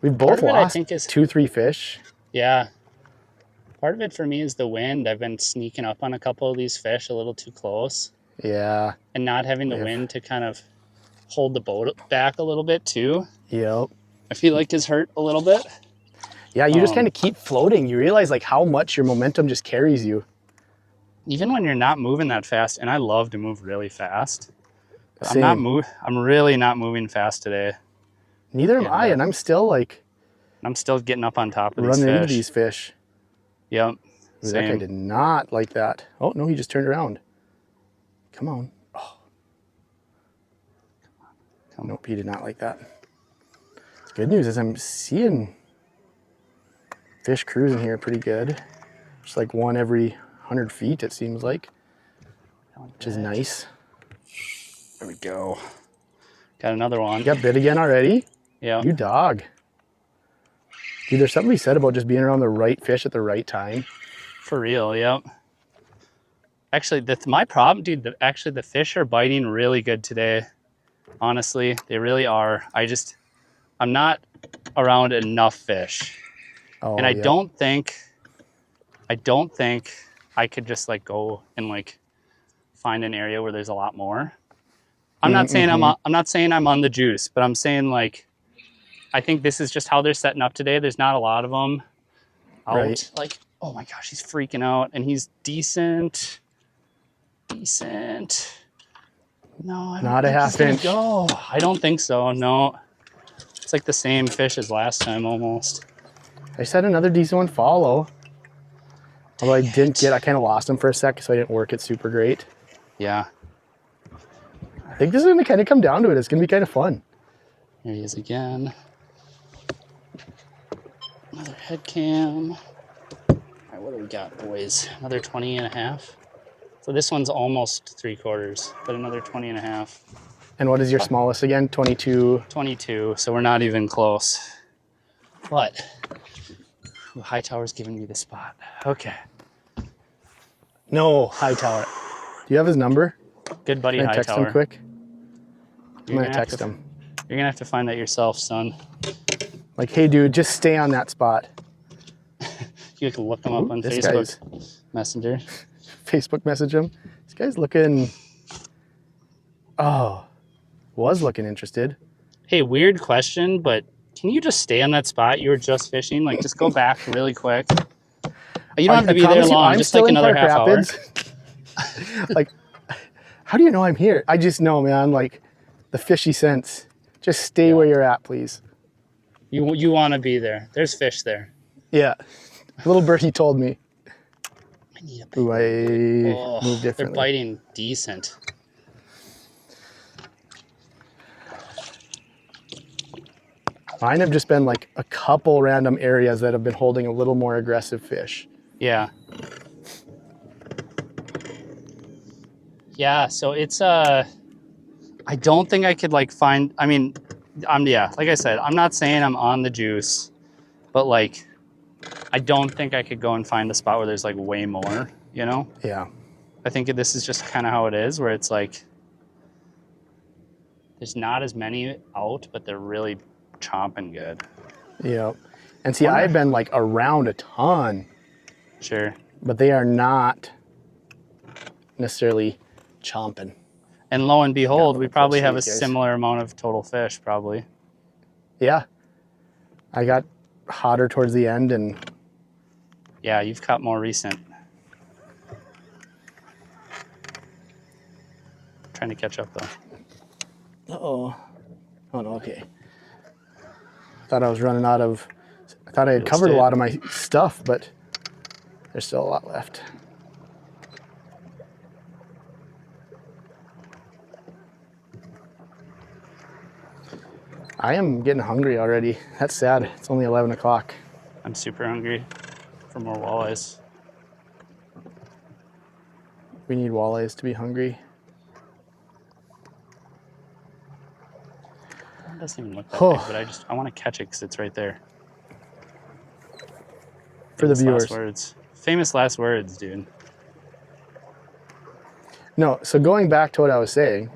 We've Part both of it, I lost think, is 2-3 fish. yeah. Part of it for me is the wind. I've been sneaking up on a couple of these fish a little too close, Yeah. and not having the wind to kind of hold the boat back a little bit too. Yep. I feel like has hurt a little bit. Yeah, you just kind of keep floating. You realize like how much your momentum just carries you. Even when you're not moving that fast, and I love to move really fast. But Same. I'm really not moving fast today. Neither am I, and I'm still like I'm still getting up on top of running these into fish. these fish. Yep. Ooh, that guy did not like that. Oh, no, he just turned around. Come on. Oh. Come on. Nope, he did not like that. The good news is I'm seeing fish cruising here pretty good. Just like one every 100 feet, it seems like, which is nice. There we go. Got another one. You got bit again already? Yeah. You dog. Dude, there's something to be said about just being around the right fish at the right time. For real, yep. Actually, that's my problem, dude. Actually, the fish are biting really good today. Honestly, they really are. I'm not around enough fish. Oh, And I yeah. don't think I could just like go and like find an area where there's a lot more. I'm not saying I'm not saying I'm on the juice, but I'm saying like I think this is just how they're setting up today. There's not a lot of them out. Right. Like, oh my gosh, he's freaking out, and he's decent. No, I don't Not a think half he's gonna inch. go. I don't think so. No, it's like the same fish as last time almost. I just had another decent one follow. Although I kind of lost him for a sec, so I didn't work it super great. Yeah, I think this is gonna kind of come down to it. It's gonna be kind of fun. there he is again. Another head cam. All right, what do we got, boys? Another 20 and a half. So this one's almost 3/4, but another 20 and a half. And what is your smallest again? 22. 22, so we're not even close. But Hightower's giving me the spot. Okay. No, Hightower. Do you have his number? Good buddy Can I text Hightower. him quick? I'm You're gonna gonna have text to- him. You're gonna have to find that yourself, son. Like, hey dude, just stay on that spot. You can look him up on This Facebook guy's Messenger. Facebook message him. This guy's looking, was looking interested. Hey, weird question, but can you just stay on that spot you were just fishing? Like, just go back really quick. You don't have to be there promise you, long, I'm just still like in another Park half Rapids. Like, how do you know I'm here? I just know, man, like the fishy sense. Just stay where you're at, please. You want to be there. There's fish there. Yeah. Little birdie told me. I need a big Ooh, I move They're differently. biting decent. Mine have just been like a couple random areas that have been holding a little more aggressive fish. Yeah. Yeah, so it's I don't think I could like find, I mean, like I said, I'm not saying I'm on the juice, but like I don't think I could go and find a spot where there's like way more, you know? Yeah. I think this is just kind of how it is, where it's like there's not as many out, but they're really chomping good. Yeah. And see, I've been like around a ton, Sure. but they are not necessarily chomping. And lo and behold, we probably have a these guys. similar amount of total fish, probably. Yeah. I got hotter towards the end and Yeah, you've caught more recent. Trying to catch up though. Uh-oh. Oh, no, okay. Thought I was running out of, I thought I had covered a lot of my stuff, but there's still a lot left. I am getting hungry already. That's sad. It's only 11 o'clock. I'm super hungry for more walleyes. We need walleyes to be hungry. It doesn't even look that big, but I want to catch it because it's right there. For the Famous viewers. last words. Famous last words, dude. No, so going back to what I was saying,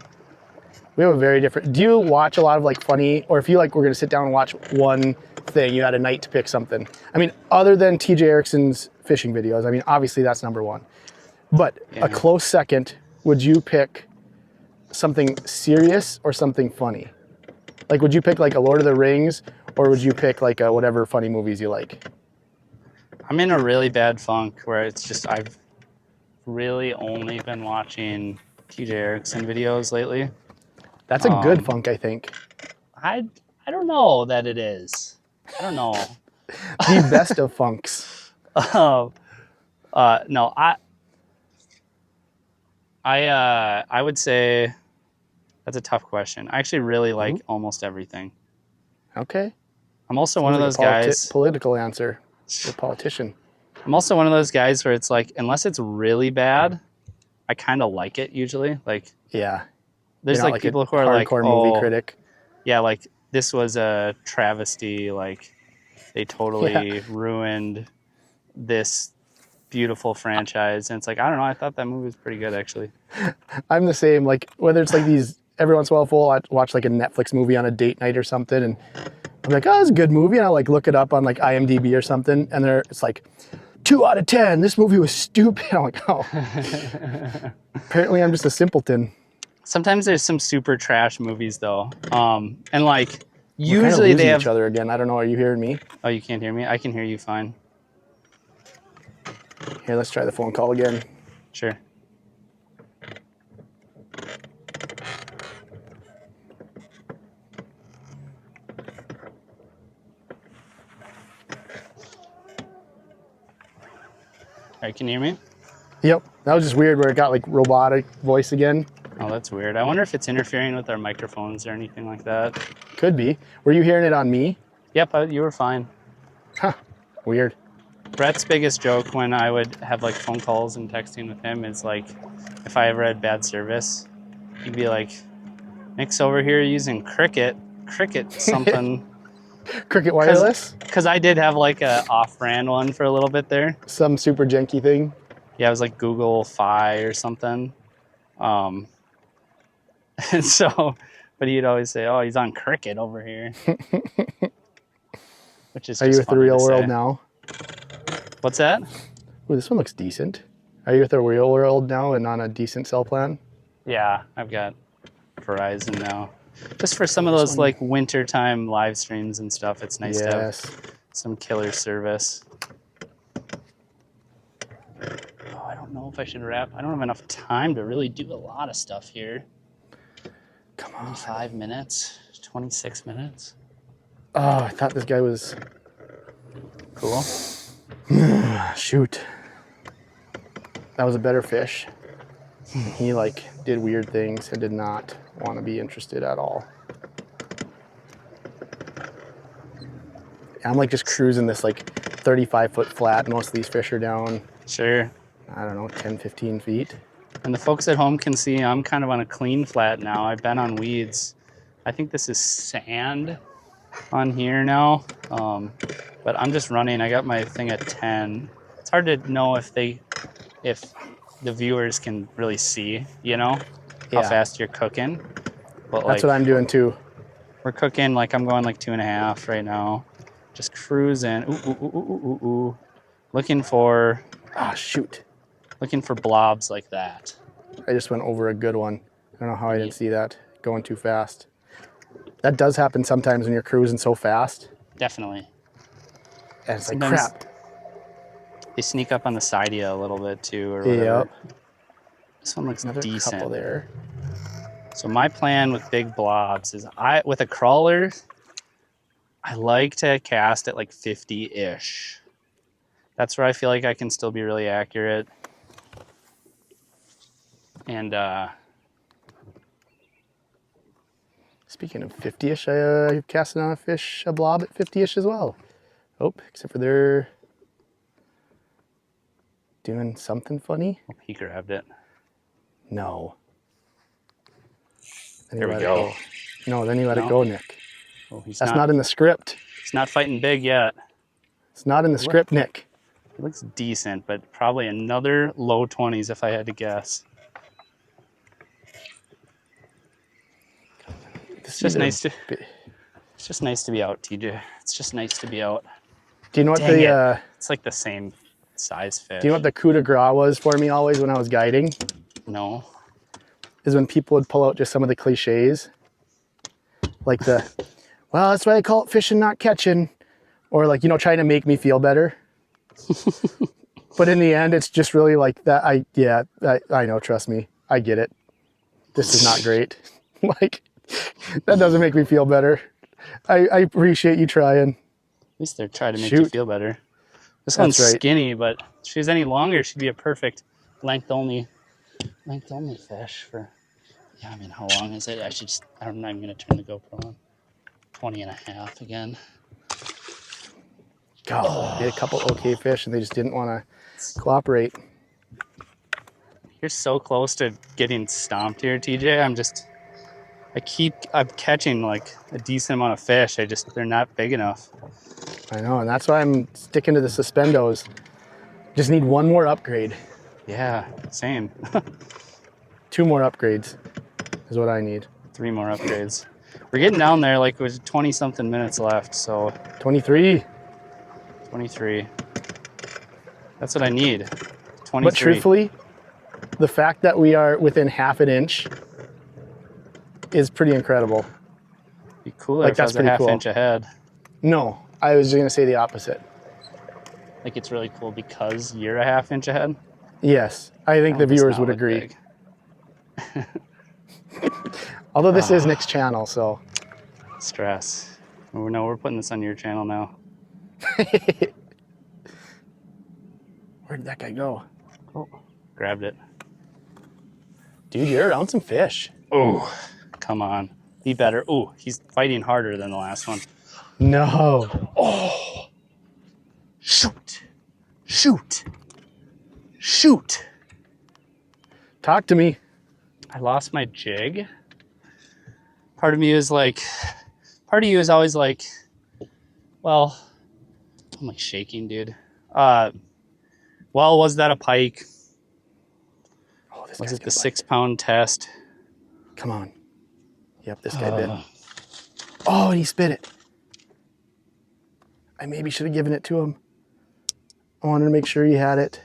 we have a very different, do you watch a lot of like funny, or if you like, we're going to sit down and watch one thing, you had a night to pick something. I mean, other than TJ Erickson's fishing videos, I mean, obviously that's number one. But a close second, would you pick something serious or something funny? Like, would you pick like a Lord of the Rings, or would you pick like a whatever funny movies you like? I'm in a really bad funk where it's just, I've really only been watching TJ Erickson videos lately. That's a good funk, I think. I don't know that it is. I don't know. The best of funks. No, I would say that's a tough question. I actually really like almost everything. Okay. I'm also one of those guys. Political answer. You're a politician. I'm also one of those guys where it's like, unless it's really bad, I kind of like it usually. Like, yeah. There's like people who are like, hardcore movie critic. Yeah, like this was a travesty. Like they totally ruined this beautiful franchise. And it's like, I don't know. I thought that movie was pretty good, actually. I'm the same. Like whether it's like these, every once in a while, I'll watch like a Netflix movie on a date night or something, and I'm like, oh, it's a good movie, and I'll like look it up on like IMDb or something, and it's like 2 out of 10. This movie was stupid. I'm like, oh. Apparently, I'm just a simpleton. Sometimes there's some super trash movies though, and like usually they have each other again. I don't know. Are you hearing me? Oh, you can't hear me? I can hear you fine. Here, let's try the phone call again. Sure. All right, can you hear me? Yep. That was just weird where it got like robotic voice again. Oh, that's weird. I wonder if it's interfering with our microphones or anything like that. Could be. Were you hearing it on me? Yep, you were fine. Huh. Weird. Brett's biggest joke when I would have like phone calls and texting with him is like, if I ever had bad service, he'd be like, Nick's over here using Cricket something. Cricket Wireless? Because I did have like a off-brand one for a little bit there. Some super janky thing? Yeah, it was like Google Fi or something. And so, but he'd always say, oh, he's on Cricket over here. Which is Are you with the real world now? What's that? Ooh, this one looks decent. Are you with the real world now and on a decent cell plan? Yeah, I've got Verizon now. Just for some of those like wintertime live streams and stuff, it's nice to have some killer service. Oh, I don't know if I should wrap. I don't have enough time to really do a lot of stuff here. Come on. 5 minutes, 26 minutes. Oh, I thought this guy was cool. Shoot. That was a better fish. He like did weird things and did not want to be interested at all. I'm like just cruising this like 35-foot flat. Most of these fish are down. Sure. I don't know, 10, 15 feet. And the folks at home can see I'm kind of on a clean flat now. I've been on weeds. I think this is sand on here now. But I'm just running. I got my thing at 10. It's hard to know if the viewers can really see, you know, how fast you're cooking. But that's what I'm doing too. We're cooking like I'm going like 2.5 right now. Just cruising. Ooh. Looking for looking for blobs like that. I just went over a good one. I don't know how I didn't see that going too fast. That does happen sometimes when you're cruising so fast. Definitely. And it's sometimes like, crap. They sneak up on the side of you a little bit too, or whatever. Yep. This one looks another decent. Couple there. So my plan with big blobs is with a crawler, I like to cast at like 50-ish. That's where I feel like I can still be really accurate. And speaking of 50-ish, I casted on a blob at 50-ish as well. Oh, except for they're doing something funny. oh, he grabbed it. No. Then There you we let it go. No, then you let it No. go, Nick. Oh, That's not in the script. He's not fighting big yet. It's not in the script, Nick. It looks decent, but probably another low 20s if I had to guess. It's just nice to be out, TJ. It's just nice to be out. Do you know what It's like the same size fish. Do you know what the coup de grace was for me always when I was guiding? No. Is when people would pull out just some of the cliches. Like well, that's why they call it fishing, not catching. Or like, trying to make me feel better. But in the end, it's just really like that. I know, trust me. I get it. This is not great. Like, that doesn't make me feel better. I appreciate you trying. At least they're trying to make you feel better. This one's skinny, but if she was any longer, she'd be a perfect length only fish for, yeah, I mean, how long is it? I'm not even going to turn the GoPro on. 20 and a half again. God, they had a couple okay fish and they just didn't want to cooperate. You're so close to getting stomped here, TJ. I'm catching like a decent amount of fish. They're not big enough. I know, and that's why I'm sticking to the suspendos. Just need one more upgrade. Yeah, same. 2 more upgrades is what I need. 3 more upgrades. We're getting down there, like it was 20 something minutes left, so 23. 23. That's what I need. 23. But truthfully, the fact that we are within half an inch is pretty incredible. Be cooler if I was a half inch ahead. No, I was just going to say the opposite. Like it's really cool because you're a half inch ahead? Yes, I think the viewers would agree. Although this is Nick's channel, so. Stress. No, we're putting this on your channel now. Where did that guy go? Oh, grabbed it. Dude, you're around some fish. Oh, come on. Be better. Oh, he's fighting harder than the last one. No. Oh. Shoot. Shoot. Shoot. Talk to me. I lost my jig. Part of you is always like, well, I'm like shaking, dude. Well, was that a pike? Oh, this was it the 6-pound test? Come on. Yep, this guy bit. Oh, and he spit it. I maybe should have given it to him. I wanted to make sure he had it.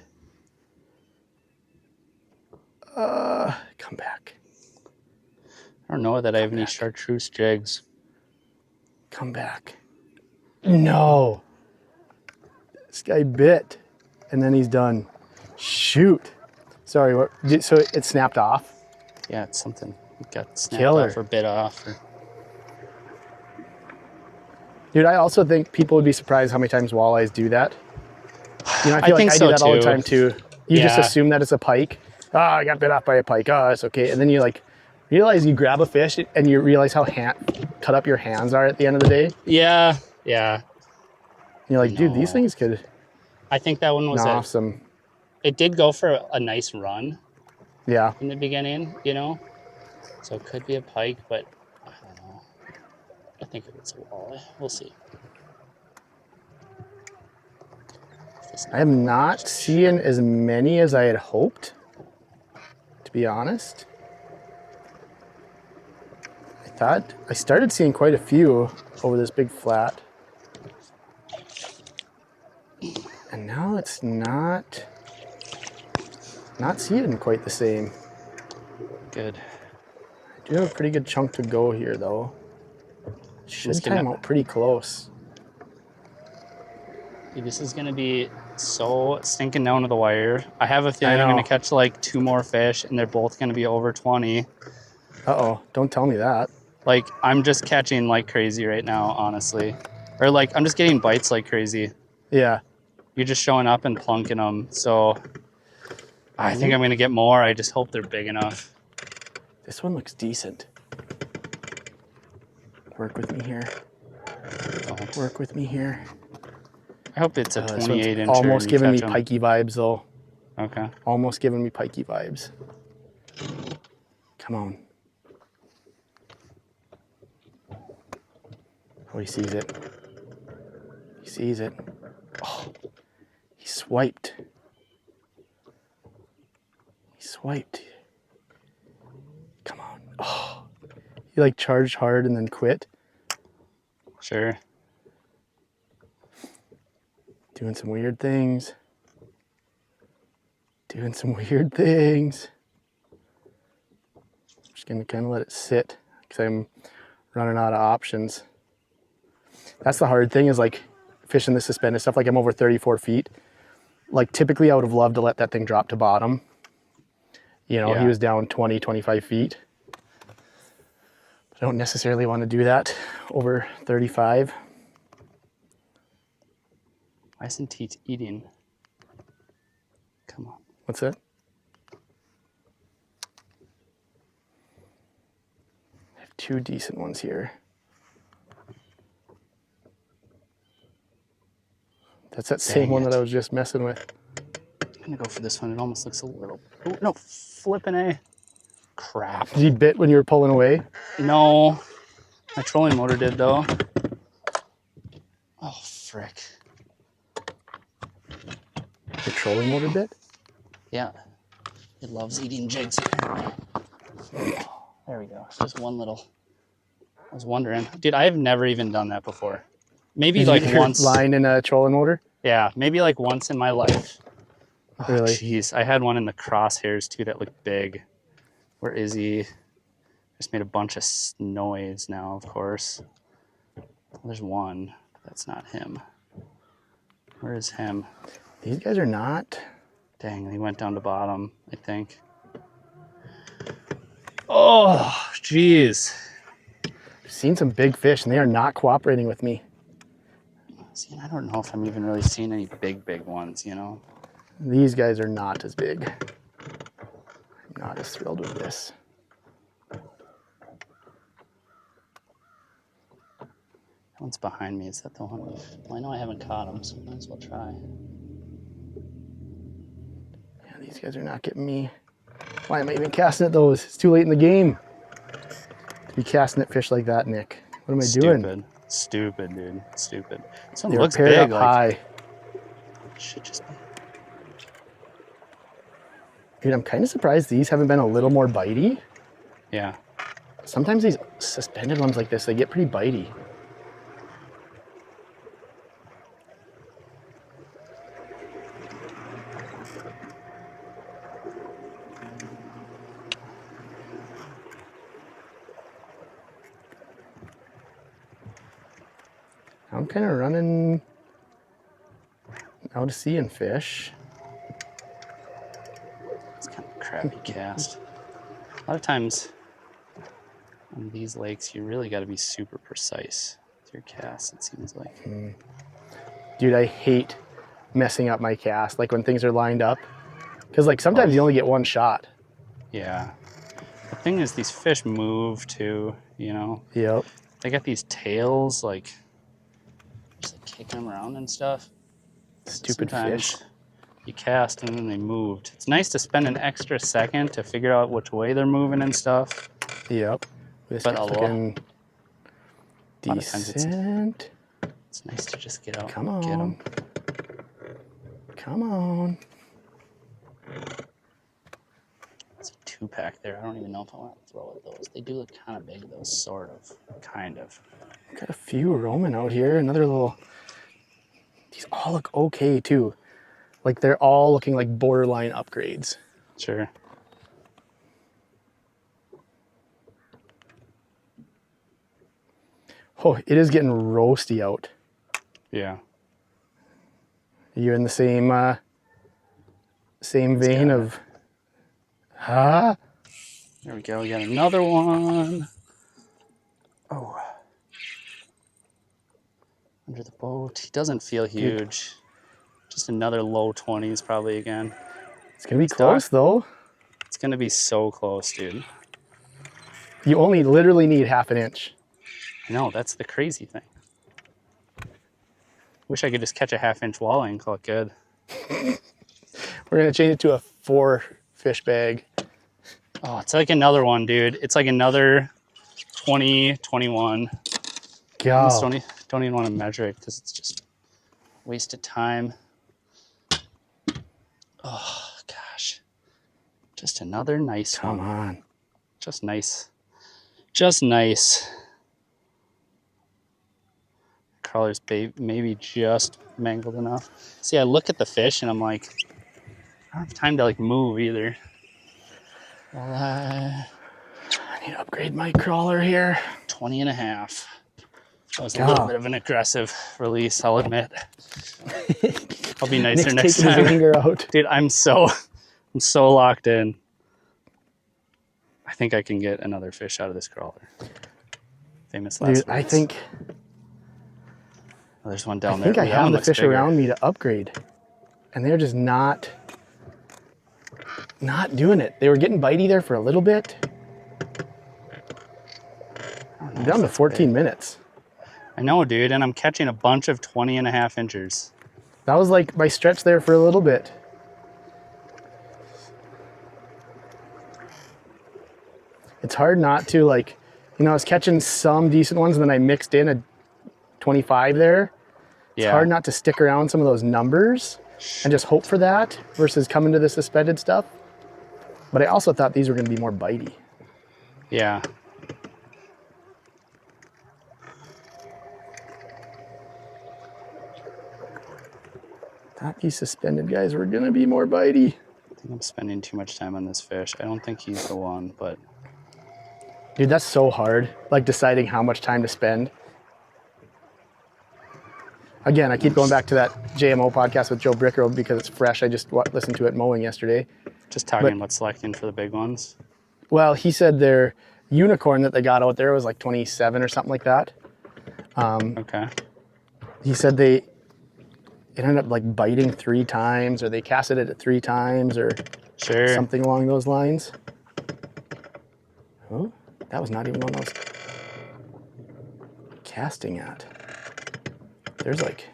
Come back. I don't know that I have any chartreuse jigs. Come back. No. This guy bit, and then he's done. Shoot. Sorry, so it snapped off? Yeah, it's something. It got snapped off or bit off. Dude, I also think people would be surprised how many times walleyes do that. I feel like I do that all the time too. You just assume that it's a pike. Oh, I got bit off by a pike. Oh, it's okay. And then you realize you grab a fish and you realize how cut up your hands are at the end of the day. Yeah, yeah. And you're like, dude, these things could. I think that one was awesome. It did go for a nice run. Yeah. In the beginning, so it could be a pike, but I don't know. I think it was a walleye. We'll see. I am not seeing as many as I had hoped, to be honest. I started seeing quite a few over this big flat. And now it's not seeing quite the same. Good. I do have a pretty good chunk to go here, though. Should time out pretty close. Dude, this is going to be so stinking down to the wire. I have a feeling I'm going to catch like 2 more fish, and they're both going to be over 20. Uh-oh, don't tell me that. Like, I'm just catching like crazy right now, honestly. Or like, I'm just getting bites like crazy. Yeah. You're just showing up and plunking them. So I think I'm going to get more. I just hope they're big enough. This one looks decent. Work with me here. Don't. Work with me here. I hope it's a 28 incher. Almost giving me them. pikey vibes though. Okay. Almost giving me pikey vibes. Come on. Oh, he sees it. He sees it. Oh, he swiped. He swiped. Come on. Oh, he like charged hard and then quit. Sure. Doing some weird things. Doing some weird things. I'm just gonna kind of let it sit because I'm running out of options. That's the hard thing is like fishing the suspended stuff. Like I'm over 34 feet. Like typically I would have loved to let that thing drop to bottom. You know, he was down 20, 25 feet. I don't necessarily want to do that over 35. Why isn't he eating? Come on. What's that? I have two decent ones here. That's that same one that I was just messing with. I'm gonna go for this one. It almost looks a little. Oh, no, flipping A. Crap. Did he bit when you were pulling away? No. My trolling motor did though. Oh, frick. Your trolling motor bit? Yeah. It loves eating jigs apparently. There we go. Just one little. I was wondering. Dude, I've never even done that before. Maybe like once. Line in a trolling motor? Yeah, maybe like once in my life. Oh, really? Jeez. I had one in the crosshairs too that looked big. Where is he? Just made a bunch of noise now, of course. Well, there's one. But that's not him. Where is him? These guys are not. Dang, he went down to bottom, I think. Oh, jeez. I've seen some big fish and they are not cooperating with me. See, I don't know if I'm even really seeing any big ones, you know? These guys are not as big. I'm not as thrilled with this. That one's behind me. Is that the one? Well, I know I haven't caught him, so might as well try. Yeah, these guys are not getting me. Why am I even casting at those? It's too late in the game to be casting at fish like that, Nick. What am I doing? Stupid, dude. Stupid. This one They looks paired big. up Like, high. Should just be. Dude, I'm kind of surprised these haven't been a little more bitey. Yeah. Sometimes these suspended ones like this, they get pretty bitey. I'm kind of running out to sea and fish. It's kind of a crappy cast. A lot of times on these lakes, you really got to be super precise with your cast, it seems like. Dude, I hate messing up my cast, like when things are lined up. Because like sometimes you only get one shot. Yeah. The thing is, these fish move too, you know? Yep. They got these tails, like, just like kicking them around and stuff. Stupid Sometimes fish. you cast and then they moved. It's nice to spend an extra second to figure out which way they're moving and stuff. Yep. This But guy's a looking lot of times decent. It's nice to just get out Come and get them. Come on. It's a 2-pack there. I don't even know if I want to throw at those. They do look kind of big, though, sort of. Kind of. Got a few roaming out here. Another little... These all look okay, too. Like, they're all looking like borderline upgrades. Sure. Oh, it is getting roasty out. Yeah. You're in the same vein of... Huh? There we go. We got another one. Oh. Under the boat. He doesn't feel huge. Dude. Just another low 20s probably again. It's going to be close though. It's going to be so close, dude. You only literally need half an inch. I know, that's the crazy thing. Wish I could just catch a half-inch walleye and call it good. We're going to change it to a 4 fish bag. Oh, it's like another one, dude. It's like another 20, 21. God. I don't even want to measure it because it's just a waste of time. Oh, gosh. Just another nice one. Come on. Just nice. Just nice. Crawler's maybe just mangled enough. See, I look at the fish and I'm like, I don't have time to like move either. Well, I need to upgrade my crawler here. 20 and a half. That was a little bit of an aggressive release, I'll admit. I'll be nicer next time. His finger out. Dude, I'm so locked in. I think I can get another fish out of this crawler. Famous last words. I think... Oh, there's one down there. I think I have the fish around me to upgrade. And they're just not doing it. They were getting bitey there for a little bit. I'm down to 14 minutes. I know, dude, and I'm catching a bunch of 20 and a half inchers. That was like my stretch there for a little bit. It's hard not to, like, you know, I was catching some decent ones and then I mixed in a 25 there. It's hard not to stick around some of those numbers and just hope for that versus coming to the suspended stuff. But I also thought these were going to be more bitey. Yeah. Thought these suspended guys were going to be more bitey. I think I'm spending too much time on this fish. I don't think he's the one, but... Dude, that's so hard, like deciding how much time to spend. Again, I keep going back to that JMO podcast with Joe Bricker because it's fresh. I just listened to it mowing yesterday. Just talking about selecting for the big ones? Well, he said their unicorn that they got out there was like 27 or something like that. Okay. He said it ended up like biting 3 times or they casted it at 3 times or something along those lines. Oh, that was not even one I was casting at. There's like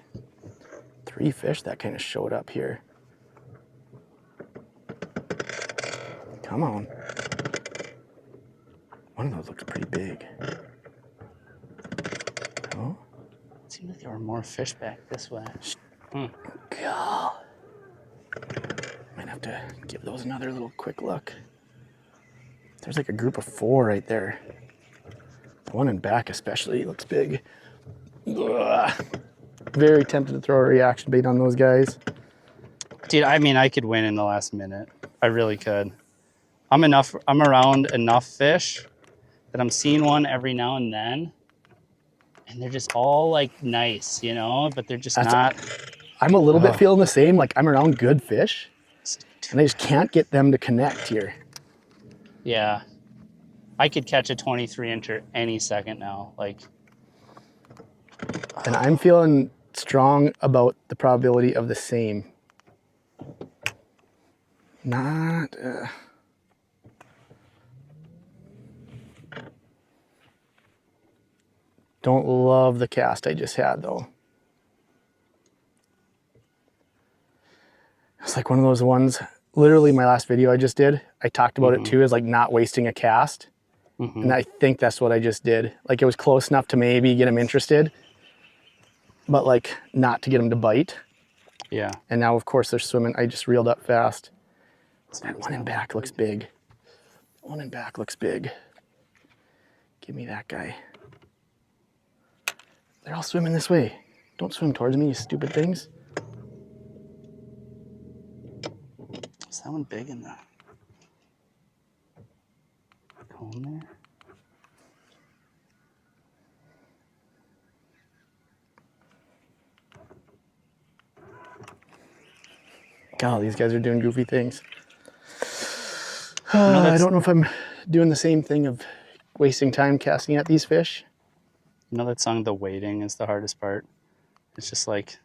3 fish that kind of showed up here. Come on. One of those looks pretty big. Oh. It seemed like there were more fish back this way. God. Might have to give those another little quick look. There's like a group of 4 right there. The one in back especially looks big. Ugh. Very tempted to throw a reaction bait on those guys. Dude, I mean, I could win in the last minute. I really could. I'm around enough fish that I'm seeing one every now and then. And they're just all like nice, you know, but they're just not. I'm a little bit feeling the same. Like I'm around good fish and I just can't get them to connect here. Yeah. I could catch a 23 incher any second now. Like. And I'm feeling strong about the probability of the same. Not... Don't love the cast I just had, though. It's like one of those ones, literally my last video I just did, I talked about it too, as like not wasting a cast. And I think that's what I just did. Like it was close enough to maybe get him interested, but like not to get them to bite. Yeah. And now of course they're swimming. I just reeled up fast. That one in back looks big. One in back looks big. Give me that guy. They're all swimming this way. Don't swim towards me, you stupid things. Is that one big in the cone there? God, these guys are doing goofy things. I don't know if I'm doing the same thing of wasting time casting at these fish. You know that song, The Waiting, is the hardest part? It's just like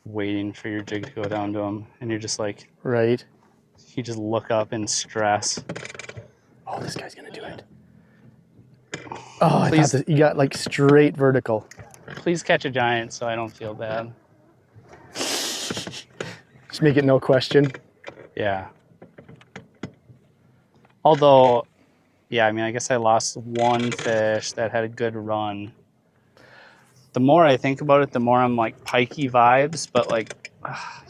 waiting for your jig to go down to them. And you're just like, Right. you just look up in stress. Oh, this guy's going to do it. Oh, I Please. thought that you got like straight vertical. Please catch a giant so I don't feel bad. Just make it no question. Yeah. Although, yeah, I mean, I guess I lost one fish that had a good run. The more I think about it, the more I'm like pikey vibes, but like,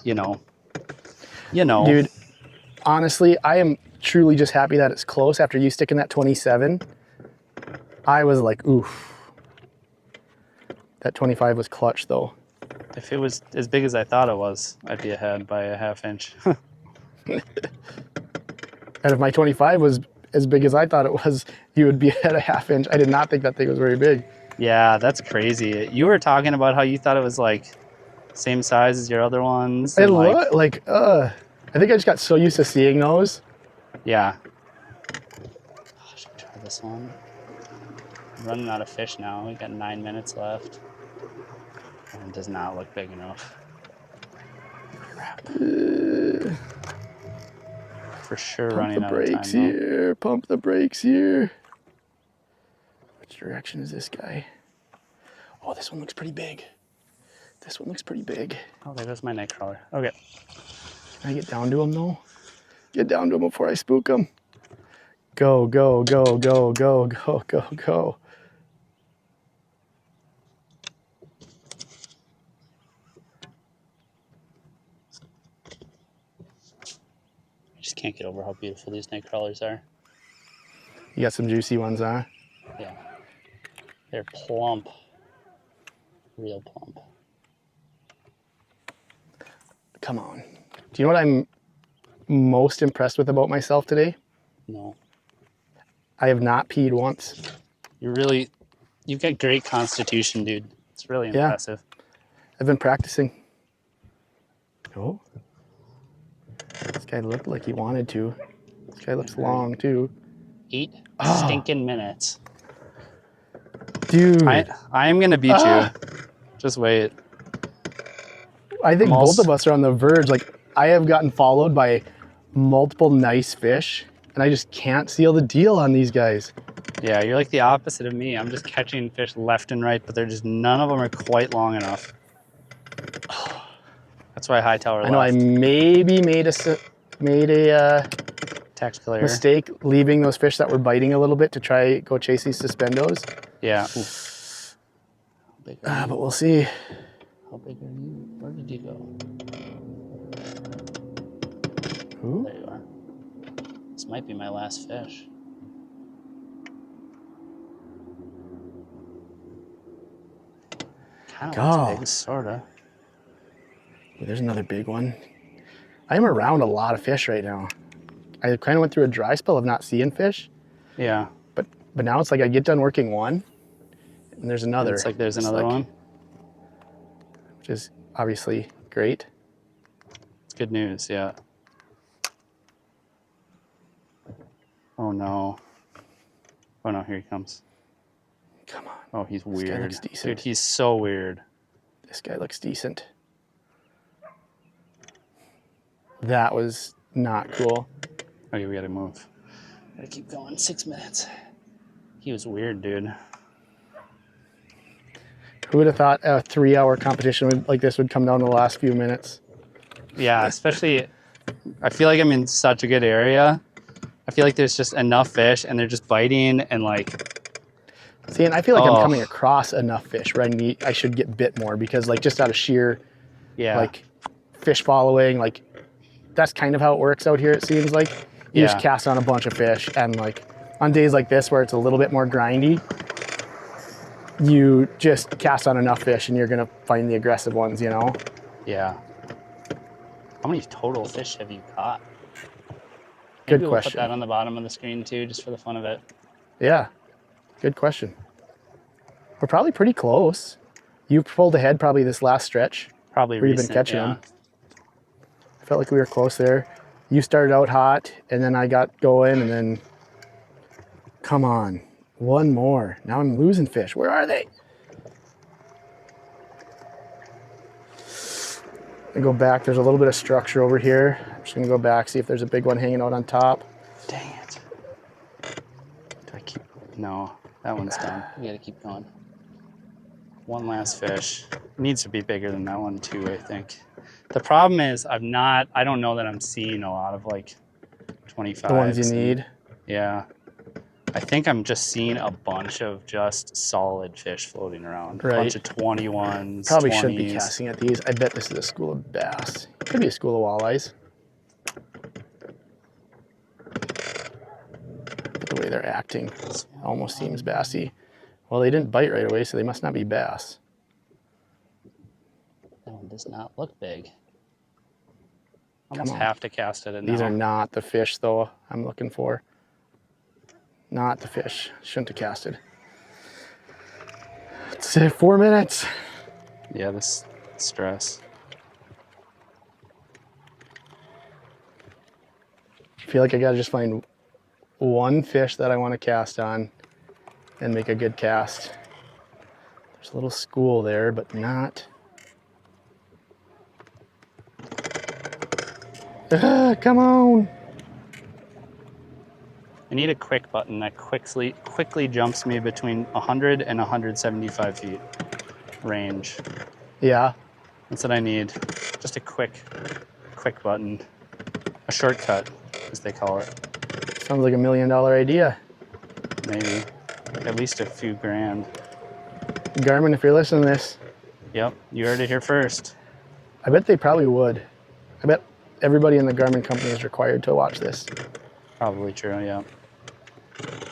you know. Dude, honestly, I am truly just happy that it's close. After you sticking that 27, I was like, oof. That 25 was clutch though. If it was as big as I thought it was, I'd be ahead by a half inch. And if my 25 was as big as I thought it was, you would be at a half inch. I did not think that thing was very big. Yeah, that's crazy. You were talking about how you thought it was like same size as your other ones. And I think I just got so used to seeing those. Yeah. Oh, should I try this one? I'm running out of fish now. We got 9 minutes left. And it does not look big enough. Crap. For sure running out of time. Brakes here. Pump the brakes here. Which direction is this guy? Oh, this one looks pretty big. This one looks pretty big. Oh, there goes my night crawler. Okay. Can I get down to him though? Get down to him before I spook him. Go, go, go, go, go, go, go, go. I just can't get over how beautiful these night crawlers are. You got some juicy ones, huh? Yeah. They're plump. Real plump. Come on. Do you know what I'm most impressed with about myself today? No. I have not peed once. You've got great constitution, dude. It's really impressive. I've been practicing. Oh. This guy looked like he wanted to. This guy looks long too. 8 stinking minutes. Dude. I am going to beat you. Just wait. I think both of us are on the verge. Like, I have gotten followed by multiple nice fish, and I just can't seal the deal on these guys. Yeah, you're like the opposite of me. I'm just catching fish left and right, but none of them are quite long enough. That's why Hightower left. I know I maybe made a tactical error. Mistake leaving those fish that were biting a little bit to try go chase these suspendos. Yeah. But we'll see. How big are you? Where did you go? Ooh. There you are. This might be my last fish. Kind of looks big, sorta. There's another big one. I am around a lot of fish right now. I kind of went through a dry spell of not seeing fish. Yeah. But now it's like I get done working one, and there's another. It's like there's another one. Which is obviously great. It's good news, yeah. Oh no. Oh no, here he comes. Come on. Oh, he's weird. This guy looks decent. Dude, he's so weird. This guy looks decent. That was not cool. Okay, we gotta move. Gotta keep going. 6 minutes. He was weird, dude. Who would have thought a 3-hour competition like this would come down to the last few minutes? Yeah, especially, I feel like I'm in such a good area. I feel like there's just enough fish and they're just biting and like. See, and I feel like I'm coming across enough fish where I should get bit more because like just out of sheer, like fish following, like that's kind of how it works out here. It seems like you just cast on a bunch of fish and like on days like this where it's a little bit more grindy, you just cast on enough fish and you're going to find the aggressive ones, you know? Yeah. How many total fish have you caught? Good Maybe question. We'll put that on the bottom of the screen too, just for the fun of it. Yeah, good question. We're probably pretty close. You pulled ahead probably this last stretch. Probably where you've been catching them. I felt like we were close there. You started out hot, and then I got going, and then come on. One more. Now I'm losing fish. Where are they? I go back. There's a little bit of structure over here. I'm just gonna go back, see if there's a big one hanging out on top. Dang it. Do I keep? No, that one's done. We gotta keep going. One last fish. Needs to be bigger than that one too, I think. The problem is I don't know that I'm seeing a lot of like 25s. The ones you need. Yeah. I think I'm just seeing a bunch of just solid fish floating around. Right. A bunch of 21s. Probably 20s. shouldn't be casting at these. I bet this is a school of bass. Could be a school of walleyes. But the way they're acting almost seems bassy. Well, they didn't bite right away, so they must not be bass. That one does not look big. Almost have to cast it in now. These are not the fish, though, I'm looking for. Not the fish. Shouldn't have casted. Let's say 4 minutes. Yeah, this stress. I feel like I gotta just find one fish that I want to cast on and make a good cast. There's a little school there, but not. Come on. I need a quick button that quickly jumps me between 100 and 175 feet range. Yeah. That's what I need. Just a quick button. A shortcut, as they call it. Sounds like $1 million idea. Maybe. At least a few grand. Garmin, if you're listening to this. Yep, you heard it here first. I bet they probably would. I bet everybody in the Garmin company is required to watch this. Probably true, yeah.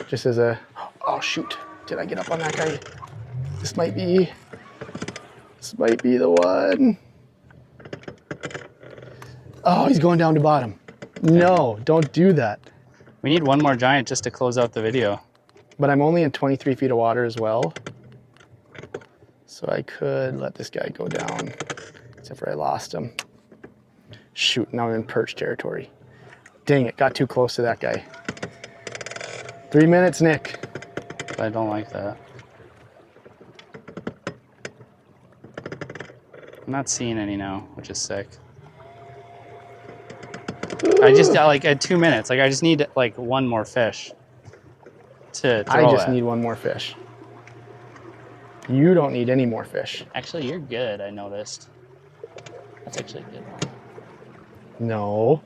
Just as a, oh shoot, did I get up on that guy? This might be the one. Oh, he's going down to bottom. No, don't do that. We need one more giant just to close out the video. But I'm only in 23 feet of water as well. So I could let this guy go down, except for I lost him. Shoot, now I'm in perch territory. Dang it, got too close to that guy. 3 minutes, Nick. I don't like that. I'm not seeing any now, which is sick. I just like at 2 minutes. Like I just need like one more fish to throw I just at. need one more fish. You don't need any more fish. Actually, you're good. I noticed. That's actually a good one. No.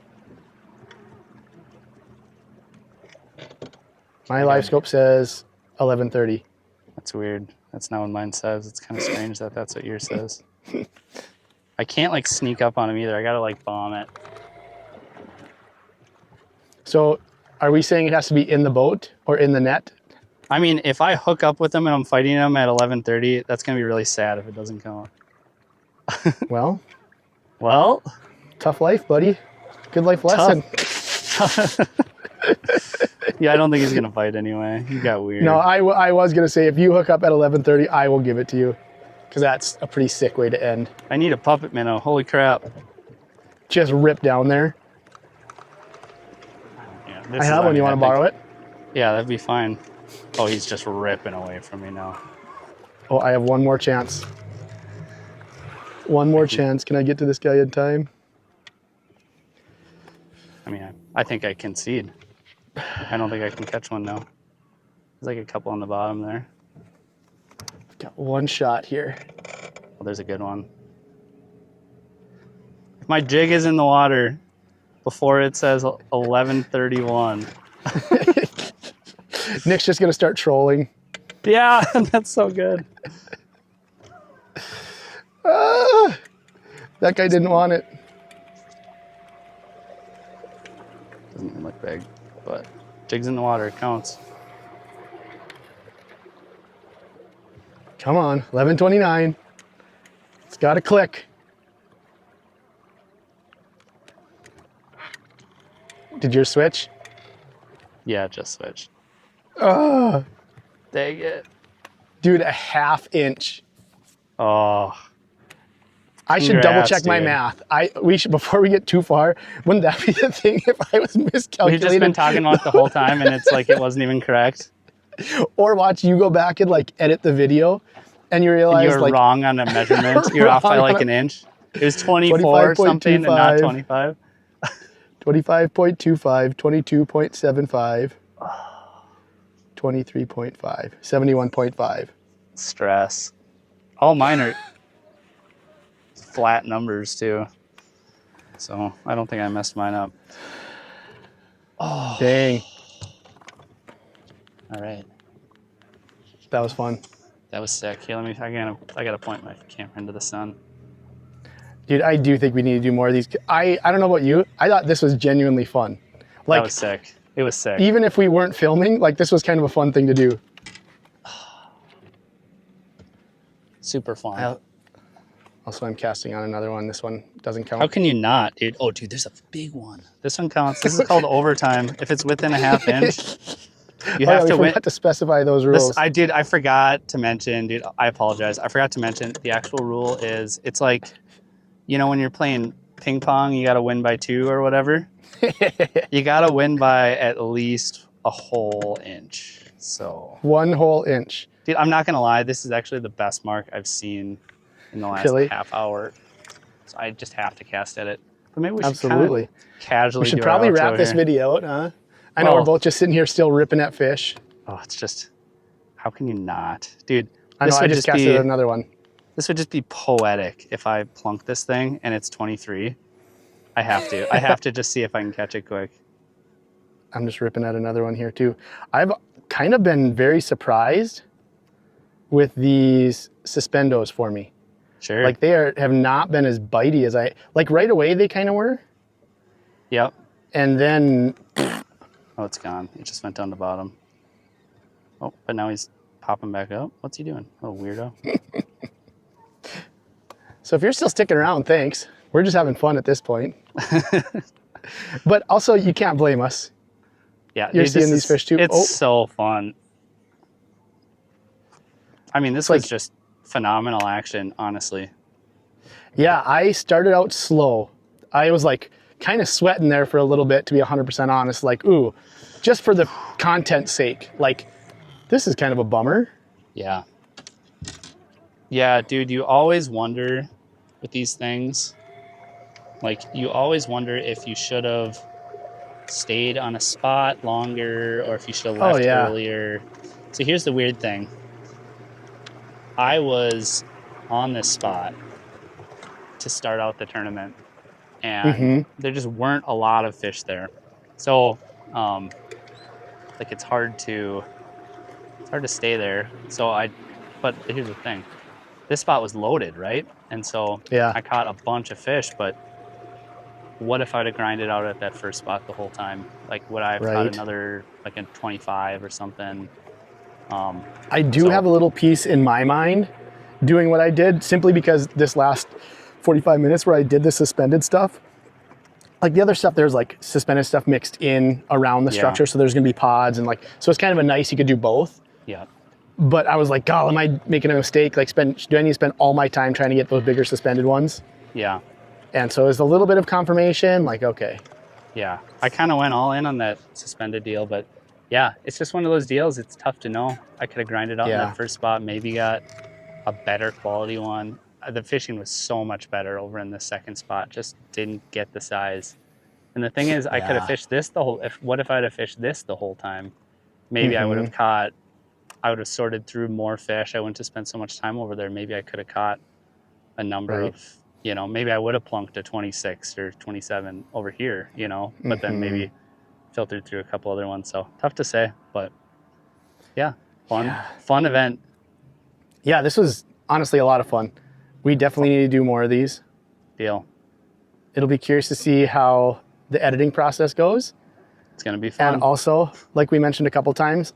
My live scope says 11:30. That's weird. That's not what mine says. It's kind of strange that that's what yours says. I can't like sneak up on him either. I gotta like bomb it. So are we saying it has to be in the boat or in the net? I mean, if I hook up with him and I'm fighting him at 11:30, that's gonna be really sad if it doesn't count. Well, tough life, buddy. Good life lesson. Yeah, I don't think he's gonna fight anyway. You got weird. No, I was gonna say if you hook up at 11:30, I will give it to you, because that's a pretty sick way to end. I need a puppet minnow. Holy crap! Just rip down there. Yeah, I have one. You want to borrow it? Yeah, that'd be fine. Oh, he's just ripping away from me now. Oh, I have one more chance. One more chance. Can I get to this guy in time? I mean, I think I concede. I don't think I can catch one now. There's like a couple on the bottom there. Got one shot here. Oh, there's a good one. If my jig is in the water before it says 11:31. Nick's just gonna start trolling. Yeah, that's so good. That guy didn't want it. Doesn't even look big, but jigs in the water, it counts. Come on, 11:29. It's got to click. Did yours switch? Yeah, it just switched. Oh, Dang it. dude, a ½ inch. Oh. I should double check my math. We should, before we get too far, wouldn't that be the thing if I was miscalculating? We've just been talking about it the whole time and it's like it wasn't even correct. Or watch you go back and like edit the video and you realize You're like wrong on a measurement. You're off by like an inch. It was 24 something and not 25. 25.25, 22.75, 23.5, 71.5. Stress. All mine are flat numbers too. So I don't think I messed mine up. Oh, dang. All right. That was fun. That was sick. Here, I gotta point my camera into the sun. Dude, I do think we need to do more of these. I don't know about you. I thought this was genuinely fun. Like, that was sick. It was sick. Even if we weren't filming, like this was kind of a fun thing to do. Super fun. Also, I'm casting on another one. This one doesn't count. How can you not, dude? Oh, dude, there's a big one. This one counts. This is called overtime. If it's within a half inch, you have to win. We forgot to specify those rules. I forgot to mention, dude. I apologize. I forgot to mention the actual rule is it's like, you know, when you're playing ping pong, you got to win by 2 or whatever. You got to win by at least a whole inch. So 1 whole inch. Dude, I'm not gonna lie. This is actually the best mark I've seen in the last half hour. So I just have to cast at it. But maybe we should kind of casually. We should probably wrap this video out, huh? I know we're both just sitting here still ripping at fish. Oh, it's just, how can you not, dude? I know. I just casted another one. This would just be poetic if I plunk this thing and it's 23. I have to. I have to just see if I can catch it quick. I'm just ripping at another one here too. I've kind of been very surprised with these suspendos for me. Sure. Like they have not been as bitey as like right away they kind of were. Yep. And then. Oh, it's gone. It just went down the bottom. Oh, but now he's popping back up. What's he doing? Oh, weirdo. So if you're still sticking around, thanks. We're just having fun at this point. But also you can't blame us. Yeah. You're seeing these fish too. It's so fun. I mean, this was just phenomenal action, honestly. Yeah, I started out slow. I was like kind of sweating there for a little bit, to be 100% honest. Like, ooh, just for the content's sake. Like, this is kind of a bummer. Yeah. Yeah, dude, you always wonder with these things. Like, you always wonder if you should have stayed on a spot longer or if you should have left earlier. So here's the weird thing. I was on this spot to start out the tournament, and there just weren't a lot of fish there. So, like it's hard to stay there. So but here's the thing, this spot was loaded, right? And so I caught a bunch of fish, but what if I'd have grinded out at that first spot the whole time? Like, would I have caught another, like a 25 or something? I do have a little piece in my mind doing what I did, simply because this last 45 minutes where I did the suspended stuff, like the other stuff, there's like suspended stuff mixed in around the structure. So there's going to be pods and like, so it's kind of a nice, you could do both. Yeah. But I was like, God, am I making a mistake? Like do I need to spend all my time trying to get those bigger suspended ones? Yeah. And so it's a little bit of confirmation, like, okay. Yeah. I kind of went all in on that suspended deal, but yeah, it's just one of those deals. It's tough to know. I could have grinded out in that first spot, maybe got a better quality one. The fishing was so much better over in the second spot. Just didn't get the size. And the thing is, I could have fished this what if I'd have fished this the whole time? Maybe I would have sorted through more fish. I wouldn't have spent so much time over there. Maybe I could have caught a number of, you know, maybe I would have plunked a 26 or 27 over here, you know, but then maybe filtered through a couple other ones. So tough to say, but yeah, fun event. Yeah, this was honestly a lot of fun. We definitely need to do more of these. Deal. It'll be curious to see how the editing process goes. It's going to be fun. And also, like we mentioned a couple times,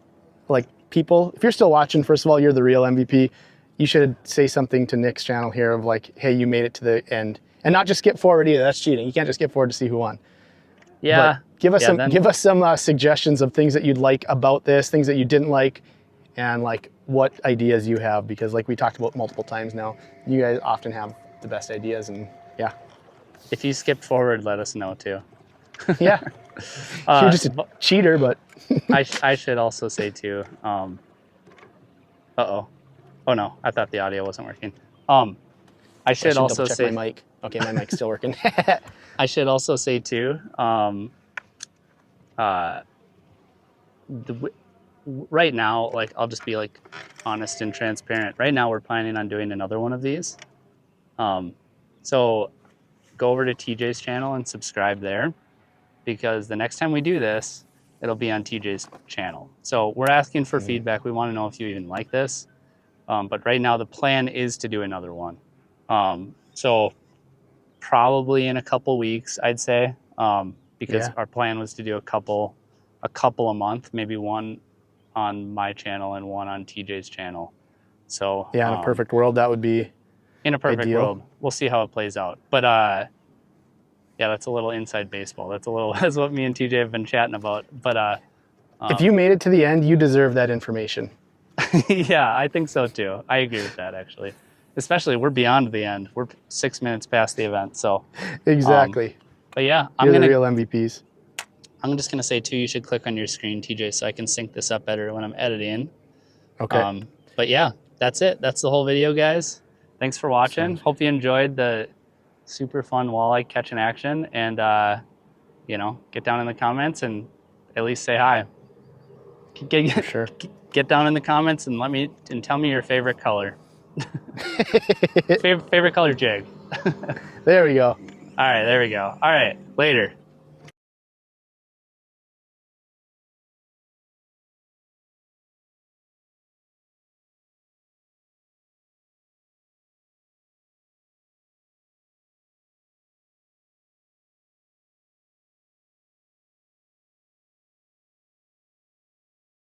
like people, if you're still watching, first of all, you're the real MVP. You should say something to Nick's channel here of like, hey, you made it to the end. And not just skip forward either. That's cheating. You can't just skip forward to see who won. Yeah. But give us some suggestions of things that you'd like about this, things that you didn't like, and like what ideas you have, because like we talked about multiple times now, you guys often have the best ideas, and yeah. If you skipped forward, let us know too. Yeah. You're just a cheater, but I should also say too. Uh-oh. Oh no, I thought the audio wasn't working. I should also double check say my mic. Okay, my mic's still working. I should also say too. Right now, like I'll just be like honest and transparent. Right now, we're planning on doing another one of these. So go over to TJ's channel and subscribe there, because the next time we do this, it'll be on TJ's channel. So we're asking for feedback. We want to know if you even like this. But right now the plan is to do another one. So probably in a couple weeks, I'd say, because our plan was to do a couple a month, maybe one on my channel and one on TJ's channel. So yeah, in a perfect world, that would be in a perfect ideal. world. We'll see how it plays out. But yeah, that's a little inside baseball. That's what me and TJ have been chatting about. But if you made it to the end, you deserve that information. yeah, I think so too. I agree with that, actually. Especially, we're beyond the end. We're 6 minutes past the event, so Exactly. but yeah, You're the real MVPs. I'm just gonna say too, you should click on your screen, TJ, so I can sync this up better when I'm editing. Okay. But yeah, that's it. That's the whole video, guys. Thanks for watching. Hope you enjoyed the super fun walleye catch in action, and you know, get down in the comments and at least say hi. Sure. Get down in the comments and tell me your favorite color. favorite color jig. There we go. All right, there we go. All right, later.